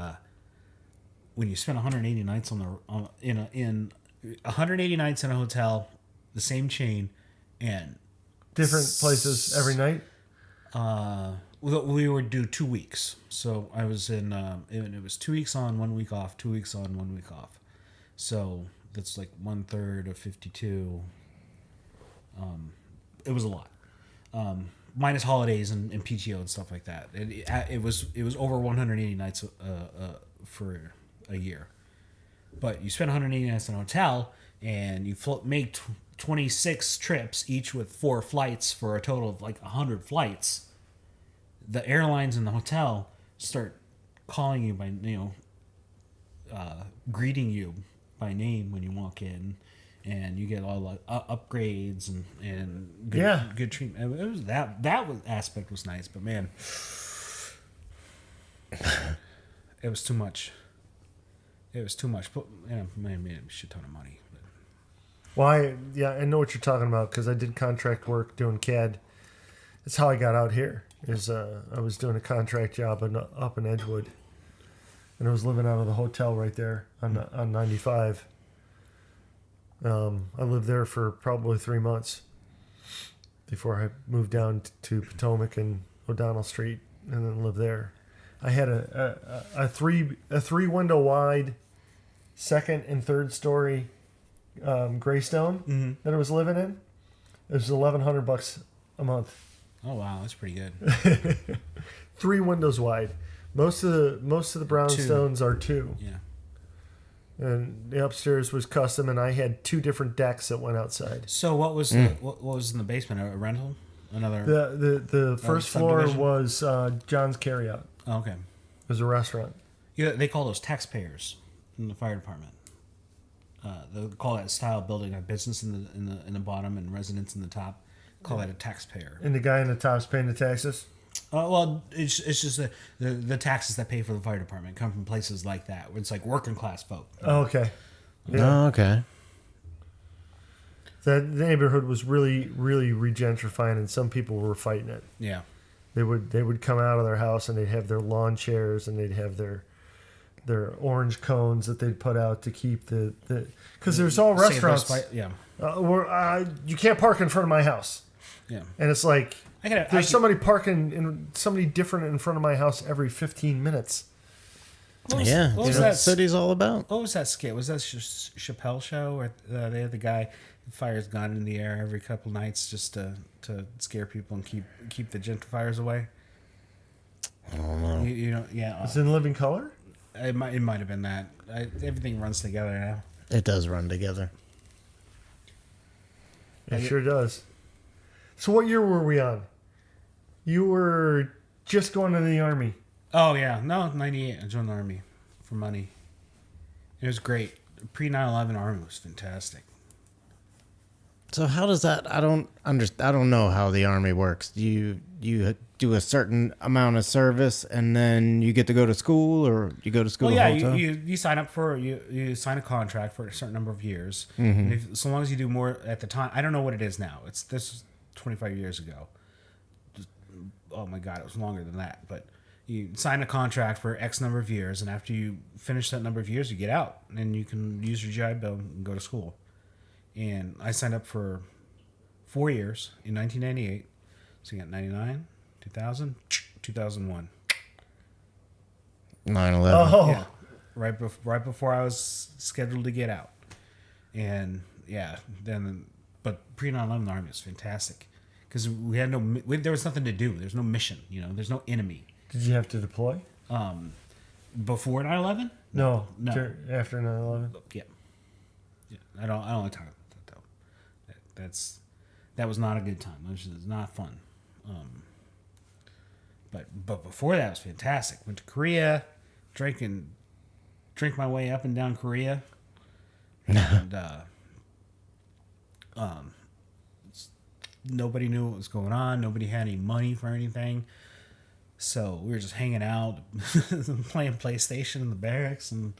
Speaker 2: when you spend 180 nights in 180 nights in a hotel, the same chain, and
Speaker 1: different places every night.
Speaker 2: We would do 2 weeks. So I was in. It was 2 weeks on, 1 week off. 2 weeks on, 1 week off. So that's like 1/3 of 52. It was a lot. Minus holidays and PTO and stuff like that. It was over 180 nights for a year. But you spend 180 nights in a hotel, and you make 26 trips, each with 4 flights for a total of like 100 flights. The airlines and the hotel start calling you by greeting you by name when you walk in. And you get all the upgrades and good treatment. It was that aspect was nice, but man, it was too much. It was too much. But I made a shit ton of money. But.
Speaker 1: Well, I know what you're talking about because I did contract work doing CAD. That's how I got out here. I was doing a contract job up in Edgewood, and I was living out of the hotel right there on 95. I lived there for probably 3 months before I moved down to Potomac and O'Donnell Street, and then lived there. I had a three window wide, second and third story Greystone that I was living in. It was $1,100 a month.
Speaker 2: Oh wow, that's pretty good.
Speaker 1: 3 windows wide. Most of the brownstones are 2.
Speaker 2: Yeah.
Speaker 1: And the upstairs was custom, and I had 2 different decks that went outside.
Speaker 2: So what was what was in the basement? A rental? Another?
Speaker 1: The first floor was John's Carryout.
Speaker 2: Oh, okay.
Speaker 1: It was a restaurant.
Speaker 2: Yeah, they call those taxpayers in the fire department. They call that style building a business in the bottom and residence in the top. Call that a taxpayer.
Speaker 1: And the guy in the top's paying the taxes?
Speaker 2: Well, it's just the taxes that pay for the fire department come from places like that. Where it's like working class folk.
Speaker 1: Oh, okay.
Speaker 3: Yeah. Oh, okay.
Speaker 1: That neighborhood was really, really regentrifying, and some people were fighting it.
Speaker 2: Yeah.
Speaker 1: They would come out of their house, and they'd have their lawn chairs, and they'd have their orange cones that they'd put out to keep the because there's all restaurants.
Speaker 2: Yeah.
Speaker 1: You can't park in front of my house.
Speaker 2: Yeah.
Speaker 1: And it's like there's somebody parking in somebody different in front of my house every 15 minutes.
Speaker 2: What was that
Speaker 3: city's all about?
Speaker 2: What was that skit? Was that Chappelle show where they had the guy who fires gun in the air every couple nights just to scare people and keep the gentrifiers away?
Speaker 3: I don't know.
Speaker 2: You know, yeah.
Speaker 1: It's in Living Color?
Speaker 2: It might have been that. Everything runs together now.
Speaker 3: It does run together.
Speaker 1: It sure does. So what year were we on? You were just going to the Army.
Speaker 2: Oh, yeah. No, 98. I joined the Army for money. It was great. Pre 9/11 Army was fantastic.
Speaker 3: So how does that? I don't know how the Army works. You do a certain amount of service and then you get to go to school, or you go to school
Speaker 2: Well,
Speaker 3: the
Speaker 2: yeah,
Speaker 3: whole time?
Speaker 2: you sign up for you sign a contract for a certain number of years. And so long as you do more at the time, I don't know what it is now. This was 25 years ago. Oh my God, it was longer than that. But you sign a contract for X number of years, and after you finish that number of years, you get out, and you can use your GI Bill and go to school. And I signed up for 4 years in 1998. So you got 99, 2000, 2001.
Speaker 3: 9/11.
Speaker 1: Oh,
Speaker 2: Yeah, right before I was scheduled to get out. And yeah, but pre 9/11 the Army was fantastic because we had there was nothing to do. There's no mission. There's no enemy.
Speaker 1: did you have to deploy?
Speaker 2: Before 9/11?
Speaker 1: No,
Speaker 2: No.
Speaker 1: after 9/11.
Speaker 2: Yeah. I don't like talking about that though. That was not a good time. It was not fun. But before that was fantastic. Went to Korea, drink my way up and down Korea, and nobody knew what was going on. Nobody had any money for anything, so we were just hanging out, playing PlayStation in the barracks, and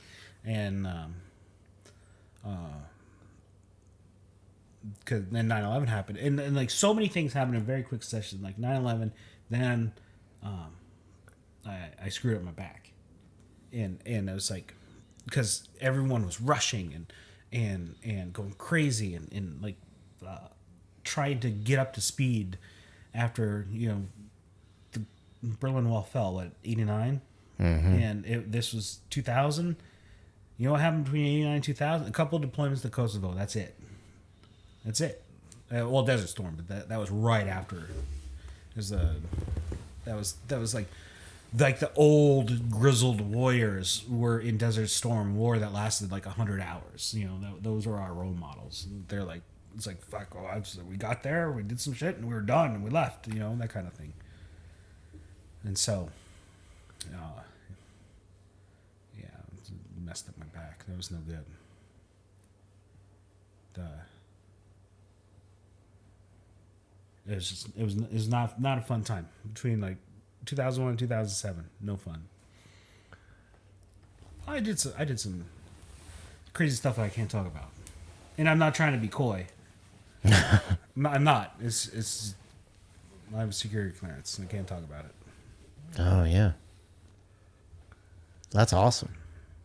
Speaker 2: because then 9/11 happened, and like so many things happened in very quick succession. Like 9/11, then I screwed up my back, and it was like because everyone was rushing and going crazy and like trying to get up to speed after the Berlin Wall fell at 89, and this was 2000. You know what happened between 89 and 2000? A couple of deployments to Kosovo. That's it. Well, Desert Storm, but that was right after. That was like the old grizzled warriors were in Desert Storm war that lasted like 100 hours. Those were our role models. They're like, it's like, fuck, we got there, we did some shit, and we were done, and we left. That kind of thing. And so, yeah, it messed up my back. That was no good. It was not a fun time between like 2001 and 2007. No fun. I did some crazy stuff that I can't talk about, and I'm not trying to be coy. I'm not. It's I have a security clearance and I can't talk about it.
Speaker 3: Oh yeah, that's awesome.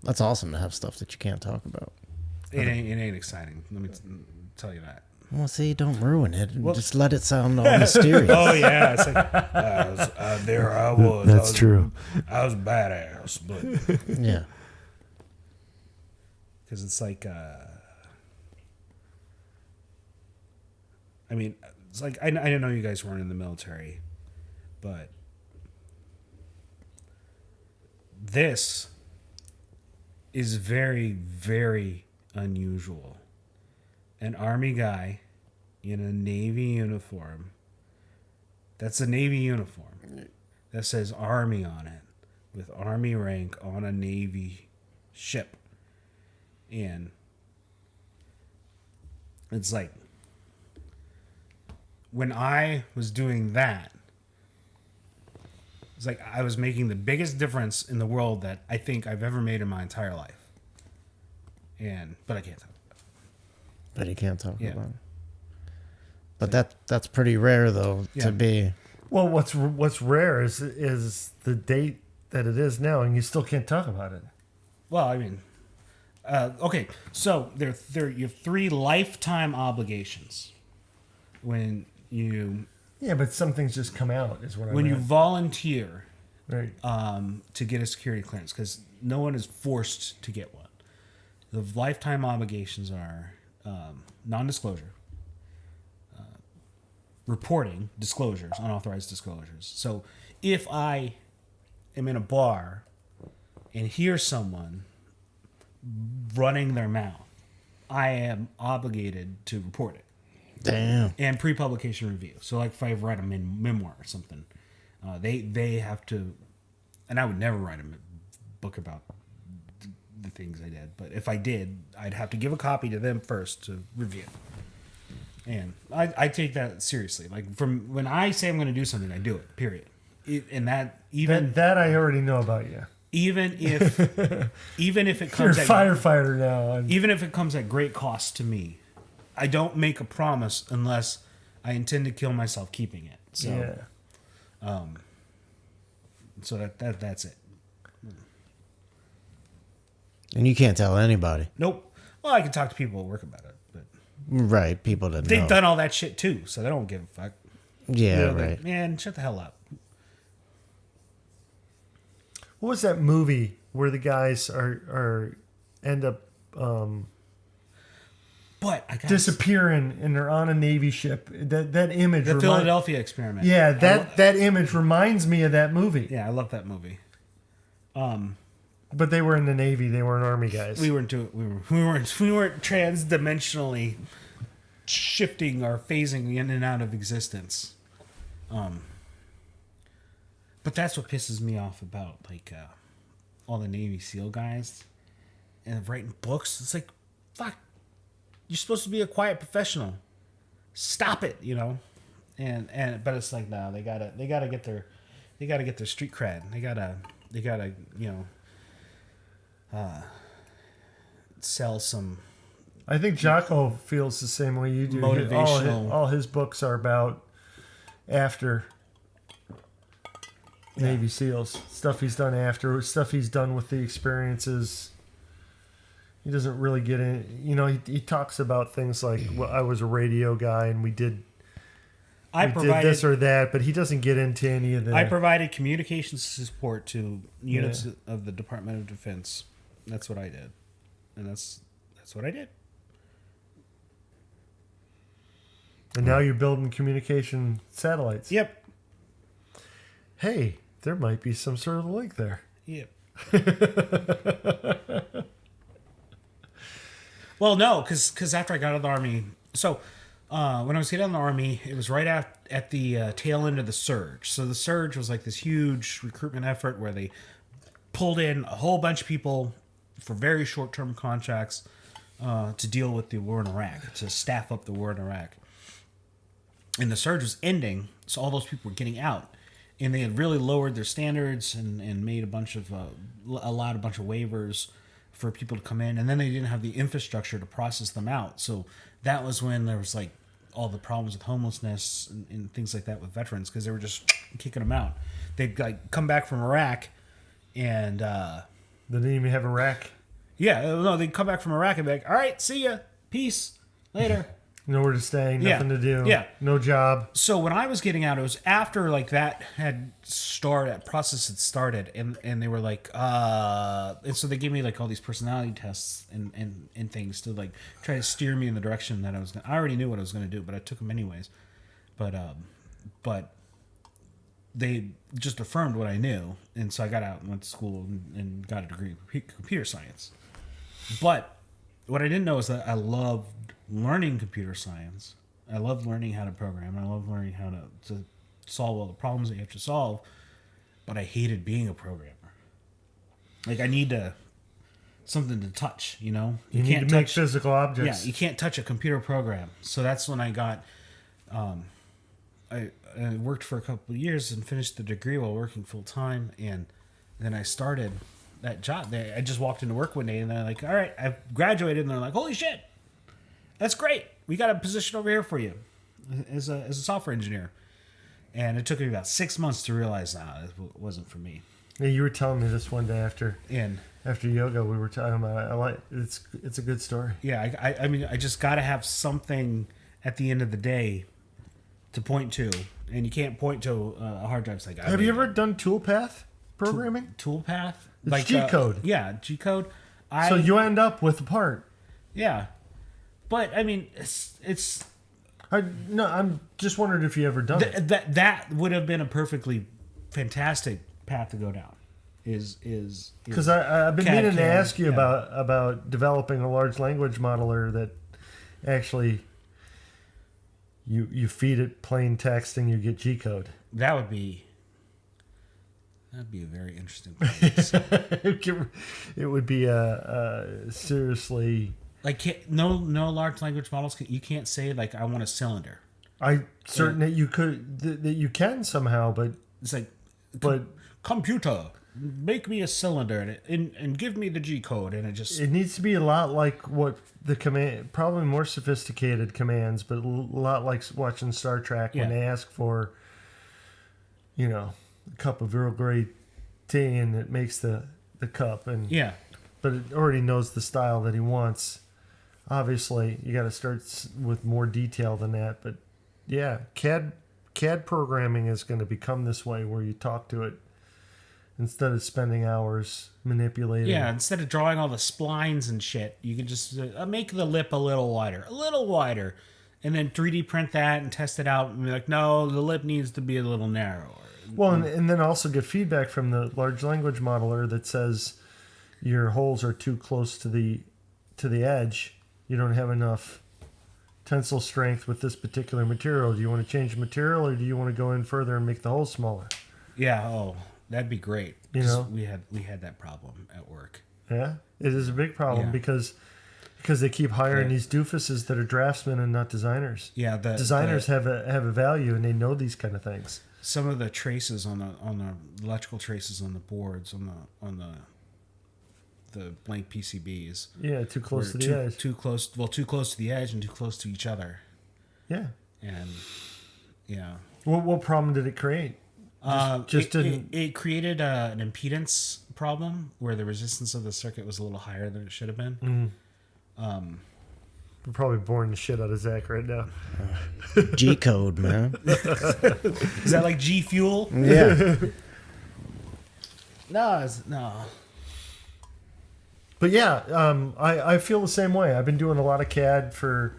Speaker 3: That's awesome to have stuff that you can't talk about.
Speaker 2: It ain't exciting. Let me tell you that.
Speaker 3: Well, see, don't ruin it.
Speaker 2: Well-
Speaker 3: Just let it sound all mysterious.
Speaker 2: Oh yeah, it's like, there I was.
Speaker 1: That's true.
Speaker 2: I was badass, but
Speaker 3: Yeah.
Speaker 2: because it's like, I mean, it's like I didn't know you guys weren't in the military, but this is very, very unusual. An Army guy in a Navy uniform. That's a Navy uniform that says Army on it with Army rank on a Navy ship. And it's like when I was doing that, it's like I was making the biggest difference in the world that I think I've ever made in my entire life. But I can't talk.
Speaker 3: But you can't talk
Speaker 2: Yeah.
Speaker 3: about it. But that's pretty rare though
Speaker 2: Yeah.
Speaker 3: to be.
Speaker 1: Well, what's rare is the date that it is now, and you still can't talk about it.
Speaker 2: Well, I mean, okay. So you have 3 lifetime obligations when you
Speaker 1: Yeah, but some things just come out. Is what I
Speaker 2: when you
Speaker 1: meant.
Speaker 2: volunteer
Speaker 1: Right.
Speaker 2: to get a security clearance, because no one is forced to get one. The lifetime obligations are non-disclosure, reporting, disclosures, unauthorized disclosures. So if I am in a bar and hear someone running their mouth, I am obligated to report it.
Speaker 3: Damn.
Speaker 2: And pre-publication review. So like if I write a memoir or something, they have to, and I would never write a book about the things I did, but if I did, I'd have to give a copy to them first to review. And I take that seriously. Like from when I say I'm going to do something, I do it. Period. And that even
Speaker 1: That I already know about you.
Speaker 2: even if it
Speaker 1: You're a
Speaker 2: comes
Speaker 1: firefighter now.
Speaker 2: even if it comes at great cost to me, I don't make a promise unless I intend to kill myself keeping it. So
Speaker 1: yeah.
Speaker 2: so that's it.
Speaker 3: And you can't tell anybody.
Speaker 2: Nope. Well, I can talk to people at work about it, but
Speaker 3: Right, people that
Speaker 2: they've
Speaker 3: know.
Speaker 2: done all that shit too, so they don't give a fuck.
Speaker 3: Yeah,
Speaker 1: Yeah,
Speaker 3: right.
Speaker 2: Man, shut the hell up.
Speaker 1: What was that movie where the guys are end up
Speaker 2: But I got
Speaker 1: disappearing and they're on a Navy ship? That image.
Speaker 2: the Philadelphia Experiment.
Speaker 1: Yeah, that image reminds me of that movie.
Speaker 2: Yeah, I love that movie.
Speaker 1: But they were in the Navy. They weren't Army guys.
Speaker 2: We weren't trans-dimensionally shifting or phasing in and out of existence. But that's what pisses me off about like all the Navy SEAL guys and writing books. It's like, fuck, you're supposed to be a quiet professional. Stop it, you know. And but it's like, no, they gotta get their street cred. They gotta you know sell some.
Speaker 1: I think Jocko feels the same way you do.
Speaker 2: Motivational.
Speaker 1: All his books are about after Navy SEALs. Stuff he's done after. Stuff he's done with the experiences. He doesn't really get in. You know, he talks about things like, well, I was a radio guy and we did this or that, but he doesn't get into any of that.
Speaker 2: I provided communications support to units of the Department of Defense. That's what I did, and that's what I did.
Speaker 1: And now you're building communication satellites.
Speaker 2: Yep.
Speaker 1: Hey, there might be some sort of link there.
Speaker 2: Yep. Well, no, because after I got out of the Army, so when I was getting out of the Army, it was right at the tail end of the surge. So the surge was like this huge recruitment effort where they pulled in a whole bunch of people for very short-term contracts to deal with the war in Iraq, to staff up the war in Iraq. And the surge was ending, so all those people were getting out. And they had really lowered their standards and made a bunch of waivers for people to come in. And then they didn't have the infrastructure to process them out. So that was when there was like all the problems with homelessness and things like that with veterans, because they were just kicking them out. They'd like come back from Iraq and
Speaker 1: They didn't even have a rack.
Speaker 2: yeah, no, they'd come back from Iraq and be like, all right, see ya, peace, later.
Speaker 1: Nowhere to stay,
Speaker 2: Yeah.
Speaker 1: nothing to do.
Speaker 2: Yeah.
Speaker 1: No job.
Speaker 2: So when I was getting out, it was after like that process had started, and they were like, and so they gave me like all these personality tests and things to like try to steer me in the direction that I already knew what I was gonna do, but I took them anyways. But they just affirmed what I knew, and so I got out and went to school and got a degree in computer science. But what I didn't know is that I loved learning computer science. I love learning how to program. I love learning how to solve all the problems that you have to solve. But I hated being a programmer. Like I need something to touch, you know?
Speaker 1: You need to make physical objects.
Speaker 2: Yeah, you can't touch a computer program. So that's when I got I worked for a couple of years and finished the degree while working full time, and then I started that job. I just walked into work one day and they're like, all right, I've graduated, and they're like, holy shit, that's great. We got a position over here for you as a software engineer. And it took me about 6 months to realize, it wasn't for me.
Speaker 1: Yeah, you were telling me this one day after
Speaker 2: And
Speaker 1: yoga. We were talking about it. I like it's a good story.
Speaker 2: yeah, I mean, I just got to have something at the end of the day to point to. And you can't point to a hard drive. It's like,
Speaker 1: Have you ever done toolpath programming?
Speaker 2: Toolpath?
Speaker 1: It's G-code.
Speaker 2: Yeah, G-code.
Speaker 1: So you end up with a part.
Speaker 2: Yeah. But, I mean, it's
Speaker 1: No, I'm just wondering if you ever done it.
Speaker 2: that would have been a perfectly fantastic path to go down. Is
Speaker 1: Because I've been
Speaker 2: CAD,
Speaker 1: meaning to
Speaker 2: CAD,
Speaker 1: ask you
Speaker 2: yeah.
Speaker 1: about developing a large language modeler that actually you feed it plain text and you get G-code.
Speaker 2: that'd be a very interesting project.
Speaker 1: It would be a seriously
Speaker 2: Like no large language models. You can't say like I want a cylinder.
Speaker 1: I certain that you could that you can somehow, but
Speaker 2: It's like,
Speaker 1: but
Speaker 2: computer, make me a cylinder and give me the G code, and it just
Speaker 1: it needs to be a lot like what the command, probably more sophisticated commands, but a lot like watching Star Trek when
Speaker 2: Yeah.
Speaker 1: they ask for, a cup of Earl Grey tea and it makes the cup, and
Speaker 2: yeah.
Speaker 1: but it already knows the style that he wants. Obviously, you got to start with more detail than that, but yeah, CAD programming is going to become this way where you talk to it instead of spending hours manipulating.
Speaker 2: Yeah, instead of drawing all the splines and shit, you can just make the lip a little wider, and then 3D print that and test it out and be like, no, the lip needs to be a little narrower.
Speaker 1: Well, and then also get feedback from the large language modeler that says your holes are too close to the edge. You don't have enough tensile strength with this particular material. Do you want to change the material, or do you want to go in further and make the holes smaller?
Speaker 2: Yeah, that'd be great.
Speaker 1: You
Speaker 2: 'Cause
Speaker 1: know?
Speaker 2: we had that problem at work.
Speaker 1: Yeah, it is a big problem
Speaker 2: Yeah.
Speaker 1: because they keep hiring
Speaker 2: Yeah.
Speaker 1: these doofuses that are draftsmen and not designers.
Speaker 2: Yeah,
Speaker 1: Designers have a value, and they know these kind of things.
Speaker 2: some of the traces on the electrical traces on the boards on the blank PCBs.
Speaker 1: Yeah, too close
Speaker 2: were
Speaker 1: to the edge.
Speaker 2: Too close to the edge and too close to each other.
Speaker 1: Yeah.
Speaker 2: And yeah.
Speaker 1: What problem did it create? Just didn't.
Speaker 2: It created an impedance problem where the resistance of the circuit was a little higher than it should have been.
Speaker 1: We're probably boring the shit out of Zach right now.
Speaker 3: G code, man.
Speaker 2: Is that like G Fuel?
Speaker 3: Yeah.
Speaker 2: No.
Speaker 1: But yeah, I feel the same way. I've been doing a lot of CAD for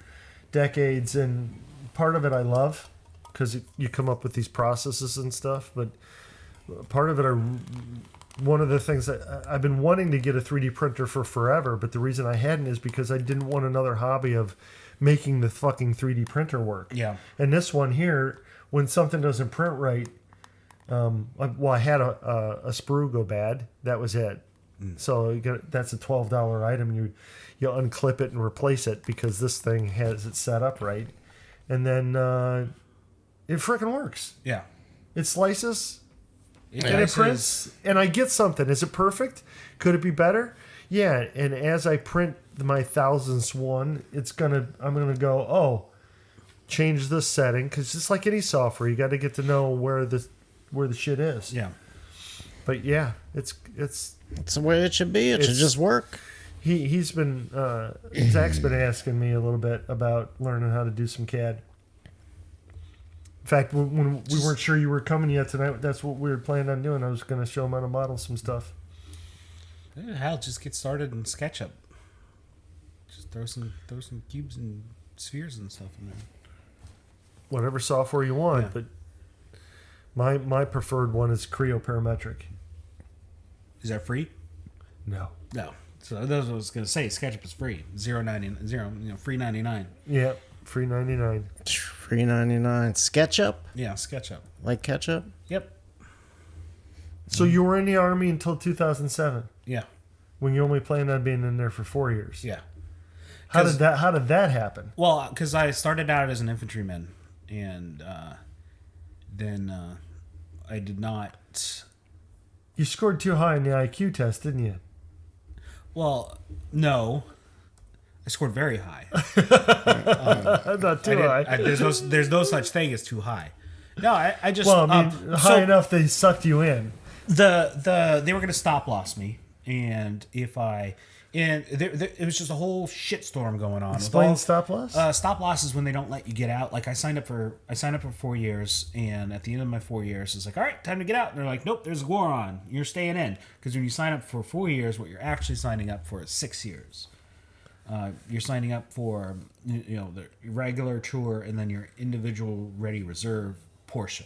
Speaker 1: decades, and part of it I love because you come up with these processes and stuff. But part of it, one of the things that I've been wanting to get a 3D printer for forever, but the reason I hadn't is because I didn't want another hobby of making the fucking 3D printer work.
Speaker 2: Yeah.
Speaker 1: And this one here, when something doesn't print right, I had a sprue go bad. That was it. So that's a $12 item. You unclip it and replace it because this thing has it set up right, and then it freaking works.
Speaker 2: Yeah.
Speaker 1: It slices and it
Speaker 2: slices.
Speaker 1: prints, and I get something. Is it perfect? Could it be better? Yeah. And as I print my thousandth one, I'm gonna go, change this setting, because it's like any software. You got to get to know where the shit is.
Speaker 2: Yeah.
Speaker 1: But yeah, it's
Speaker 3: It's the way it should be. It should just work.
Speaker 1: he's been Zach's been asking me a little bit about learning how to do some CAD. In fact, when we weren't sure you were coming yet tonight, that's what we were planning on doing. I was going to show him how to model some stuff.
Speaker 2: Hell, just get started in SketchUp. Just throw some cubes and spheres and stuff in there.
Speaker 1: Whatever software you want,
Speaker 2: Yeah.
Speaker 1: but my preferred one is Creo Parametric.
Speaker 2: Is that free?
Speaker 1: No.
Speaker 2: No. So that's what I was gonna say. SketchUp is free. Free 99.
Speaker 1: Yeah, free 99.
Speaker 3: Free 99. SketchUp?
Speaker 2: Yeah, SketchUp.
Speaker 3: Like ketchup?
Speaker 2: Yep.
Speaker 1: So you were in the Army until 2007,
Speaker 2: Yeah.
Speaker 1: when you only planned on being in there for 4 years.
Speaker 2: Yeah.
Speaker 1: How did that happen?
Speaker 2: Well, because I started out as an infantryman, and then I did not.
Speaker 1: You scored too high in the IQ test, didn't you?
Speaker 2: Well, no. I scored very high.
Speaker 1: Not too high.
Speaker 2: There's no such thing as too high. No, I just
Speaker 1: Well, I mean, high enough they sucked you in.
Speaker 2: they were going to stop loss me, and it was just a whole shitstorm going on.
Speaker 1: Explain stop loss.
Speaker 2: Stop loss is when they don't let you get out. Like I signed up for 4 years, and at the end of my 4 years, it's like, all right, time to get out. And they're like, nope, there's a war on. You're staying in, because when you sign up for 4 years, what you're actually signing up for is 6 years. You're signing up for the regular tour and then your individual ready reserve portion,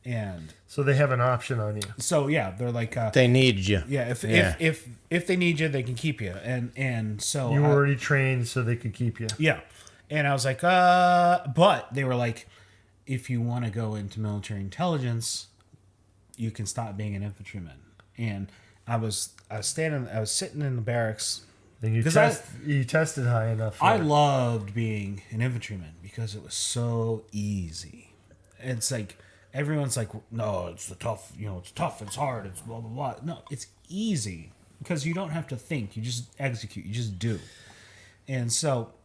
Speaker 2: and
Speaker 1: So they have an option on you.
Speaker 2: so yeah, they're like
Speaker 3: They need you.
Speaker 2: yeah, if they need you, they can keep you, and so
Speaker 1: You were already trained, so they could keep you.
Speaker 2: yeah, and I was like, but they were like, if you want to go into military intelligence, you can stop being an infantryman. And I was sitting in the barracks
Speaker 1: And you you tested high enough.
Speaker 2: I loved being an infantryman because it was so easy. It's like everyone's like, no, it's the tough. It's tough. It's hard. It's blah blah blah. No, it's easy because you don't have to think. You just execute. You just do. And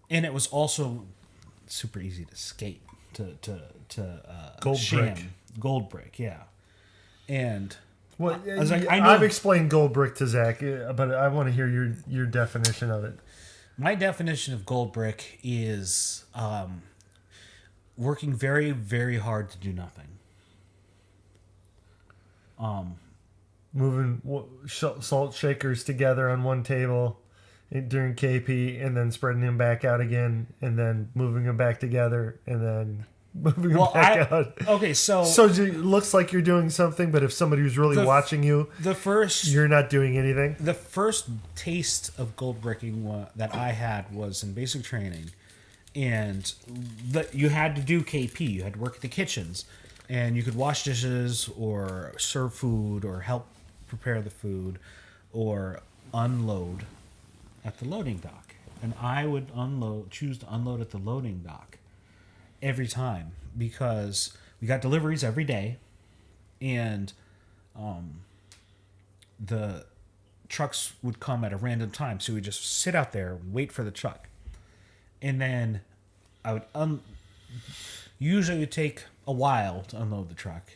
Speaker 2: it was also super easy to skate to gold brick, yeah. And
Speaker 1: well,
Speaker 2: I was like,
Speaker 1: I've explained gold brick to Zach, but I want to hear your definition of it.
Speaker 2: My definition of gold brick is working very, very hard to do nothing.
Speaker 1: Moving salt shakers together on one table during KP, and then spreading them back out again, and then moving them back together, and then moving them back out.
Speaker 2: Okay, so
Speaker 1: it looks like you're doing something, but if somebody was really watching you, you're not doing anything.
Speaker 2: The first taste of gold bricking that I had was in basic training, and you had to do KP. You had to work at the kitchens, and you could wash dishes or serve food or help prepare the food or unload at the loading dock. And I would choose to unload at the loading dock every time because we got deliveries every day, and the trucks would come at a random time, so we just sit out there and wait for the truck. And then I would usually it would take a while to unload the truck,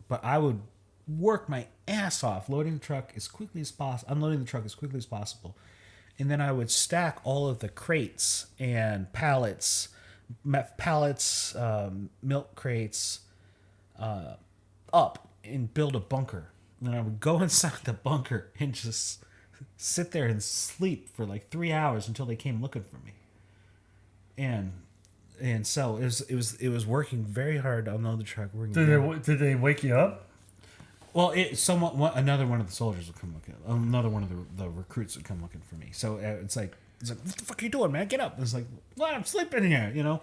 Speaker 2: but I would work my ass off loading the truck as quickly as possible, unloading the truck as quickly as possible. And then I would stack all of the crates and pallets, milk crates, up and build a bunker. And then I would go inside the bunker and just sit there and sleep for like 3 hours until they came looking for me. And so it was working very hard to unload the truck.
Speaker 1: Did they wake you up?
Speaker 2: Well, another one of the soldiers would come looking. Another one of the recruits would come looking for me. So it's like, what the fuck are you doing, man? Get up! And it's like, well, I'm sleeping here, and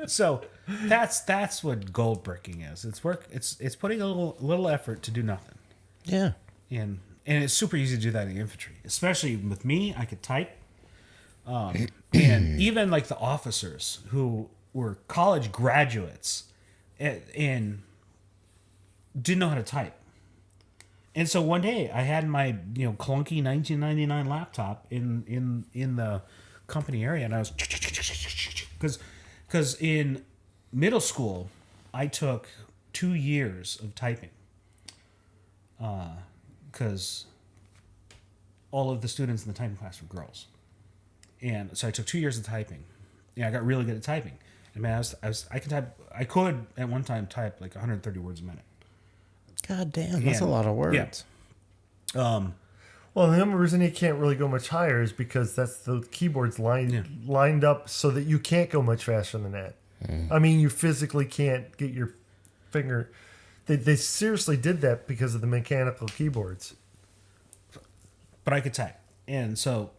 Speaker 2: so that's what gold bricking is. It's work. It's putting a little effort to do nothing.
Speaker 3: Yeah.
Speaker 2: And it's super easy to do that in the infantry, especially with me. I could type, and even like the officers who were college graduates and didn't know how to type. And so one day I had my clunky 1999 laptop in the company area, and I was because in middle school I took 2 years of typing because all of the students in the typing class were girls, and so I took 2 years of typing. Yeah, I got really good at typing. I mean, I could at one time type like 130 words a minute.
Speaker 3: God damn, that's a lot of words.
Speaker 2: Yeah.
Speaker 1: Well, the only reason you can't really go much higher is because that's the keyboard's lined up so that you can't go much faster than that. I mean, you physically can't get your finger. They seriously did that because of the mechanical keyboards.
Speaker 2: But I could type, and so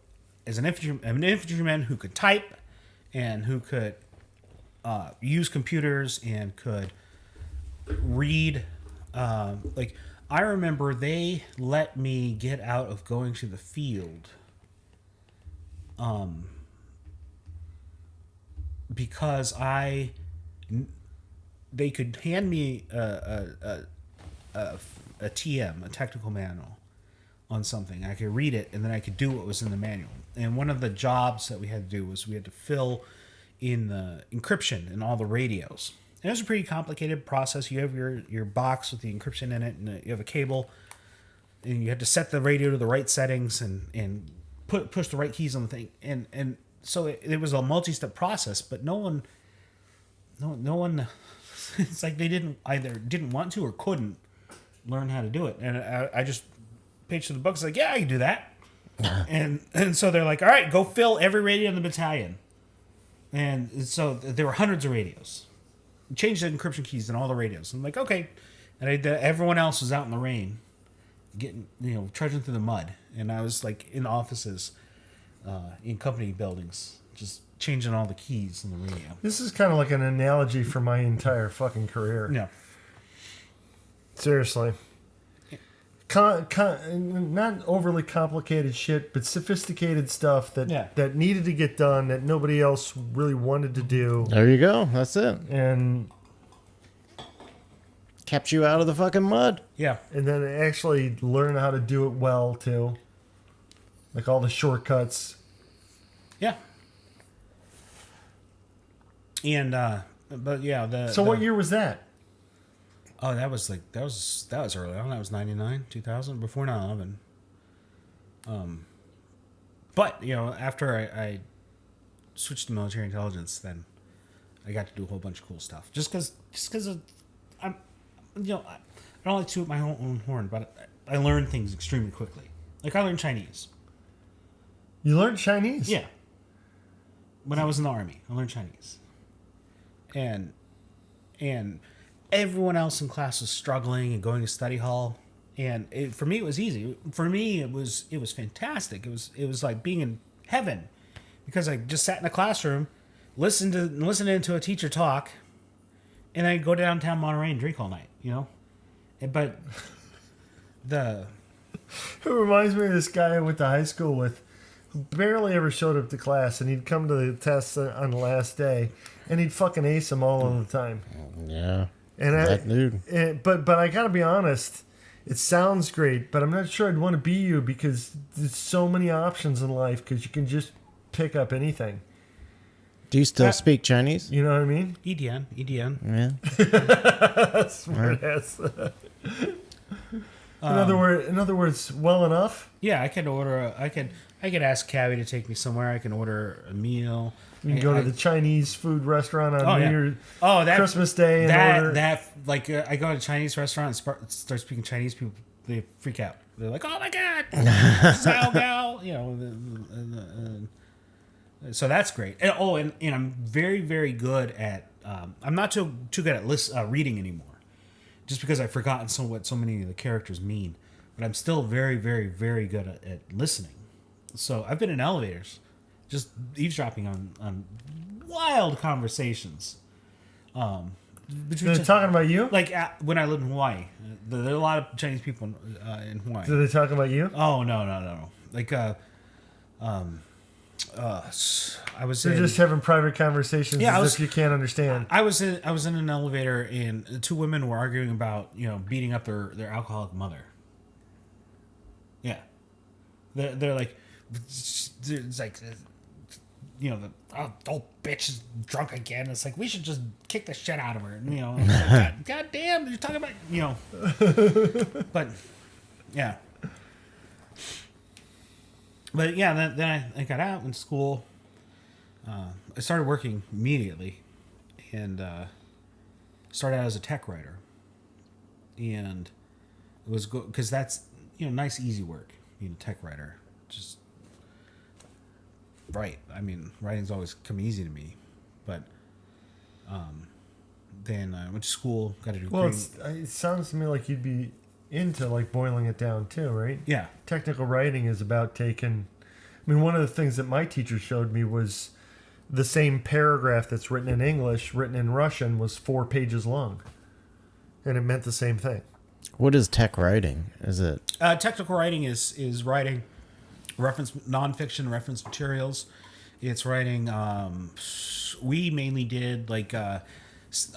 Speaker 2: as an infantryman who could type and who could use computers and could read. Like, I remember they let me get out of going to the field because they could hand me a TM, a technical manual on something. I could read it, and then I could do what was in the manual. And one of the jobs that we had to do was we had to fill in the encryption in all the radios. And it was a pretty complicated process. You have your box with the encryption in it, and you have a cable, and you had to set the radio to the right settings and push the right keys on the thing. And so it was a multi-step process, but no one it's like they didn't want to or couldn't learn how to do it. And I just paged through the books like, yeah, I can do that. and so they're like, all right, go fill every radio in the battalion. And so there were hundreds of radios. Changed the encryption keys in all the radios. I'm like, okay. And everyone else was out in the rain, getting, trudging through the mud. And I was like in offices, in company buildings, just changing all the keys in the radio.
Speaker 1: This is kind of like an analogy for my entire fucking career.
Speaker 2: Yeah.
Speaker 1: Seriously. not overly complicated shit, but sophisticated stuff that
Speaker 2: Yeah.
Speaker 1: that needed to get done that nobody else really wanted to do,
Speaker 3: There you go. That's it.
Speaker 1: and
Speaker 3: Kept you out of the fucking mud.
Speaker 2: Yeah.
Speaker 1: then actually learn how to do it well too, like all the shortcuts.
Speaker 2: Yeah. And but yeah,
Speaker 1: So what year was that?
Speaker 2: Oh, that was early on. That was 99, 2000, before 9/11. But after I switched to military intelligence, then I got to do a whole bunch of cool stuff. Just because I'm, I don't like to toot my own horn, but I learned things extremely quickly. Like I learned Chinese.
Speaker 1: You learned Chinese?
Speaker 2: Yeah. When I was in the Army, I learned Chinese. And everyone else in class was struggling and going to study hall. And for me, it was easy. For me, it was fantastic. It was like being in heaven, because I just sat in a classroom, listening to a teacher talk, and then I'd go downtown Monterey and drink all night. But the
Speaker 1: It reminds me of this guy I went to high school with, who barely ever showed up to class, and he'd come to the tests on the last day, and he'd fucking ace them all of the time.
Speaker 3: Yeah.
Speaker 1: And
Speaker 3: That dude.
Speaker 1: But I gotta be honest, it sounds great, but I'm not sure I'd want to be you, because there's so many options in life, because you can just pick up anything.
Speaker 3: Do you still speak Chinese?
Speaker 1: You know what I mean?
Speaker 2: EDN.
Speaker 3: Yeah.
Speaker 1: Smart ass. In other words, well enough.
Speaker 2: Yeah, I could order. I could ask Cabby to take me somewhere. I can order a meal.
Speaker 1: You can go to the Chinese food restaurant on New Year's,
Speaker 2: that
Speaker 1: Christmas Day, and order.
Speaker 2: I go to a Chinese restaurant and start speaking Chinese. People, they freak out. They're like, "Oh my god, Sao Gao," so that's great. And I'm very, very good at. I'm not too good at reading anymore, just because I've forgotten what so many of the characters mean. But I'm still very, very, very good at listening. So I've been in elevators, just eavesdropping on wild conversations.
Speaker 1: They're talking about you?
Speaker 2: Like when I lived in Hawaii, there are a lot of Chinese people in Hawaii.
Speaker 1: Are they talking about you?
Speaker 2: Oh no! Like I was.
Speaker 1: They're just having private conversations if you can't understand.
Speaker 2: I was in an elevator, and two women were arguing about beating up their alcoholic mother. Yeah, they're like, it's like, the old bitch is drunk again. It's like, we should just kick the shit out of her. And, like, God damn, you're talking about but yeah. But yeah, then I got out in school. I started working immediately, and started out as a tech writer. And it was good because that's nice, easy work being a tech writer. Just write. I mean, writing's always come easy to me, but then I went to school, got to do.
Speaker 1: Well, it sounds to me like you'd be into like boiling it down too, right?
Speaker 2: Yeah.
Speaker 1: Technical writing is about taking. I mean, one of the things that my teacher showed me was the same paragraph that's written in English, written in Russian, was 4 pages long, and it meant the same thing.
Speaker 3: What is tech writing? Is it
Speaker 2: technical writing is writing nonfiction reference materials. It's writing. We mainly did like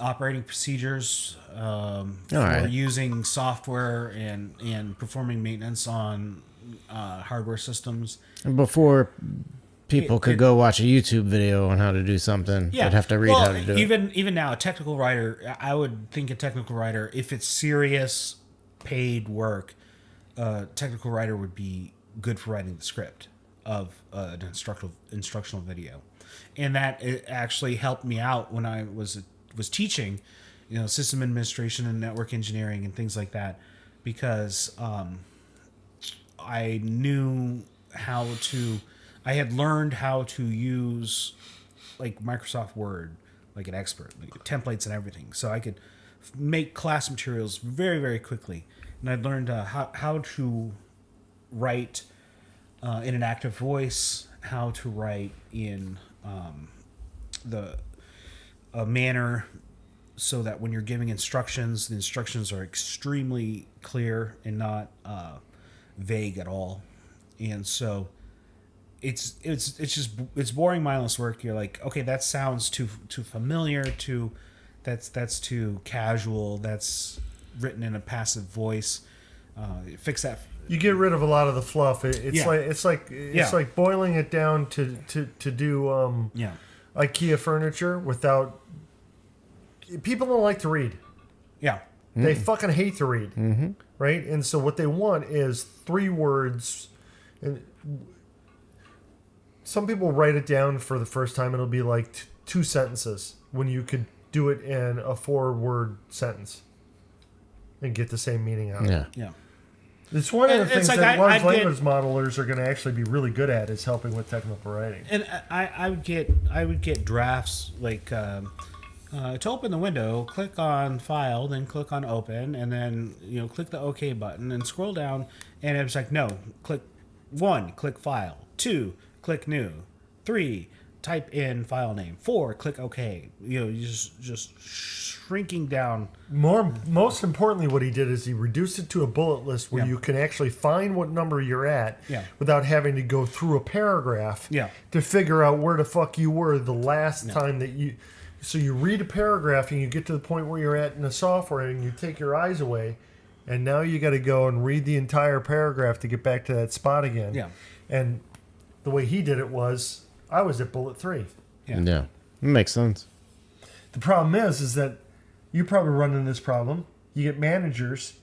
Speaker 2: operating procedures for using software and performing maintenance on hardware systems.
Speaker 3: And before people could go watch a YouTube video on how to do something, they'd have to read how to do it.
Speaker 2: Even now, a technical writer, I would think a technical writer, if it's serious paid work, a technical writer would be good for writing the script of an instructional video. And that it actually helped me out when I was teaching, system administration and network engineering and things like that, because I knew I had learned how to use like Microsoft Word like an expert, like templates and everything. So I could make class materials very, very quickly. And I learned how to write in an active voice, how to write in a manner so that when you're giving instructions, the instructions are extremely clear and not vague at all. And so it's just boring, mindless work. You're like, okay, that sounds too familiar, that's too casual, that's written in a passive voice. Fix that.
Speaker 1: You get rid of a lot of the fluff. It's
Speaker 2: Yeah.
Speaker 1: like boiling it down to do
Speaker 2: Yeah.
Speaker 1: IKEA furniture without. People don't like to read.
Speaker 2: Yeah.
Speaker 1: They fucking hate to read, right? And so what they want is 3 words. And some people write it down for the first time. It'll be like 2 sentences when you could do it in a 4-word sentence and get the same meaning out.
Speaker 3: Yeah.
Speaker 2: Yeah.
Speaker 1: It's one of the
Speaker 2: It's
Speaker 1: things
Speaker 2: like
Speaker 1: that
Speaker 2: I
Speaker 1: large
Speaker 2: get-
Speaker 1: language modelers are going to actually be really good at is helping with technical writing.
Speaker 2: And I would get drafts like to open the window, click on File, then click on Open, and then click the OK button and scroll down, and it was like, no, click 1, click File, 2, click New, 3, type in file name, 4, click OK. You just shrinking down.
Speaker 1: Most importantly, what he did is he reduced it to a bullet list where
Speaker 2: Yeah.
Speaker 1: you can actually find what number you're at
Speaker 2: Yeah.
Speaker 1: without having to go through a paragraph
Speaker 2: Yeah.
Speaker 1: to figure out where the fuck you were the last time that you. So you read a paragraph and you get to the point where you're at in the software and you take your eyes away, and now you got to go and read the entire paragraph to get back to that spot again.
Speaker 2: Yeah.
Speaker 1: And the way he did it was, I was at bullet 3.
Speaker 2: Yeah.
Speaker 3: Yeah. Makes sense.
Speaker 1: The problem is that you probably run into this problem. You get managers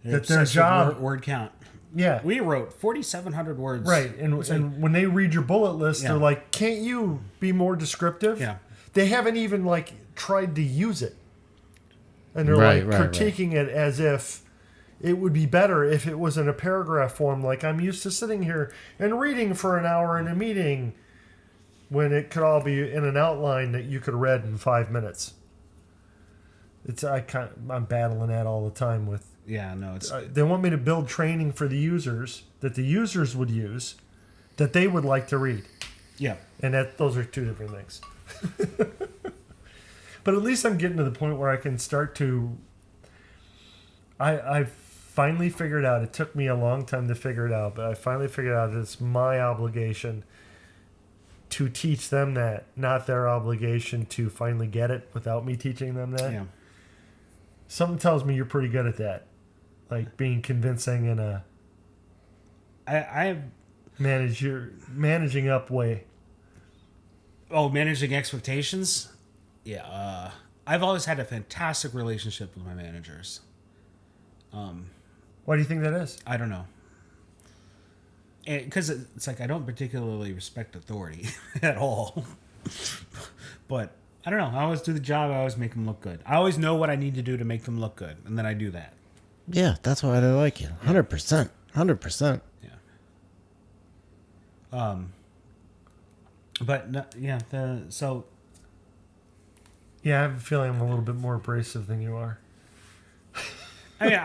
Speaker 1: that their
Speaker 2: Obsessed with
Speaker 1: job,
Speaker 2: word count.
Speaker 1: yeah,
Speaker 2: We wrote 4,700 words.
Speaker 1: right. And when they read your bullet list,
Speaker 2: Yeah.
Speaker 1: they're like, "Can't you be more descriptive?"
Speaker 2: Yeah.
Speaker 1: They haven't even tried to use it, and they're
Speaker 3: Right,
Speaker 1: critiquing it as if it would be better if it was in a paragraph form. Like, I'm used to sitting here and reading for an hour in a meeting, when it could all be in an outline that you could have read in 5 minutes. I'm battling that all the time with.
Speaker 2: Yeah, no, it's
Speaker 1: They want me to build training for the users that the users would use, that they would like to read,
Speaker 2: yeah.
Speaker 1: and those are 2 different things. But at least I'm getting to the point where I can start to. I've finally figured out. It took me a long time to figure it out, but I finally figured out that it's my obligation to teach them that, not their obligation to finally get it without me teaching them that.
Speaker 2: Yeah.
Speaker 1: Something tells me you're pretty good at that, like being convincing in a
Speaker 2: I
Speaker 1: managing up way.
Speaker 2: managing expectations. Yeah, I've always had a fantastic relationship with my managers.
Speaker 1: Why do you think that is?
Speaker 2: I don't know, because it's like I don't particularly respect authority at all. But I don't know. I always do the job. I always make them look good. I always know what I need to do to make them look good, and then I do that.
Speaker 3: Yeah, that's why I like you. 100%. 100%.
Speaker 2: Yeah. But no, yeah.
Speaker 1: Yeah, I have a feeling I'm a little bit more abrasive than you are.
Speaker 2: I mean,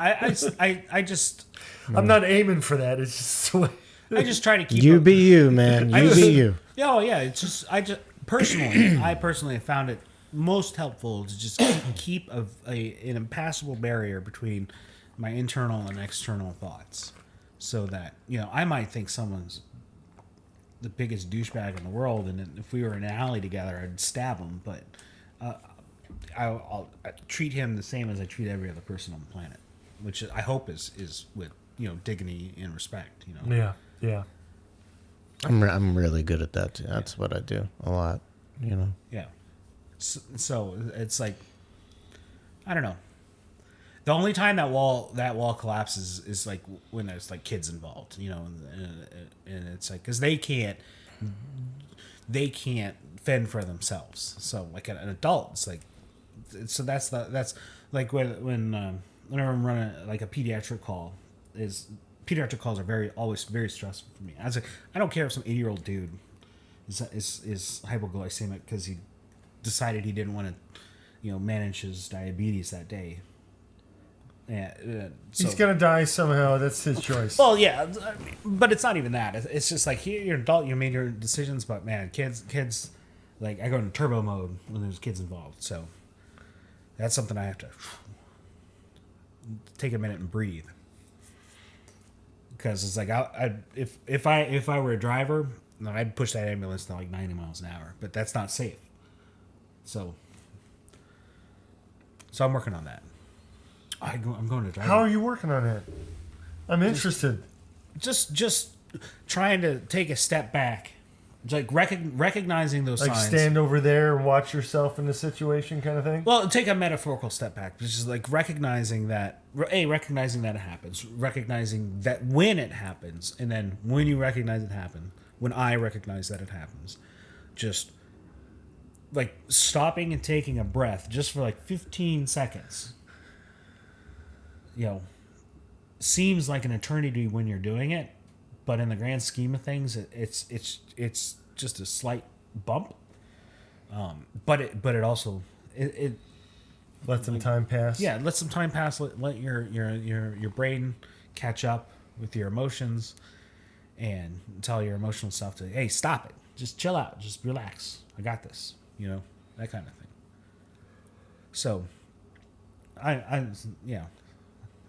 Speaker 2: I just
Speaker 1: I'm not aiming for that. It's just the way.
Speaker 2: I just try to keep
Speaker 3: You
Speaker 2: up-
Speaker 3: be you, man. You
Speaker 2: just-
Speaker 3: be you.
Speaker 2: Yeah, oh yeah. It's just I personally have found it most helpful to just keep an impassable barrier between my internal and external thoughts, so that I might think someone's the biggest douchebag in the world, and if we were in an alley together, I'd stab him. But I'll treat him the same as I treat every other person on the planet, which I hope is with dignity and respect.
Speaker 1: Yeah, yeah.
Speaker 3: I'm really good at that too. That's what I do a lot.
Speaker 2: Yeah. So it's like, I don't know. The only time that wall collapses is like when there's like kids involved, and it's like because they can't fend for themselves. So like an adult, it's like, so that's like whenever I'm running like a pediatric call, pediatric calls are always very stressful for me. I don't care if some 80-year-old dude is hypoglycemic because he decided he didn't want to, manage his diabetes that day. Yeah,
Speaker 1: He's gonna die somehow. That's his choice.
Speaker 2: Well, yeah, but it's not even that. It's just like you're an adult. You made your decisions, but man, kids, like I go into turbo mode when there's kids involved. So That's something I have to take a minute and breathe. Because it's like if I were a driver, I'd push that ambulance to like 90 miles an hour, but that's not safe. So I'm working on that. I'm going to drive.
Speaker 1: How are you working on it? I'm interested.
Speaker 2: Just trying to take a step back, like recognizing those
Speaker 1: Like
Speaker 2: signs.
Speaker 1: stand over there and watch yourself in the situation, kind of thing.
Speaker 2: Well, take a metaphorical step back, which is like recognizing that it happens, recognizing that when it happens, and then when you recognize it happen, when I recognize that it happens, just like stopping and taking a breath just for like 15 seconds. Seems like an eternity when you're doing it, but in the grand scheme of things, it's just a slight bump. But it also
Speaker 1: Let some time pass.
Speaker 2: yeah, let some time pass. Let your brain catch up with your emotions, and tell your emotional self to, hey, stop it, just chill out, just relax. I got this. That kind of thing. So, I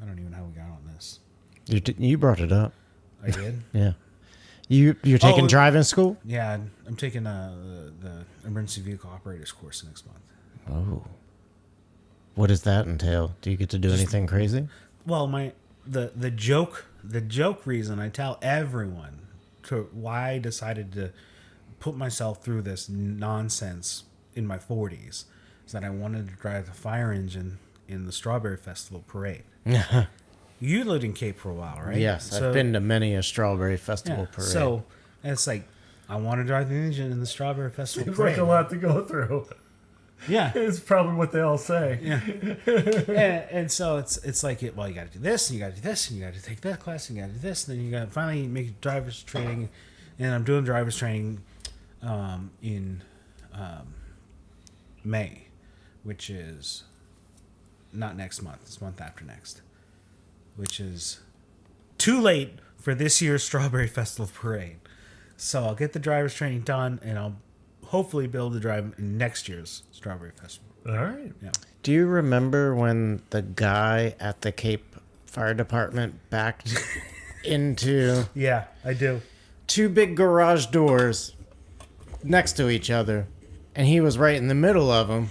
Speaker 2: don't even know how we got on this.
Speaker 3: You brought it up.
Speaker 2: I did.
Speaker 3: Yeah. You're taking driving school?
Speaker 2: Yeah, I'm taking the emergency vehicle operators course next month.
Speaker 3: Oh. What does that entail? Do you get to do anything crazy?
Speaker 2: Well, the joke reason I tell everyone to why I decided to put myself through this nonsense in my 40s is that I wanted to drive the fire engine in the Strawberry Festival parade. You lived in Cape for a while, right?
Speaker 3: Yes, I've been to many a Strawberry Festival parade.
Speaker 2: So it's like, I want to drive the engine in the Strawberry Festival
Speaker 1: Seems
Speaker 2: parade.
Speaker 1: like a lot to go through.
Speaker 2: Yeah.
Speaker 1: It's probably what they all say.
Speaker 2: Yeah. and so it's like, you got to do this, and you got to do this, and you got to take that class, and you got to do this, and then you got to finally make driver's training. And I'm doing driver's training in May, which is not next month. It's month after next, which is too late for this year's Strawberry Festival parade. So I'll get the driver's training done, and I'll hopefully be able to drive in next year's Strawberry Festival.
Speaker 1: All right.
Speaker 2: Yeah.
Speaker 3: Do you remember when the guy at the Cape Fire Department backed into
Speaker 2: Yeah, I do.
Speaker 3: two big garage doors next to each other, and he was right in the middle of them?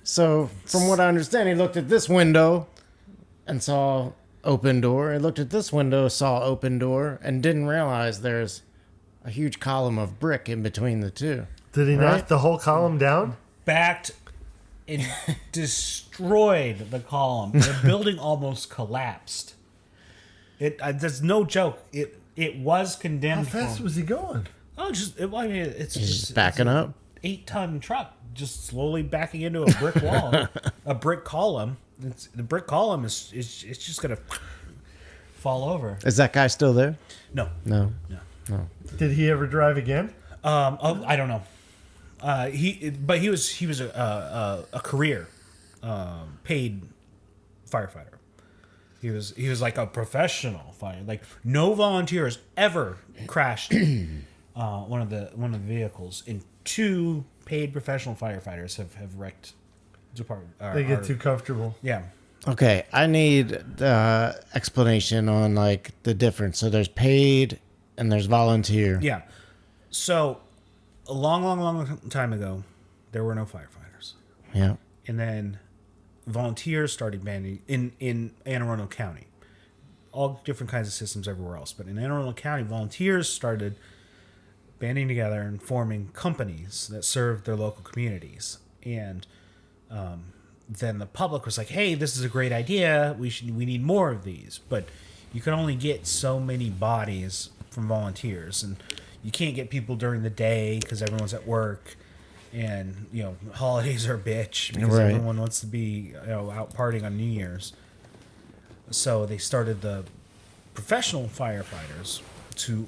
Speaker 3: So, from what I understand, he looked at this window and saw open door. He looked at this window, saw open door, and didn't realize there's a huge column of brick in between the two.
Speaker 1: Did he
Speaker 3: Right?
Speaker 1: knock the whole column down?
Speaker 2: Backed and destroyed the column. The building almost collapsed. There's no joke. It was
Speaker 1: How
Speaker 2: condemned.
Speaker 1: fast was he going?
Speaker 2: It's
Speaker 3: He's just backing up.
Speaker 2: 8-ton truck just slowly backing into a brick wall, a brick column. The brick column is just gonna fall over.
Speaker 3: Is that guy still there?
Speaker 2: No.
Speaker 3: No.
Speaker 1: Did he ever drive again?
Speaker 2: I don't know. He was a career paid firefighter. He was like a professional firefighter. Like, no volunteers ever crashed one of the vehicles, and 2 paid professional firefighters have wrecked department.
Speaker 1: They get too comfortable.
Speaker 2: Yeah.
Speaker 3: Okay, I need explanation on like the difference. So there's paid and there's volunteer.
Speaker 2: Yeah. So a long time ago, there were no firefighters.
Speaker 3: Yeah.
Speaker 2: And then volunteers started banding in Anne Arundel County. All different kinds of systems everywhere else. But in Anne Arundel County, volunteers started banding together and forming companies that served their local communities. And then the public was like, hey, this is a great idea. We need more of these. But you can only get so many bodies from volunteers. And you can't get people during the day because everyone's at work. And, holidays are a bitch because
Speaker 3: Right.
Speaker 2: everyone wants to be out partying on New Year's. So they started the professional firefighters to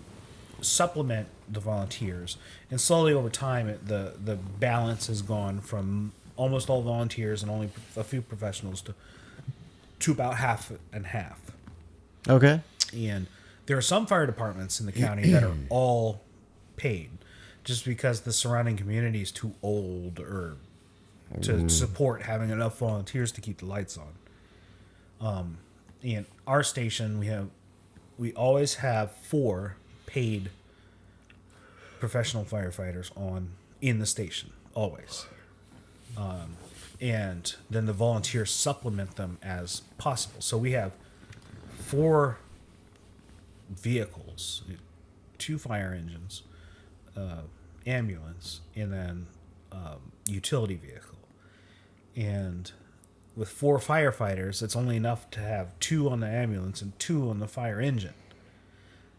Speaker 2: supplement the volunteers. And slowly over time, the balance has gone from almost all volunteers and only a few professionals to about half and half.
Speaker 3: Okay.
Speaker 2: And there are some fire departments in the county that are all paid just because the surrounding community is too old or to support having enough volunteers to keep the lights on. In our station, we always have 4 paid professional firefighters in the station, always. And then the volunteers supplement them as possible. So we have 4 vehicles, 2 fire engines, ambulance, and then utility vehicle. And with 4 firefighters, it's only enough to have 2 on the ambulance and 2 on the fire engine.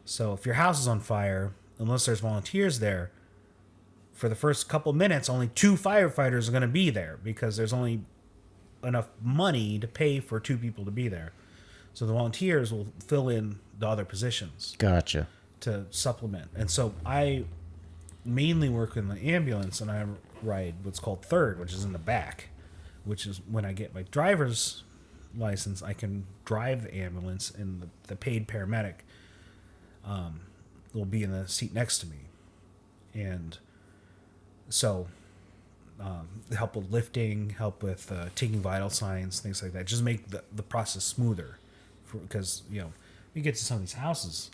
Speaker 2: So if your house is on fire, unless there's volunteers there, for the first couple minutes, only 2 firefighters are going to be there because there's only enough money to pay for 2 people to be there. So the volunteers will fill in the other positions.
Speaker 3: Gotcha.
Speaker 2: To supplement. And so I mainly work in the ambulance, and I ride what's called third, which is in the back, which is when I get my driver's license, I can drive the ambulance, and the paid paramedic will be in the seat next to me. And so help with lifting, help with taking vital signs, things like that. Just make the process smoother. Because, you get to some of these houses,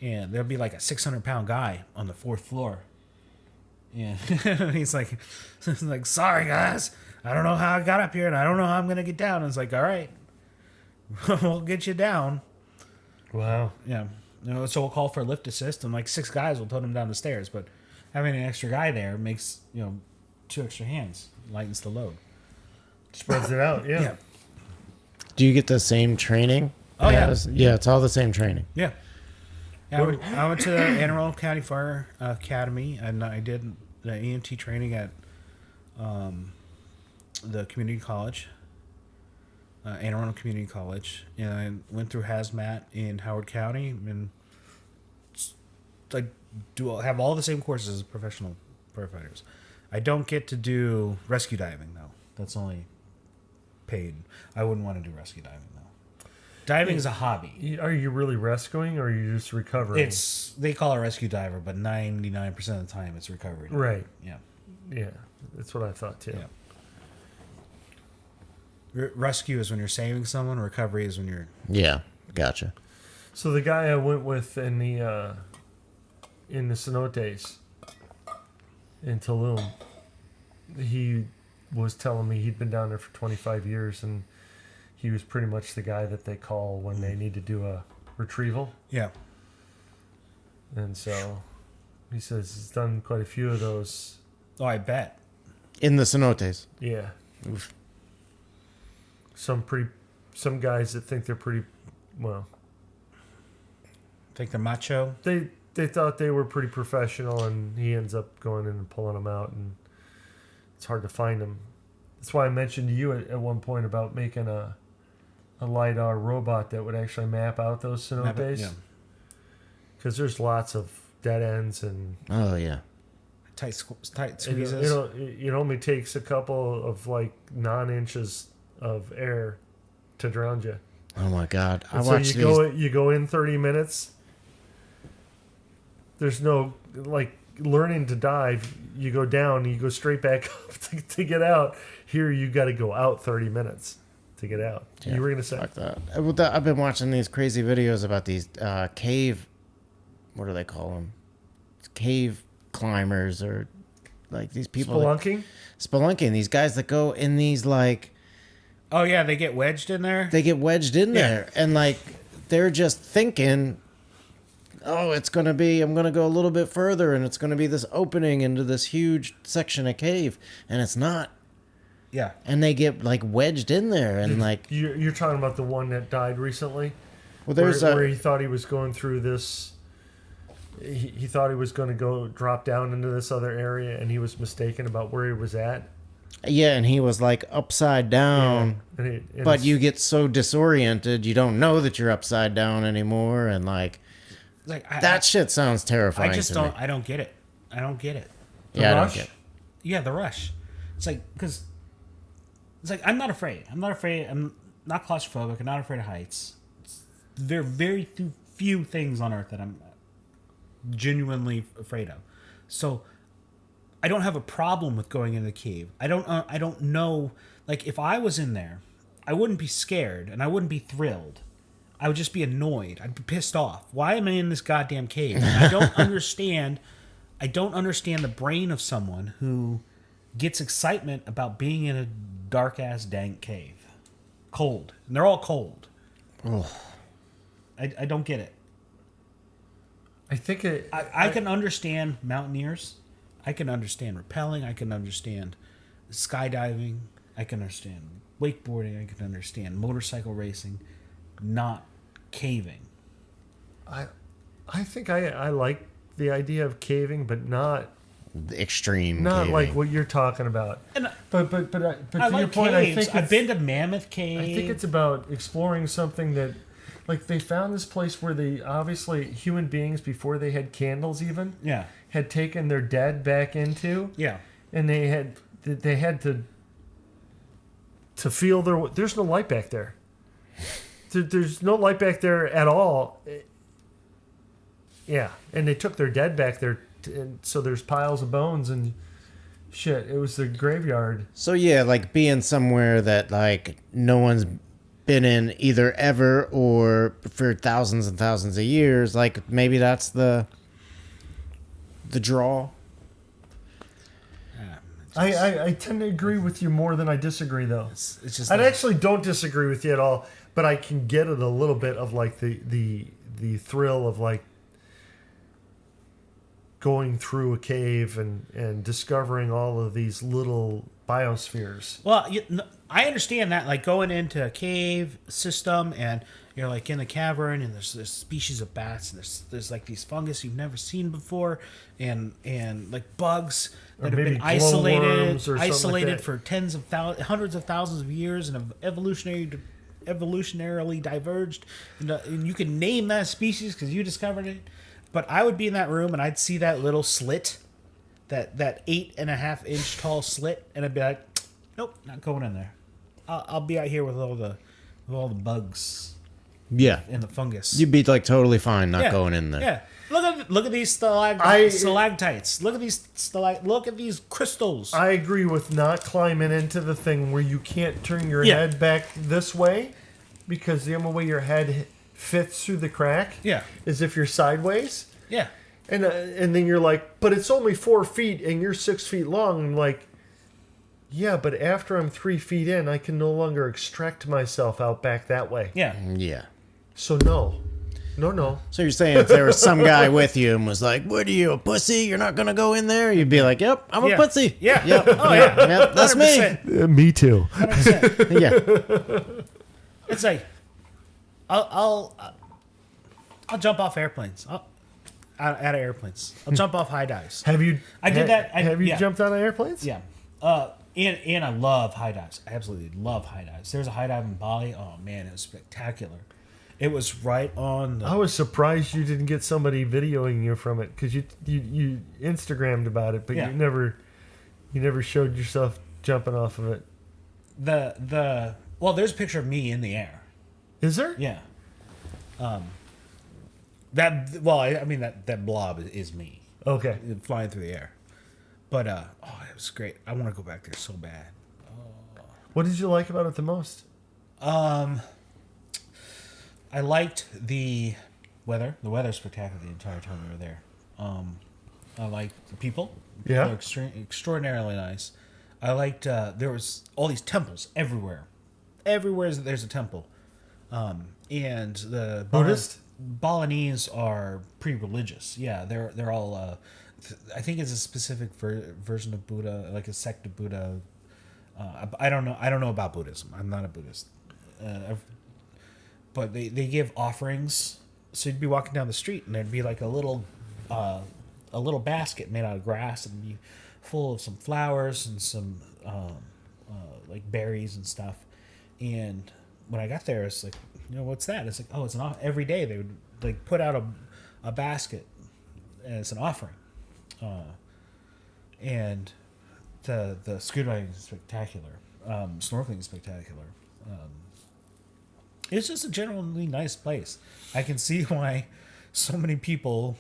Speaker 2: and there'll be like a 600-pound guy on the 4th floor. And he's like, sorry, guys. I don't know how I got up here, and I don't know how I'm going to get down. And it's like, all right, we'll get you down.
Speaker 1: Wow.
Speaker 2: Yeah. So we'll call for a lift assist, and like 6 guys will tote him down the stairs. But having an extra guy there makes, 2 extra hands, lightens the load.
Speaker 1: Spreads it out, yeah.
Speaker 3: Do you get the same training?
Speaker 2: Oh, yeah.
Speaker 3: Yeah, it's all the same training.
Speaker 2: Yeah. I went to the Anne Arundel County Fire Academy, and I did the EMT training at the community college, Anne Arundel Community College, and I went through hazmat in Howard County, and have all the same courses as professional firefighters. I don't get to do rescue diving though. That's only paid. I wouldn't want to do rescue diving though. Diving is a hobby.
Speaker 1: Are you really rescuing, or are you just recovering?
Speaker 2: They call it rescue diver, but 99% of the time it's recovery.
Speaker 1: Right.
Speaker 2: Yeah.
Speaker 1: Yeah, that's what I thought too.
Speaker 2: Yeah. Rescue is when you're saving someone. Recovery is when you're...
Speaker 3: Yeah, gotcha.
Speaker 1: So the guy I went with in the cenotes in Tulum, he was telling me he'd been down there for 25 years, and he was pretty much the guy that they call when they need to do a retrieval.
Speaker 2: Yeah.
Speaker 1: And so he says he's done quite a few of those.
Speaker 2: Oh, I bet.
Speaker 3: In the cenotes.
Speaker 1: Yeah.
Speaker 3: Oof.
Speaker 1: Some guys that think they're pretty, well,
Speaker 2: Think they're macho?
Speaker 1: they thought they were pretty professional, and he ends up going in and pulling them out, and it's hard to find them. That's why I mentioned to you at one point about making a LiDAR robot that would actually map out those cenotes.
Speaker 2: Yeah.
Speaker 1: Because there's lots of dead ends, and
Speaker 3: Oh, yeah.
Speaker 2: Tight squeezes.
Speaker 1: it only takes a couple of like non-inches of air to drown you.
Speaker 3: Oh, my God. I
Speaker 1: And so
Speaker 3: watched
Speaker 1: you go in 30 minutes. There's no, like, learning to dive. You go down, you go straight back up to get out. Here, you got to go out 30 minutes to get out.
Speaker 3: Yeah,
Speaker 1: You were going to say?
Speaker 3: fuck that. I've been watching these crazy videos about these cave, what do they call them? Cave climbers, or like these people.
Speaker 1: Spelunking?
Speaker 3: Spelunking. These guys that go in these, like,
Speaker 2: Oh, yeah, they get wedged in there?
Speaker 3: they get wedged in
Speaker 2: Yeah.
Speaker 3: there, and like they're just thinking, oh, I'm gonna go a little bit further, and it's gonna be this opening into this huge section of cave, and it's not.
Speaker 2: Yeah.
Speaker 3: And they get like wedged in there, and like,
Speaker 1: You're talking about the one that died recently?
Speaker 3: well, there's
Speaker 1: where he thought he was going through this. He thought he was going to go drop down into this other area, and he was mistaken about where he was at.
Speaker 3: yeah, and he was like upside down.
Speaker 1: And
Speaker 3: But you get so disoriented, you don't know that you're upside down anymore, and like
Speaker 2: Like
Speaker 3: that shit sounds terrifying.
Speaker 2: I just
Speaker 3: to
Speaker 2: don't.
Speaker 3: Me.
Speaker 2: I don't get it. I don't get it.
Speaker 3: Yeah, I don't
Speaker 1: rush?
Speaker 3: get.
Speaker 2: Yeah, the rush. It's like because it's like I'm not afraid. I'm not afraid. I'm not claustrophobic. I'm not afraid of heights. There are very few things on Earth that I'm genuinely afraid of. So I don't have a problem with going into the cave. I don't know. Like, if I was in there, I wouldn't be scared and I wouldn't be thrilled. I would just be annoyed. I'd be pissed off. Why am I in this goddamn cave? And I don't understand. I don't understand the brain of someone who gets excitement about being in a dark ass dank cave, cold, and they're all cold.
Speaker 3: Oh.
Speaker 2: I don't get it.
Speaker 1: I think
Speaker 2: I can understand mountaineers. I can understand rappelling. I can understand skydiving. I can understand wakeboarding. I can understand motorcycle racing. Not caving.
Speaker 1: I think I like the idea of caving, but not
Speaker 3: Extreme.
Speaker 1: not
Speaker 3: caving.
Speaker 1: like what you're talking about.
Speaker 2: And
Speaker 1: But
Speaker 2: I
Speaker 1: to
Speaker 2: like
Speaker 1: your point, I
Speaker 2: caves.
Speaker 1: think
Speaker 2: I've been to Mammoth Cave.
Speaker 1: I think it's about exploring something that, like, they found this place where they obviously human beings before they had candles even
Speaker 2: yeah,
Speaker 1: had taken their dead back into,
Speaker 2: yeah,
Speaker 1: and they had to feel there's no light back there. There's no light back there at all. Yeah, and they took their dead back there, and so there's piles of bones and shit. It was the graveyard.
Speaker 3: So yeah, like being somewhere that like no one's been in either ever or for thousands and thousands of years. Like maybe that's the draw.
Speaker 2: yeah.
Speaker 1: I tend to agree with you more than I disagree, though.
Speaker 2: It's just
Speaker 1: I
Speaker 2: like-
Speaker 1: actually don't disagree with you at all, but I can get it a little bit of like the thrill of like going through a cave and discovering all of these little biospheres.
Speaker 2: Well, I understand that, like going into a cave system and you're like in the cavern and there's species of bats and there's like these fungus you've never seen before and like bugs that have
Speaker 1: maybe
Speaker 2: been isolated
Speaker 1: glowworms or something like that.
Speaker 2: for hundreds of thousands of years and have evolutionarily diverged. And you can name that species because you discovered it. But I would be in that room and I'd see that little slit, that 8.5 inch tall slit, and I'd be like, nope, not going in there. I'll be out here with all the bugs
Speaker 3: Yeah,
Speaker 2: and the fungus.
Speaker 3: you'd be like totally fine not
Speaker 2: Yeah,
Speaker 3: going in there.
Speaker 2: Yeah. Look at these stalactites. Look at these crystals.
Speaker 1: I agree with not climbing into the thing where you can't turn your
Speaker 2: Yeah.
Speaker 1: head back this way, because the only way your head fits through the crack
Speaker 2: Yeah.
Speaker 1: is if you're sideways.
Speaker 2: Yeah.
Speaker 1: And then you're like, but it's only 4 feet and you're 6 feet long. I'm like, yeah, but after I'm 3 feet in, I can no longer extract myself out back that way.
Speaker 2: Yeah.
Speaker 3: Yeah.
Speaker 1: So no.
Speaker 3: So you're saying if there was some guy with you and was like, "What are you, a pussy? You're not gonna go in there?" You'd be like, "Yep, I'm a
Speaker 2: Yeah.
Speaker 3: pussy.
Speaker 2: Yeah.
Speaker 3: Yep.
Speaker 2: Oh yeah.
Speaker 3: Yep, that's me."
Speaker 2: 100%.
Speaker 1: Me too.
Speaker 2: 100%.
Speaker 3: Yeah.
Speaker 2: It's like I'll jump off airplanes. Out of airplanes. I'll jump off high dives.
Speaker 1: Have you?
Speaker 2: I did that.
Speaker 1: Have you
Speaker 2: yeah.
Speaker 1: jumped out of airplanes?
Speaker 2: Yeah. And I love high dives. I absolutely love high dives. There's a high dive in Bali. Oh man, it was spectacular. It was right on the.
Speaker 1: I was surprised you didn't get somebody videoing you from it, because you Instagrammed about it, but
Speaker 2: Yeah.
Speaker 1: you never showed yourself jumping off of it.
Speaker 2: Well, there's a picture of me in the air.
Speaker 1: Is there?
Speaker 2: Yeah. That blob is me
Speaker 1: Okay.
Speaker 2: flying through the air. But it was great. I want to go back there so bad.
Speaker 1: What did you like about it the most?
Speaker 2: I liked the weather. The weather's spectacular the entire time we were there. I liked the people.
Speaker 1: Yeah.
Speaker 2: People are extraordinarily nice. I liked there was all these temples everywhere. Everywhere there's a temple. And the
Speaker 1: Buddhist?
Speaker 2: Balinese are pretty religious. Yeah, they're all. I think it's a specific version of Buddha, like a sect of Buddha. I don't know. I don't know about Buddhism. I'm not a Buddhist. But they give offerings. So you'd be walking down the street and there'd be like a little basket made out of grass and be full of some flowers and some like berries and stuff. And when I got there, it's like, what's that? It's like, oh, it's every day they would like put out a basket as an offering. And the scuba diving is spectacular. Snorkeling is spectacular. It's just a generally nice place. I can see why so many people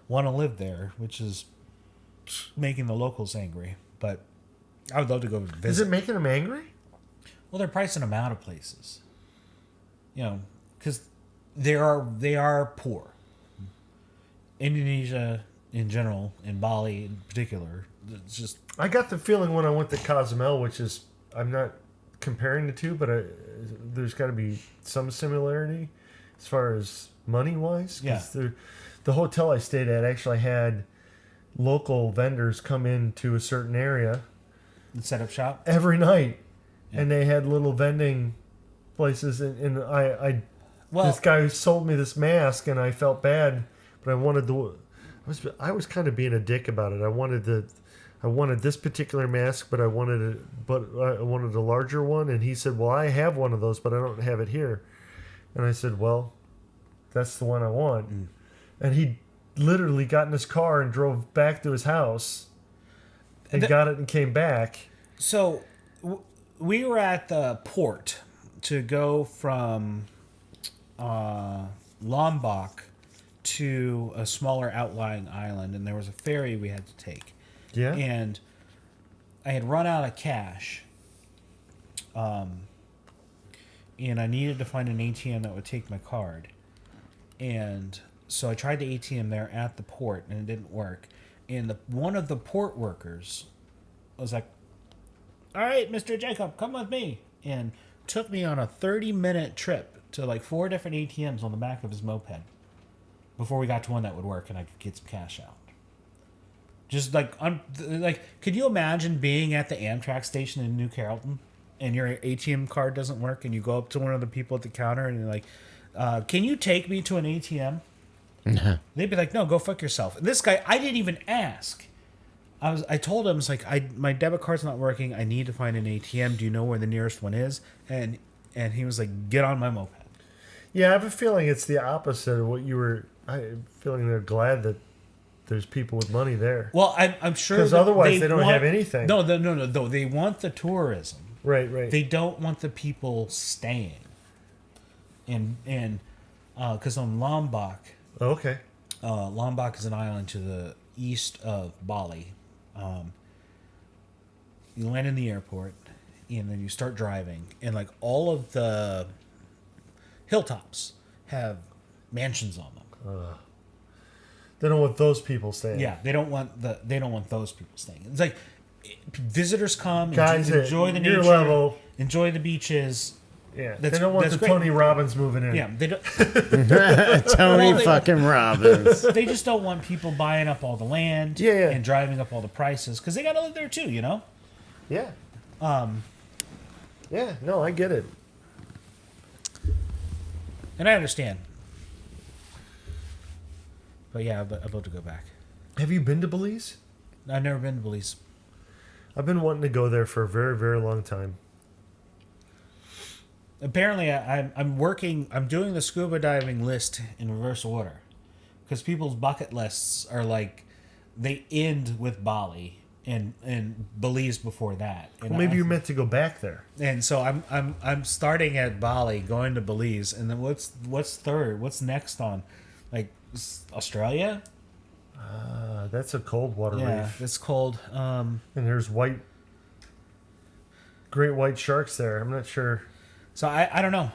Speaker 2: want to live there, which is making the locals angry. But I would love to go visit.
Speaker 1: Is it making them angry?
Speaker 2: Well, they're pricing them out of places. Because they are poor. Indonesia in general, and Bali in particular, it's just...
Speaker 1: I got the feeling when I went to Cozumel, which is, I'm not comparing the two, but there's got to be some similarity as far as money-wise.
Speaker 2: Yeah.
Speaker 1: The hotel I stayed at actually had local vendors come into a certain area
Speaker 2: and set up shop
Speaker 1: every night.
Speaker 2: Yeah.
Speaker 1: And they had little vending places. And this guy sold me this mask, and I felt bad, but I wanted I was kind of being a dick about it. I wanted this particular mask, but I wanted a larger one. And he said, "Well, I have one of those, but I don't have it here." And I said, "Well, that's the one I want." Mm. And he literally got in his car and drove back to his house and got it and came back.
Speaker 2: So we were at the port to go from Lombok to a smaller outlying island, and there was a ferry we had to take.
Speaker 1: Yeah.
Speaker 2: And I had run out of cash. And I needed to find an ATM that would take my card. And so I tried the ATM there at the port, and it didn't work. And one of the port workers was like, "All right, Mr. Jacob, come with me." And took me on a 30-minute trip to like 4 different ATMs on the back of his moped before we got to one that would work and I could get some cash out. Just like, could you imagine being at the Amtrak station in New Carrollton and your ATM card doesn't work and you go up to one of the people at the counter and you're like, "Can you take me to an ATM?" They'd be like, "No, go fuck yourself." And this guy, I didn't even ask. I told him, it's like, my debit card's not working. I need to find an ATM. Do you know where the nearest one is? And he was like, "Get on my moped."
Speaker 1: Yeah, I have a feeling it's the opposite of what you were. I'm feeling they're glad that there's people with money there.
Speaker 2: Well, I'm sure,
Speaker 1: because otherwise they don't have anything.
Speaker 2: No. They want the tourism.
Speaker 1: Right.
Speaker 2: They don't want the people staying. And because on Lombok.
Speaker 1: Oh, okay.
Speaker 2: Lombok is an island to the east of Bali. You land in the airport, and then you start driving, and like all of the hilltops have mansions on them.
Speaker 1: They don't want those people staying.
Speaker 2: Yeah, they don't want those people staying. It's like visitors come,
Speaker 1: guys,
Speaker 2: enjoy the nature,
Speaker 1: level.
Speaker 2: Enjoy the beaches.
Speaker 1: Yeah, they don't want the great. Tony Robbins moving in.
Speaker 2: Yeah, they don't.
Speaker 3: Tony fucking Robbins.
Speaker 2: They just don't want people buying up all the land.
Speaker 1: Yeah.
Speaker 2: And driving up all the prices because they got to live there too, you know.
Speaker 1: Yeah. Yeah. No, I get it.
Speaker 2: And I understand. But yeah, I'd love to go back.
Speaker 1: Have you been to Belize?
Speaker 2: I've never been to Belize.
Speaker 1: I've been wanting to go there for a very, very long time.
Speaker 2: Apparently, I'm doing the scuba diving list in reverse order. Because people's bucket lists are like, they end with Bali and Belize before that. And
Speaker 1: well, maybe you're meant to go back there.
Speaker 2: And so I'm starting at Bali, going to Belize, and then what's third? What's next on? Like Australia?
Speaker 1: That's a cold water reef.
Speaker 2: Yeah, it's cold.
Speaker 1: And there's great white sharks there. I'm not sure.
Speaker 2: So I don't know.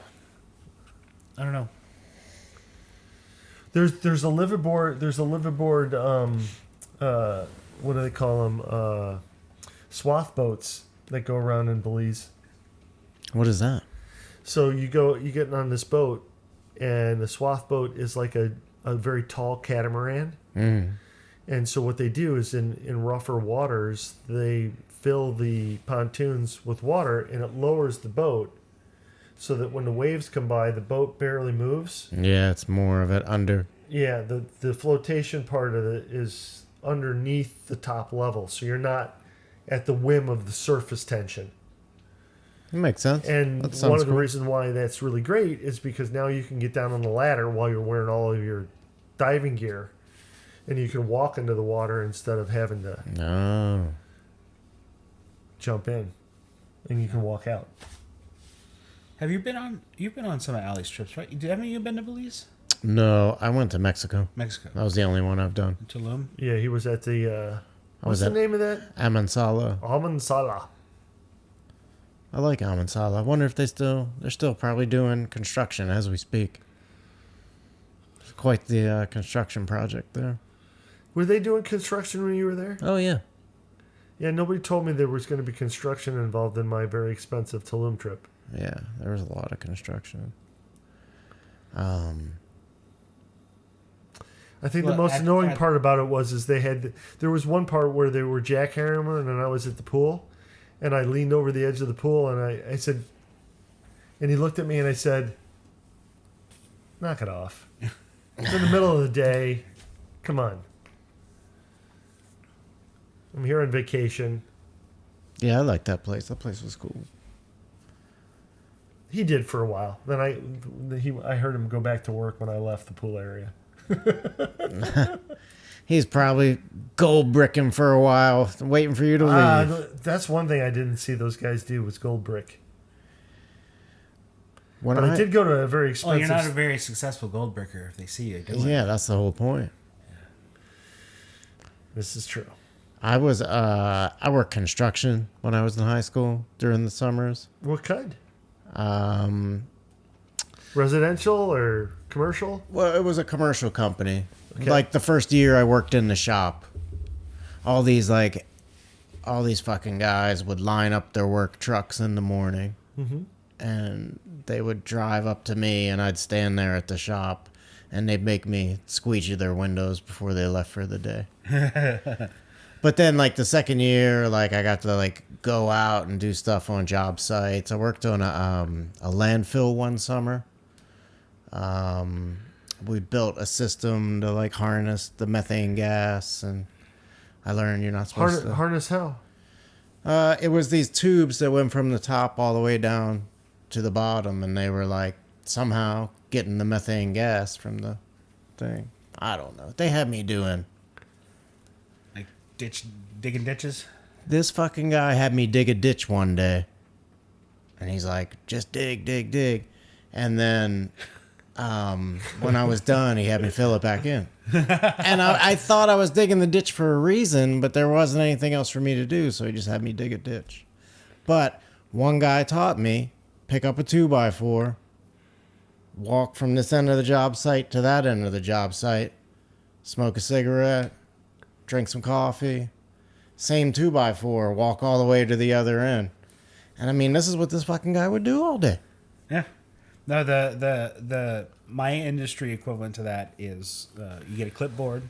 Speaker 1: There's a liveaboard. What do they call them? Swath boats that go around in Belize.
Speaker 3: What is that?
Speaker 1: So you get on this boat, and the swath boat is like a very tall catamaran.
Speaker 3: Mm.
Speaker 1: And so what they do is in rougher waters, they fill the pontoons with water, and it lowers the boat so that when the waves come by, the boat barely moves.
Speaker 3: Yeah, it's more of it under.
Speaker 1: Yeah, the flotation part of it is underneath the top level, so you're not at the whim of the surface tension.
Speaker 3: It makes sense.
Speaker 1: And one of the reasons why that's really great is because now you can get down on the ladder while you're wearing all of your diving gear, and you can walk into the water instead of having to jump in, and you can walk out.
Speaker 2: Have you been on? You've been on some of Allie's trips, right? Haven't you been to Belize?
Speaker 3: No, I went to Mexico.
Speaker 2: Mexico.
Speaker 3: That was the only one I've done.
Speaker 2: Tulum.
Speaker 1: Yeah, he was at the What's the name of that?
Speaker 3: Amansala.
Speaker 1: Almond-Sala.
Speaker 3: I like Amansala. I wonder if they're still probably doing construction as we speak. It's quite the construction project there.
Speaker 1: Were they doing construction when you were there?
Speaker 3: Oh yeah.
Speaker 1: Yeah, nobody told me there was going to be construction involved in my very expensive Tulum trip.
Speaker 3: Yeah, there was a lot of construction.
Speaker 1: I think the most annoying part about it was there was one part where they were jackhammering and I was at the pool and I leaned over the edge of the pool and I said, and he looked at me and I said, knock it off. It's in the middle of the day. Come on. I'm here on vacation.
Speaker 3: Yeah, I like that place. That place was cool.
Speaker 1: He did for a while. Then I heard him go back to work when I left the pool area.
Speaker 3: He's probably gold bricking for a while, waiting for you to leave.
Speaker 1: That's one thing I didn't see those guys do was gold brick.
Speaker 3: When
Speaker 1: But I did go to a very expensive...
Speaker 2: Well, you're not a very successful gold bricker if they see you doing it.
Speaker 3: Yeah, that's the whole point.
Speaker 1: This is true.
Speaker 3: I worked construction when I was in high school during the summers.
Speaker 1: What kind?
Speaker 3: Um,
Speaker 1: Residential or commercial?
Speaker 3: Well, it was a commercial company.
Speaker 1: Okay.
Speaker 3: Like the first year I worked in the shop, all these fucking guys would line up their work trucks in the morning, and they would drive up to me, and I'd stand there at the shop, and they'd make me squeegee their windows before they left for the day. But then, like the second year, like I got to like go out and do stuff on job sites. I worked on a landfill one summer. We built a system to like harness the methane gas, and I learned you're not supposed to
Speaker 1: harness how?
Speaker 3: It was these tubes that went from the top all the way down to the bottom, and they were like somehow getting the methane gas from the thing. I don't know. They had me doing.
Speaker 2: Digging ditches?
Speaker 3: This fucking guy had me dig a ditch one day. And he's like, just dig, dig, dig. And then when I was done, he had me fill it back in. And I thought I was digging the ditch for a reason, but there wasn't anything else for me to do, so he just had me dig a ditch. But one guy taught me, pick up a 2x4, walk from this end of the job site to that end of the job site, smoke a cigarette, drink some coffee, same 2x4, walk all the way to the other end. And I mean, this is what this fucking guy would do all day.
Speaker 2: Yeah. No, the my industry equivalent to that is you get a clipboard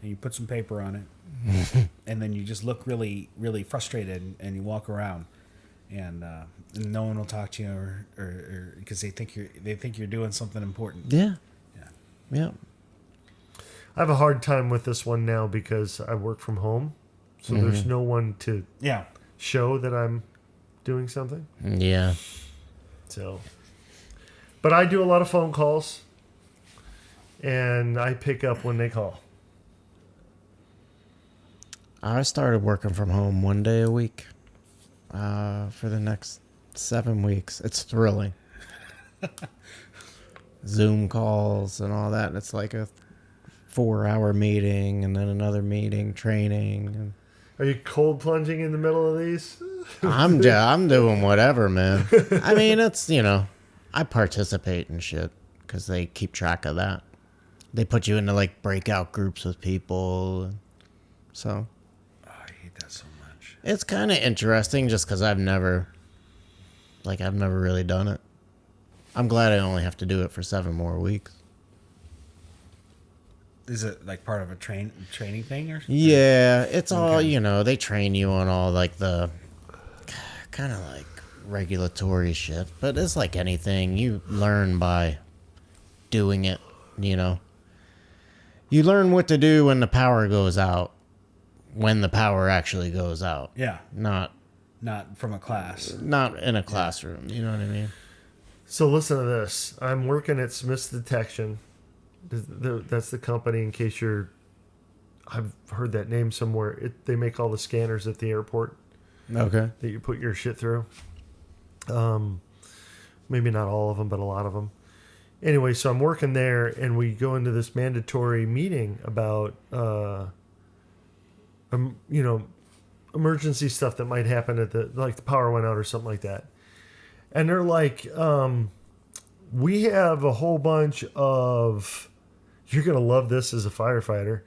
Speaker 2: and you put some paper on it, and then you just look really, really frustrated, and you walk around, and no one will talk to you, or because they think you're doing something important.
Speaker 3: Yeah.
Speaker 2: Yeah.
Speaker 3: Yeah.
Speaker 1: I have a hard time with this one now because I work from home, so there's no one to show that I'm doing something.
Speaker 3: Yeah.
Speaker 1: So, but I do a lot of phone calls, and I pick up when they call.
Speaker 3: I started working from home one day a week for the next 7 weeks. It's thrilling. Zoom calls and all that. And it's like a 4-hour meeting and then another meeting, training. And
Speaker 1: Are you cold plunging in the middle of these?
Speaker 3: I'm doing whatever, man. I mean, it's, I participate in shit because they keep track of that. They put you into like breakout groups with people. So
Speaker 2: I hate that so much.
Speaker 3: it's kind of interesting just because I've never really done it. I'm glad I only have to do it for 7 more weeks.
Speaker 2: Is it like part of a training thing or something?
Speaker 3: Yeah, it's all, they train you on all like the kind of like regulatory shit, but it's like anything. You learn by doing it, You learn what to do when the power goes out, when the power actually goes out.
Speaker 2: Yeah.
Speaker 3: Not
Speaker 2: from a class.
Speaker 3: Not in a classroom, you know what I mean?
Speaker 1: So listen to this. I'm working at Smith's Detection. That's the company, in case I've heard that name somewhere. They make all the scanners at the airport.
Speaker 3: Okay.
Speaker 1: That you put your shit through. Maybe not all of them, but a lot of them. Anyway, so I'm working there, and we go into this mandatory meeting about you know, emergency stuff that might happen at the power went out or something like that. And they're like, we have a whole bunch of, you're going to love this as a firefighter.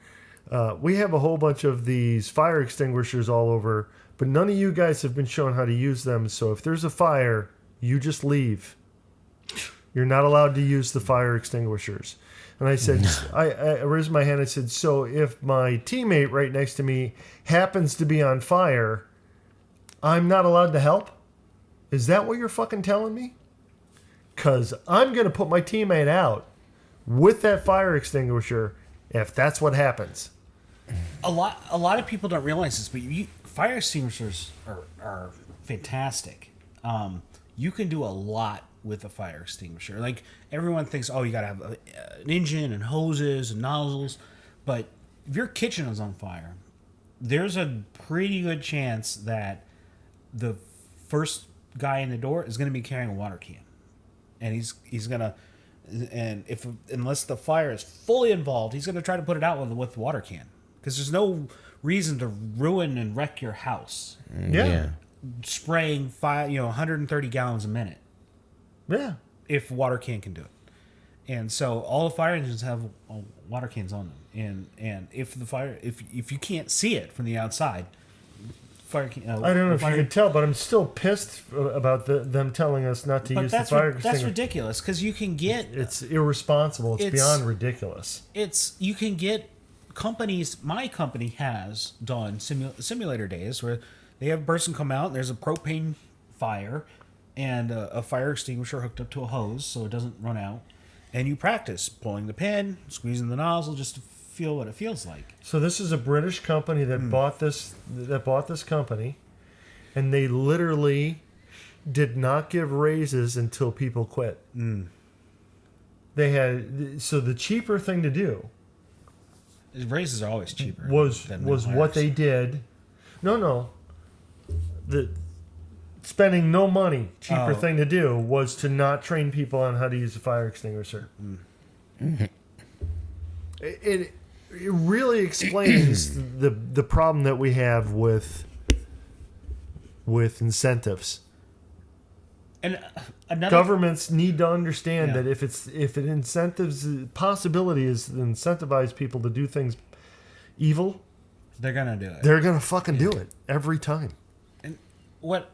Speaker 1: We have a whole bunch of these fire extinguishers all over, but none of you guys have been shown how to use them. So if there's a fire, you just leave. You're not allowed to use the fire extinguishers. And I said, I raised my hand. I said, so if my teammate right next to me happens to be on fire, I'm not allowed to help? Is that what you're fucking telling me? Because I'm going to put my teammate out with that fire extinguisher if that's what happens.
Speaker 2: A lot of people don't realize this, but fire extinguishers are fantastic. You can do a lot with a fire extinguisher. Like, everyone thinks, oh, you gotta have an engine and hoses and nozzles, but if your kitchen is on fire, there's a pretty good chance that the first guy in the door is going to be carrying a water can, and he's gonna, and unless the fire is fully involved, he's gonna try to put it out with the water can, because there's no reason to ruin and wreck your house.
Speaker 1: Yeah.
Speaker 2: Spraying 130 gallons a minute.
Speaker 1: Yeah.
Speaker 2: If water can do it. And so all the fire engines have water cans on them. And if the fire, if you can't see it from the outside, fire can.
Speaker 1: I don't know if you can tell, but I'm still pissed about them telling us not to use the fire extinguisher.
Speaker 2: That's ridiculous, because you can get.
Speaker 1: It's irresponsible. It's beyond ridiculous.
Speaker 2: You can get companies. My company has done simulator days where they have a person come out and there's a propane fire and a fire extinguisher hooked up to a hose so it doesn't run out, and you practice pulling the pin, squeezing the nozzle just to feel what it feels like.
Speaker 1: So this is a British company that bought this company, and they literally did not give raises until people quit. They had, so the cheaper thing to do
Speaker 2: Raises are always cheaper
Speaker 1: was
Speaker 2: than
Speaker 1: what they did. No, the spending no money, cheaper thing to do was to not train people on how to use a fire extinguisher. It really explains the problem that we have with incentives.
Speaker 2: And another
Speaker 1: Governments need to understand that if it incentives, possibility is to incentivize people to do things evil,
Speaker 2: they're gonna do it.
Speaker 1: they're gonna fucking do it every time.
Speaker 2: And what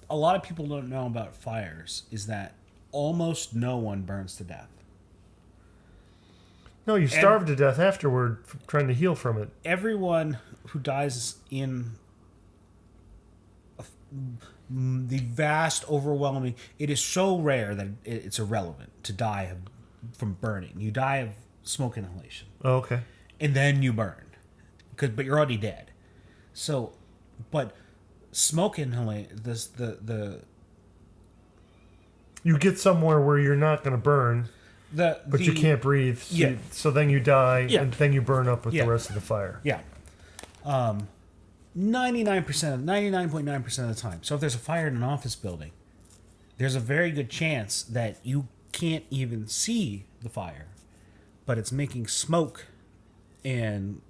Speaker 2: a lot of people don't know about fires is that almost no one burns to death.
Speaker 1: No, you starve to death afterward trying to heal from it.
Speaker 2: Everyone who dies in the vast, overwhelming, it is so rare that it's irrelevant to die from burning. You die of smoke inhalation.
Speaker 1: Oh, okay.
Speaker 2: And then you burn, but you're already dead. So, but smoke inhalation,
Speaker 1: You get somewhere where you're not going to burn, but you can't breathe. So then you die, and then you burn up with the rest of the fire.
Speaker 2: Yeah. 99.9% of the time. So if there's a fire in an office building, there's a very good chance that you can't even see the fire, but it's making smoke and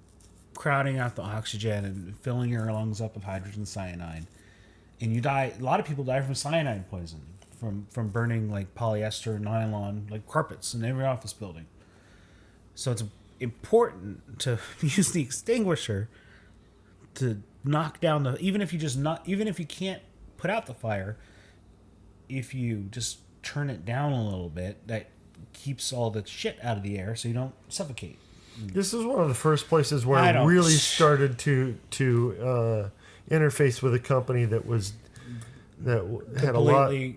Speaker 2: crowding out the oxygen and filling your lungs up with hydrogen cyanide. And you die. A lot of people die from cyanide poisoning, from burning like polyester, nylon, like carpets in every office building. So it's important to use the extinguisher to knock down even if you can't put out the fire, if you just turn it down a little bit, that keeps all the shit out of the air so you don't suffocate.
Speaker 1: This is one of the first places where I really started to interface with a company that had a lot. The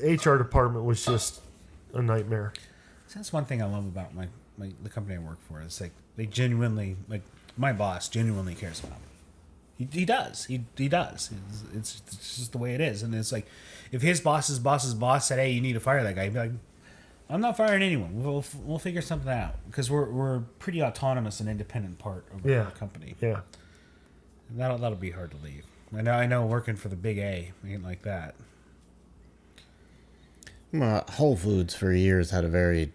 Speaker 1: HR department was just a nightmare.
Speaker 2: So that's one thing I love about the company I work for. It's like they genuinely, like my boss genuinely cares about me. He does. He does. It's just the way it is. And it's like, if his boss's boss said, "Hey, you need to fire that guy," he'd be like, "I'm not firing anyone. We'll figure something out," because we're a pretty autonomous and independent part of our company. Yeah. And that'll be hard to leave. I know working for the big A ain't like that.
Speaker 3: Whole Foods for years had a very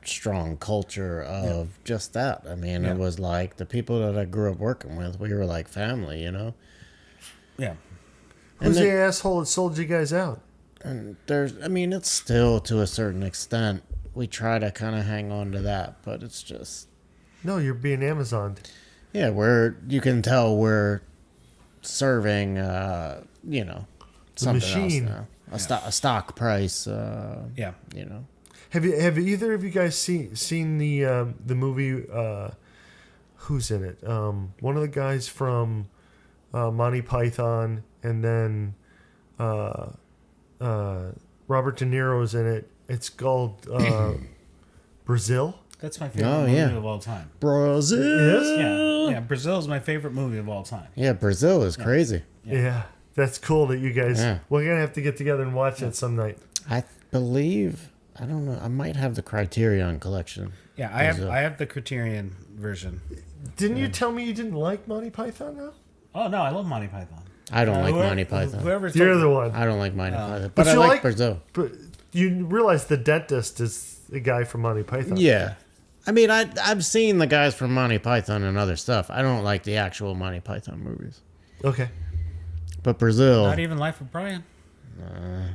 Speaker 3: strong culture of just that. I mean,
Speaker 2: Yeah.
Speaker 3: it was like the people that I grew up working with, we were like family, you know?
Speaker 2: Yeah.
Speaker 1: Who's
Speaker 3: And
Speaker 1: the asshole that sold you guys out?
Speaker 3: And I mean, it's still to a certain extent, we try to kind of hang on to that, but it's just,
Speaker 1: No, you're being Amazoned.
Speaker 3: yeah, you can tell we're serving, you know, something
Speaker 1: machine.
Speaker 3: else now. A stock price,
Speaker 2: Yeah.
Speaker 3: you know.
Speaker 1: Have either of you guys seen the movie? Who's in it? One of the guys from Monty Python, and then Robert De Niro's in it. It's called Brazil.
Speaker 2: That's my favorite
Speaker 3: Oh,
Speaker 2: movie
Speaker 3: yeah.
Speaker 2: of all time.
Speaker 3: Brazil.
Speaker 1: It is?
Speaker 2: Yeah. Yeah. Brazil is my favorite movie of all time.
Speaker 3: Yeah, Brazil is crazy.
Speaker 1: Yeah, that's cool that you guys.
Speaker 3: Yeah.
Speaker 1: We're gonna have to get together and watch it some night.
Speaker 3: I believe, I don't know, I might have the Criterion collection.
Speaker 2: Yeah. I have the Criterion version.
Speaker 1: Didn't you tell me you didn't like Monty Python now?
Speaker 2: Oh no, I love Monty Python.
Speaker 3: I don't like Monty Python.
Speaker 2: Whoever's
Speaker 1: You're the one.
Speaker 3: I don't like Monty Python,
Speaker 1: But
Speaker 3: but I
Speaker 1: you
Speaker 3: like
Speaker 1: like-
Speaker 3: Brazil.
Speaker 1: But you realize the dentist is the guy from Monty Python.
Speaker 3: Yeah. I mean, I've seen the guys from Monty Python and other stuff. I don't like the actual Monty Python movies.
Speaker 1: Okay.
Speaker 3: But Brazil,
Speaker 2: Not even Life of Brian. No.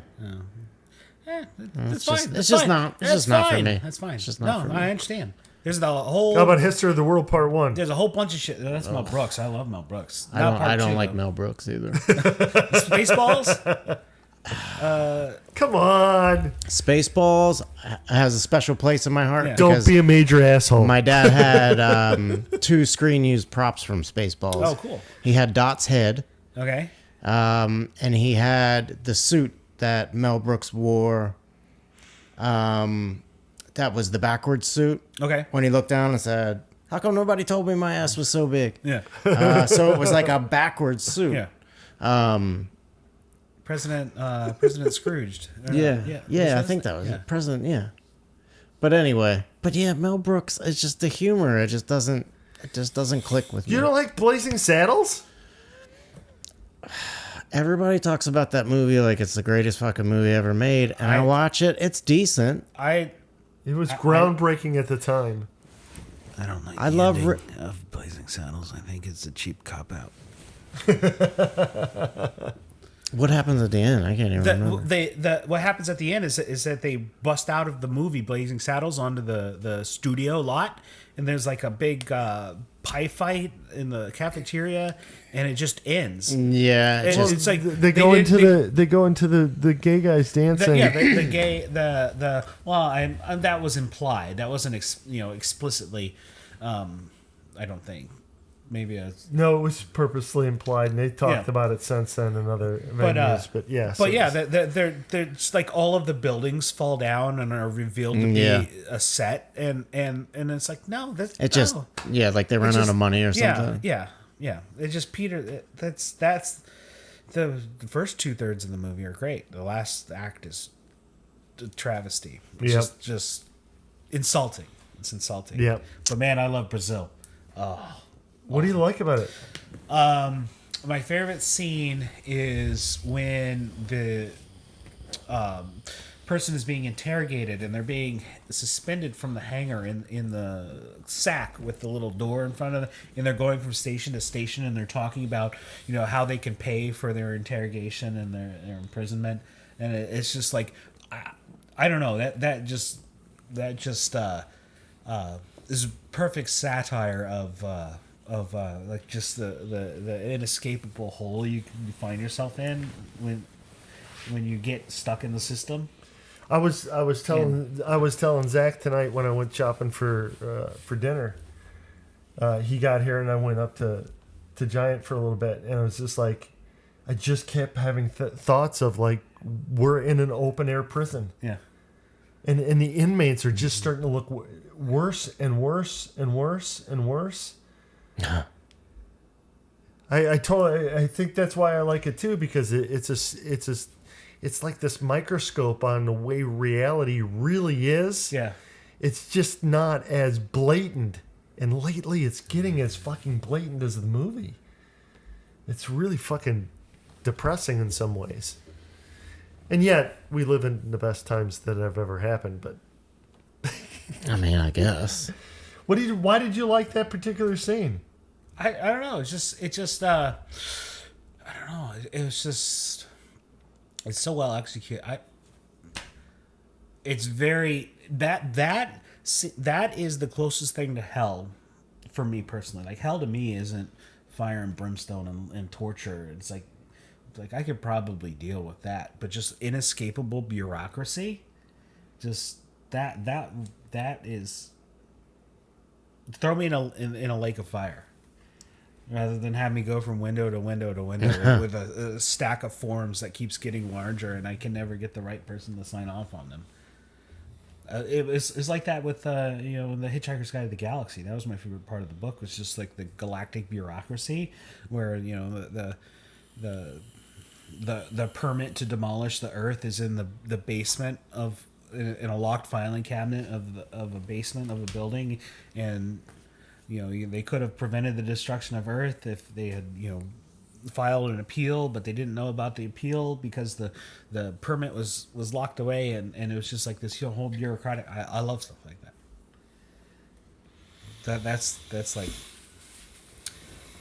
Speaker 2: It's fine.
Speaker 3: just-
Speaker 2: That's
Speaker 3: it's just
Speaker 2: fine.
Speaker 3: not- it's
Speaker 2: That's
Speaker 3: just not for
Speaker 2: fine.
Speaker 3: me.
Speaker 2: That's fine.
Speaker 3: It's just not for me.
Speaker 2: I understand. There's the whole.
Speaker 1: How about History of the World Part 1?
Speaker 2: There's a whole bunch of shit. That's Mel Brooks. I love Mel Brooks.
Speaker 3: I don't like Mel Brooks either.
Speaker 2: Spaceballs.
Speaker 1: Come on.
Speaker 3: Spaceballs has a special place in my heart.
Speaker 2: Yeah.
Speaker 1: Don't
Speaker 3: because
Speaker 1: be a major asshole.
Speaker 3: my dad had 2 screen used props from Spaceballs.
Speaker 2: Oh, cool.
Speaker 3: He had Dot's head,
Speaker 2: Okay.
Speaker 3: and he had the suit that Mel Brooks wore. That was the backwards suit.
Speaker 2: Okay.
Speaker 3: When he looked down and said, "How come nobody told me my ass was so big?"
Speaker 2: Yeah.
Speaker 3: So it was like a backwards suit.
Speaker 2: Yeah. President Scrooged.
Speaker 3: Yeah, I think that was it. President, yeah. But anyway, Mel Brooks, it's just the humor. It just doesn't click with me.
Speaker 1: You don't like Blazing Saddles?
Speaker 3: Everybody talks about that movie like it's the greatest fucking movie ever made, and I watch it. It's decent.
Speaker 1: It was groundbreaking at the time.
Speaker 4: I don't like
Speaker 3: I
Speaker 4: the
Speaker 3: love
Speaker 4: ending of Blazing Saddles. I think it's a cheap cop out.
Speaker 3: What happens at the end? I can't even remember.
Speaker 2: What happens at the end is that they bust out of the movie Blazing Saddles onto the studio lot, and there's like a big pie fight in the cafeteria, and it just ends.
Speaker 3: Yeah,
Speaker 2: It's like
Speaker 1: They go into the gay guys dancing.
Speaker 2: the gay that was implied. That wasn't explicitly. I don't think. Maybe
Speaker 1: No, it was purposely implied, and they talked
Speaker 2: Yeah.
Speaker 1: about it since then in other venues. But yes.
Speaker 2: But yeah, they're just like all of the buildings fall down and are revealed to be a set, and it's like no, that's
Speaker 3: it just like they run out of money or something.
Speaker 2: Yeah. It just That's the first 2/3 of the movie are great. The last act is a travesty. It's just insulting. It's insulting.
Speaker 1: Yep.
Speaker 2: But man, I love Brazil.
Speaker 1: What do you like about it?
Speaker 2: My favorite scene is when the person is being interrogated and they're being suspended from the hanger in the sack with the little door in front of them, and they're going from station to station, and they're talking about how they can pay for their interrogation and their imprisonment, and it's just like I don't know that just is perfect satire of like just the inescapable hole you find yourself in when you get stuck in the system.
Speaker 1: I was telling Zach tonight when I went shopping for dinner. He got here and I went up to Giant for a little bit, and it was just like I just kept having thoughts of like we're in an open air prison.
Speaker 2: Yeah.
Speaker 1: And the inmates are just starting to look worse and worse and worse and worse. I think that's why I like it too, because it's like this microscope on the way reality really is.
Speaker 2: Yeah.
Speaker 1: It's just not as blatant, and lately it's getting as fucking blatant as the movie. It's really fucking depressing in some ways. And yet we live in the best times that have ever happened, but
Speaker 3: I mean, I guess.
Speaker 1: Why did you like that particular scene?
Speaker 2: I don't know. It's just I don't know. It was just it's so well executed. It's very that is the closest thing to hell for me personally. Like hell to me isn't fire and brimstone and torture. It's like I could probably deal with that, but just inescapable bureaucracy, just that is throw me in a lake of fire. Rather than have me go from window to window to window with a stack of forms that keeps getting larger and I can never get the right person to sign off on them. It's like that with the Hitchhiker's Guide to the Galaxy. That was my favorite part of the book. Was just like the galactic bureaucracy, where the permit to demolish the Earth is in the basement in a locked filing cabinet of a basement of a building, and they could have prevented the destruction of Earth if they had filed an appeal, but they didn't know about the appeal because the permit was locked away, and it was just like this whole bureaucratic. I love stuff like that. That's like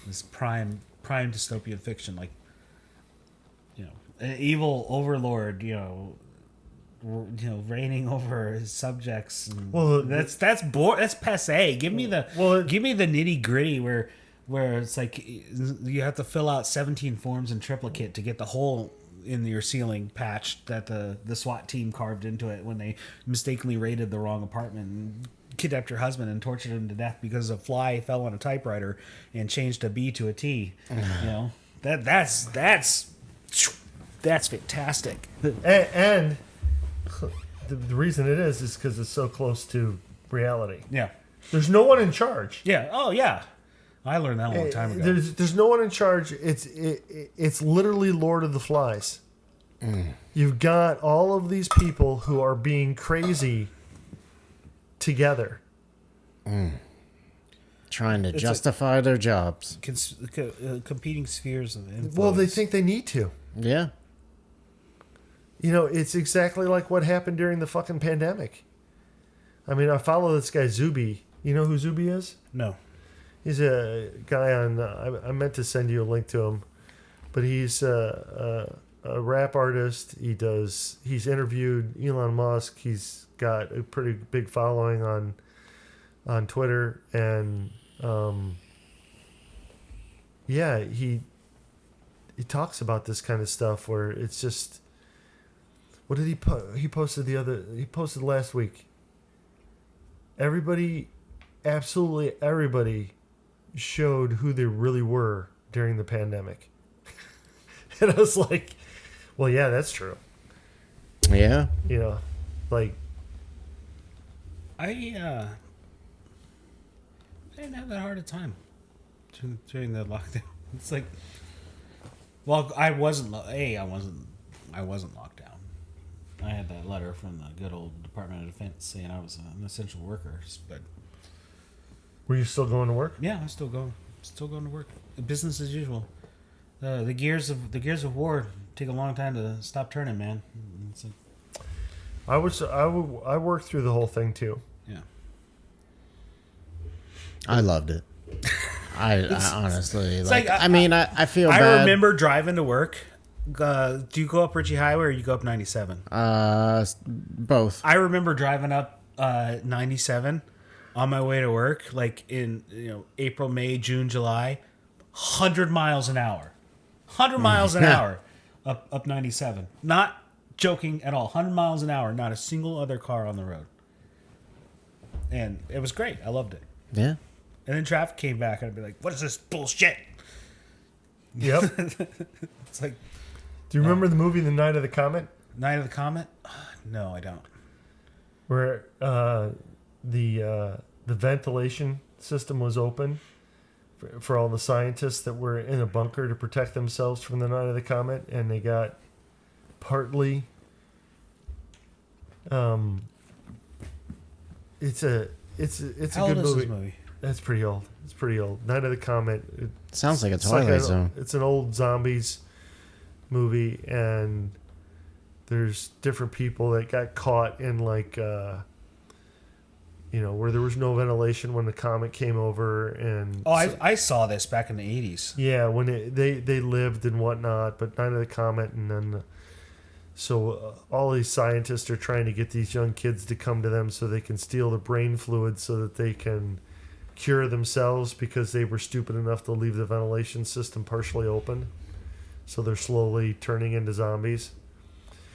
Speaker 2: this prime dystopian fiction, like an evil overlord, reigning over his subjects. And that's passé. Give me the nitty gritty where it's like you have to fill out 17 forms in triplicate to get the hole in your ceiling patched that the SWAT team carved into it when they mistakenly raided the wrong apartment and kidnapped your husband and tortured him to death because a fly fell on a typewriter and changed a B to a T. That's fantastic.
Speaker 1: And the reason it is because it's so close to reality.
Speaker 2: Yeah.
Speaker 1: There's no one in charge.
Speaker 2: Yeah. Oh, yeah. I learned that a long time ago.
Speaker 1: There's no one in charge. It's literally Lord of the Flies. You've got all of these people who are being crazy together.
Speaker 3: Trying to justify their jobs.
Speaker 2: Competing spheres of influence.
Speaker 1: Well, they think they need to.
Speaker 3: Yeah.
Speaker 1: It's exactly like what happened during the fucking pandemic. I mean, I follow this guy Zuby. You know who Zuby is?
Speaker 2: No.
Speaker 1: He's a guy on. I meant to send you a link to him, but he's a rap artist. He's interviewed Elon Musk. He's got a pretty big following on Twitter, and he talks about this kind of stuff where it's just. What did he put? He posted last week. Absolutely everybody showed who they really were during the pandemic. And I was like, well, yeah, that's true.
Speaker 3: Yeah.
Speaker 1: Like.
Speaker 2: I didn't have that hard a time during the lockdown. It's like, well, I wasn't locked down. I had that letter from the good old Department of Defense saying I was an essential worker, but
Speaker 1: Were you still going to work?
Speaker 2: yeah, I'm still going to work. Business as usual. The gears of war take a long time to stop turning, man. It's like,
Speaker 1: I worked through the whole thing too.
Speaker 2: yeah.
Speaker 3: I loved it. I honestly,
Speaker 2: like,
Speaker 3: I feel bad.
Speaker 2: I remember driving to work. Do you go up Ritchie Highway or you go up 97?
Speaker 3: Both.
Speaker 2: I remember driving up 97 on my way to work, like in April, May, June, July, 100 miles an hour. 100 miles an hour up 97. Not joking at all. 100 miles an hour, not a single other car on the road. And it was great. I loved it.
Speaker 3: Yeah.
Speaker 2: And then traffic came back and I'd be like, what is this bullshit?
Speaker 1: Yep.
Speaker 2: It's like,
Speaker 1: do you remember the movie The Night of the Comet?
Speaker 2: Night of the Comet? No, I don't.
Speaker 1: Where the ventilation system was open for all the scientists that were in a bunker to protect themselves from the Night of the Comet, and they got partly. It's a
Speaker 2: How
Speaker 1: good
Speaker 2: old is
Speaker 1: movie.
Speaker 2: this movie?
Speaker 1: That's pretty old. It's pretty old. Night of the Comet.
Speaker 3: Sounds like a
Speaker 1: It's
Speaker 3: Twilight Zone.
Speaker 1: It's an old zombies movie, and there's different people that got caught in like where there was no ventilation when the comet came over, and
Speaker 2: Oh, I saw this back in the 80s.
Speaker 1: yeah, when they lived and whatnot, but Night of the Comet, and then all these scientists are trying to get these young kids to come to them so they can steal the brain fluid so that they can cure themselves because they were stupid enough to leave the ventilation system partially open. So they're slowly turning into zombies.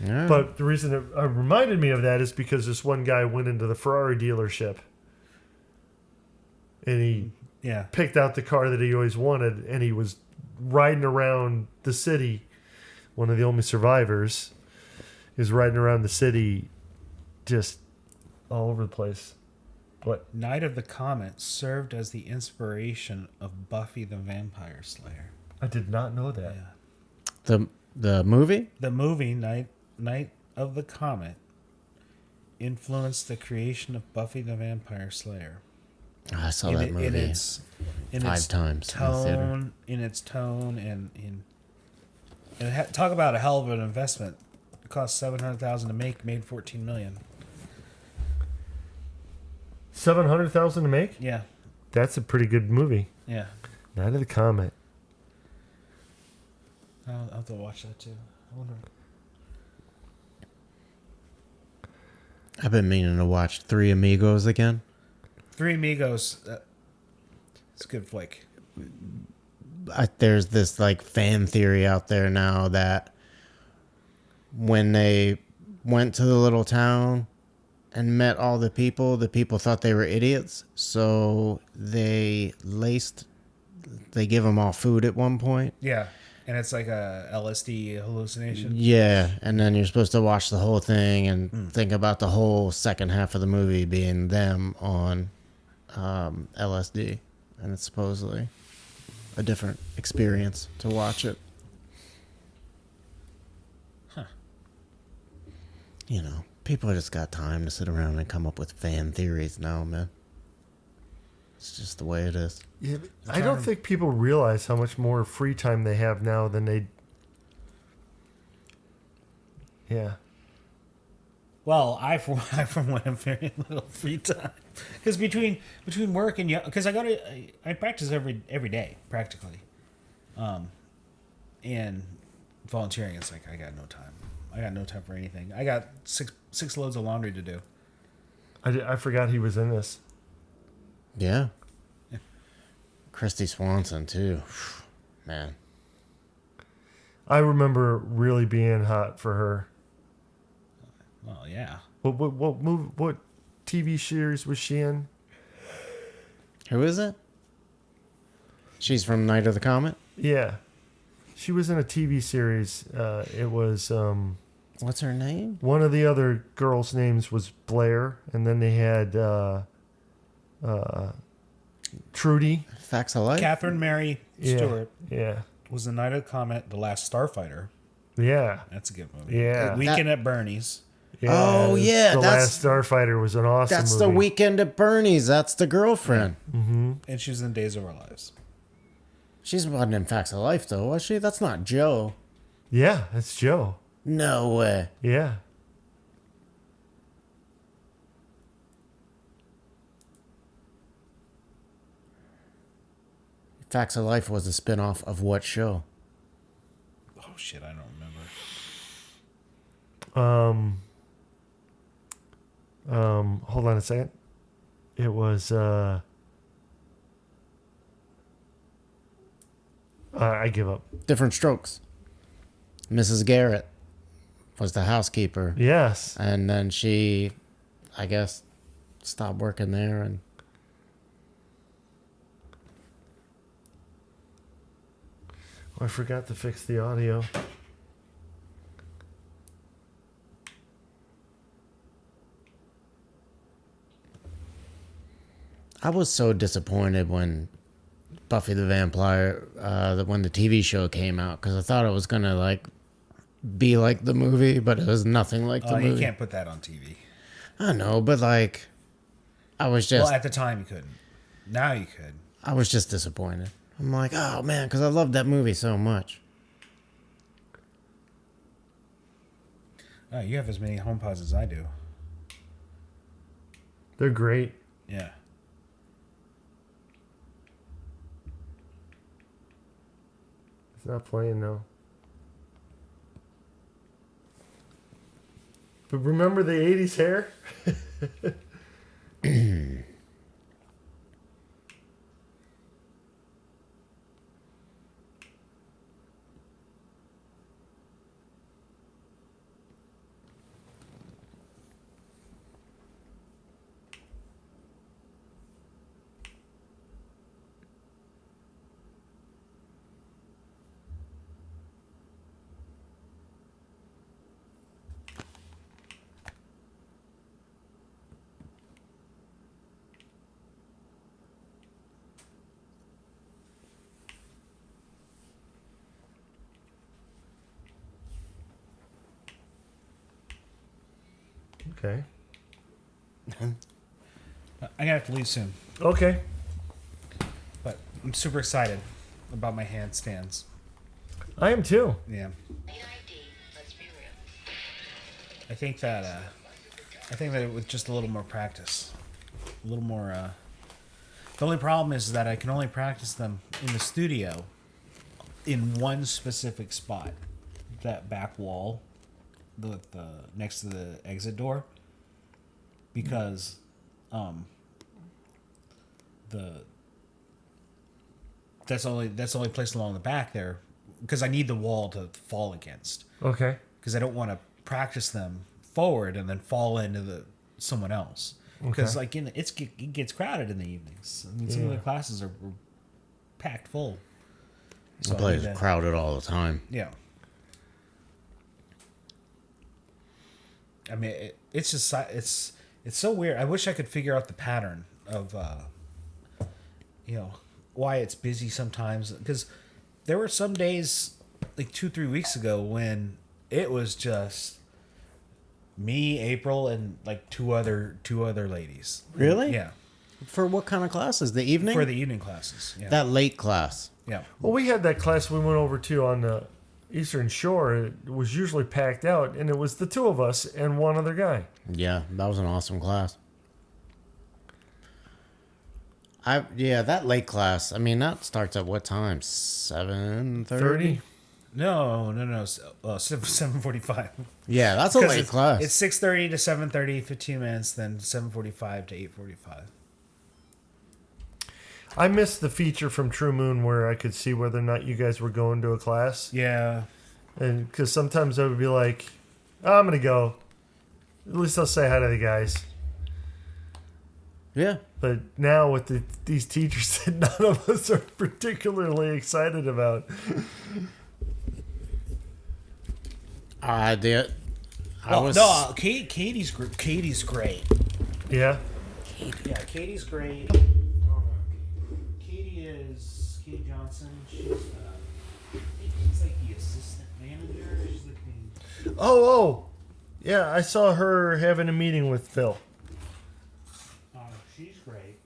Speaker 3: Yeah.
Speaker 1: But the reason it reminded me of that is because this one guy went into the Ferrari dealership and he
Speaker 2: Yeah.
Speaker 1: picked out the car that he always wanted, and he was riding around the city. One of the only survivors is riding around the city just all over the place. What?
Speaker 2: Night of the Comet served as the inspiration of Buffy the Vampire Slayer.
Speaker 1: I did not know that.
Speaker 2: Yeah.
Speaker 3: The movie?
Speaker 2: The movie Night of the Comet influenced the creation of Buffy the Vampire Slayer.
Speaker 3: I saw that movie
Speaker 2: in its
Speaker 3: 5 times in the theater.
Speaker 2: tone, in its tone, and talk about a hell of an investment. It cost $700,000 to make, made $14 million.
Speaker 1: $700,000 to make?
Speaker 2: Yeah,
Speaker 1: That's a pretty good movie.
Speaker 2: yeah.
Speaker 1: Night of the Comet.
Speaker 2: I'll have to watch that too. I wonder.
Speaker 3: I've been meaning to watch Three Amigos again.
Speaker 2: Three Amigos. It's a good flick.
Speaker 3: There's this like fan theory out there now that when they went to the little town and met all the people thought they were idiots. So they give them all food at one point.
Speaker 2: Yeah, and it's like a LSD hallucination.
Speaker 3: Yeah, and then you're supposed to watch the whole thing and think about the whole second half of the movie being them on LSD, and it's supposedly a different experience to watch it.
Speaker 2: Huh.
Speaker 3: People just got time to sit around and come up with fan theories now, man. It's just the way it is.
Speaker 1: Yeah, I don't think people realize how much more free time they have now than they. Yeah.
Speaker 2: Well, I for one have very little free time because between work and because I practice every day practically, and volunteering. It's like I got no time. I got no time for anything. I got six loads of laundry to do.
Speaker 1: I forgot he was in this.
Speaker 3: Yeah. Christy Swanson too, man.
Speaker 1: I remember really being hot for her.
Speaker 2: Well, yeah.
Speaker 1: What TV series was she in?
Speaker 3: Who is it? She's from Night of the Comet?
Speaker 1: Yeah, she was in a TV series. It was
Speaker 3: What's her name?
Speaker 1: one of the other girls' names was Blair, and then they had Trudy.
Speaker 3: Facts of Life?
Speaker 2: Catherine Mary
Speaker 1: Yeah,
Speaker 2: Stewart
Speaker 1: yeah,
Speaker 2: was the Night of the Comet, the Last Starfighter.
Speaker 1: yeah,
Speaker 2: That's a good movie.
Speaker 1: Yeah.
Speaker 2: Weekend at Bernie's.
Speaker 1: yeah.
Speaker 3: Oh, yeah,
Speaker 1: The
Speaker 3: that's-
Speaker 1: Last Starfighter was an awesome
Speaker 3: That's
Speaker 1: movie.
Speaker 3: the Weekend at Bernie's. That's the girlfriend.
Speaker 2: And she was in Days of Our Lives.
Speaker 3: She's wasn't in Facts of Life, though, was she? That's not Joe.
Speaker 1: Yeah, that's Joe.
Speaker 3: No way.
Speaker 1: Yeah.
Speaker 3: Facts of Life was a spinoff of what show?
Speaker 2: Oh shit, I don't remember.
Speaker 1: Hold on a second. It was I give up.
Speaker 3: Different Strokes. Mrs. Garrett was the housekeeper.
Speaker 1: Yes.
Speaker 3: And then she, I guess, stopped working there and
Speaker 1: Oh, I forgot to fix the audio.
Speaker 3: I was so disappointed when Buffy the Vampire, when the TV show came out, because I thought it was gonna like be like the movie, but it was nothing like the
Speaker 2: Oh, you
Speaker 3: movie.
Speaker 2: can't put that on TV.
Speaker 3: I know, but like, I was just,
Speaker 2: Well, at the time you couldn't. Now you could.
Speaker 3: I was just disappointed. I'm like, oh man, because I loved that movie so much.
Speaker 2: Oh, you have as many HomePods as I do.
Speaker 1: They're great.
Speaker 2: Yeah.
Speaker 1: It's not playing now. But remember the 80s hair? Okay.
Speaker 2: I'm gonna have to leave soon,
Speaker 1: Okay.
Speaker 2: but I'm super excited about my handstands.
Speaker 1: I am too.
Speaker 2: Yeah. I think that with just a little more practice, a little more. The only problem is that I can only practice them in the studio, in one specific spot, that back wall, the next to the exit door, because, that's the only place along the back there, because I need the wall to fall against.
Speaker 1: Okay.
Speaker 2: Because I don't want to practice them forward and then fall into someone else. Because
Speaker 1: Okay.
Speaker 2: it gets crowded in the evenings. I mean, some of the classes are packed full.
Speaker 3: The
Speaker 2: I
Speaker 3: place
Speaker 2: need
Speaker 3: is
Speaker 2: to-
Speaker 3: crowded all the time.
Speaker 2: Yeah. I mean, it's just it's so weird. I wish I could figure out the pattern of why it's busy sometimes. Because there were some days like 2-3 weeks ago when it was just me, April, and like two other ladies.
Speaker 3: Really?
Speaker 2: Yeah.
Speaker 3: For what kind of classes? The evening?
Speaker 2: For the evening classes. Yeah.
Speaker 3: That late class.
Speaker 2: Yeah.
Speaker 1: Well, we had that class we went over to on the Eastern Shore. It was usually packed out, and it was the two of us and one other guy.
Speaker 3: Yeah, that was an awesome class. That late class. I mean, that starts at what time? 7:30.
Speaker 1: 30?
Speaker 2: No. 7:45.
Speaker 3: Yeah, that's a late class.
Speaker 2: It's 6:30 to 7:30, 15 minutes, then 7:45 to 8:45.
Speaker 1: I missed the feature from True Moon where I could see whether or not you guys were going to a class.
Speaker 2: Yeah.
Speaker 1: And because sometimes I would be like, oh, I'm going to go. At least I'll say hi to the guys.
Speaker 3: Yeah.
Speaker 1: But now with these teachers that none of us are particularly excited about.
Speaker 3: I did.
Speaker 2: Katie's great.
Speaker 1: Yeah.
Speaker 2: Yeah, Katie's great. Katie Johnson. She's like the assistant manager. She's like the
Speaker 1: Oh. Yeah, I saw her having a meeting with Phil.
Speaker 2: she's great.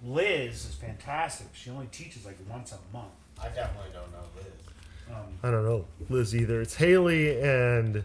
Speaker 2: Liz is fantastic. She only teaches like once a month.
Speaker 3: I definitely don't know Liz.
Speaker 1: I don't know Liz either. It's Haley and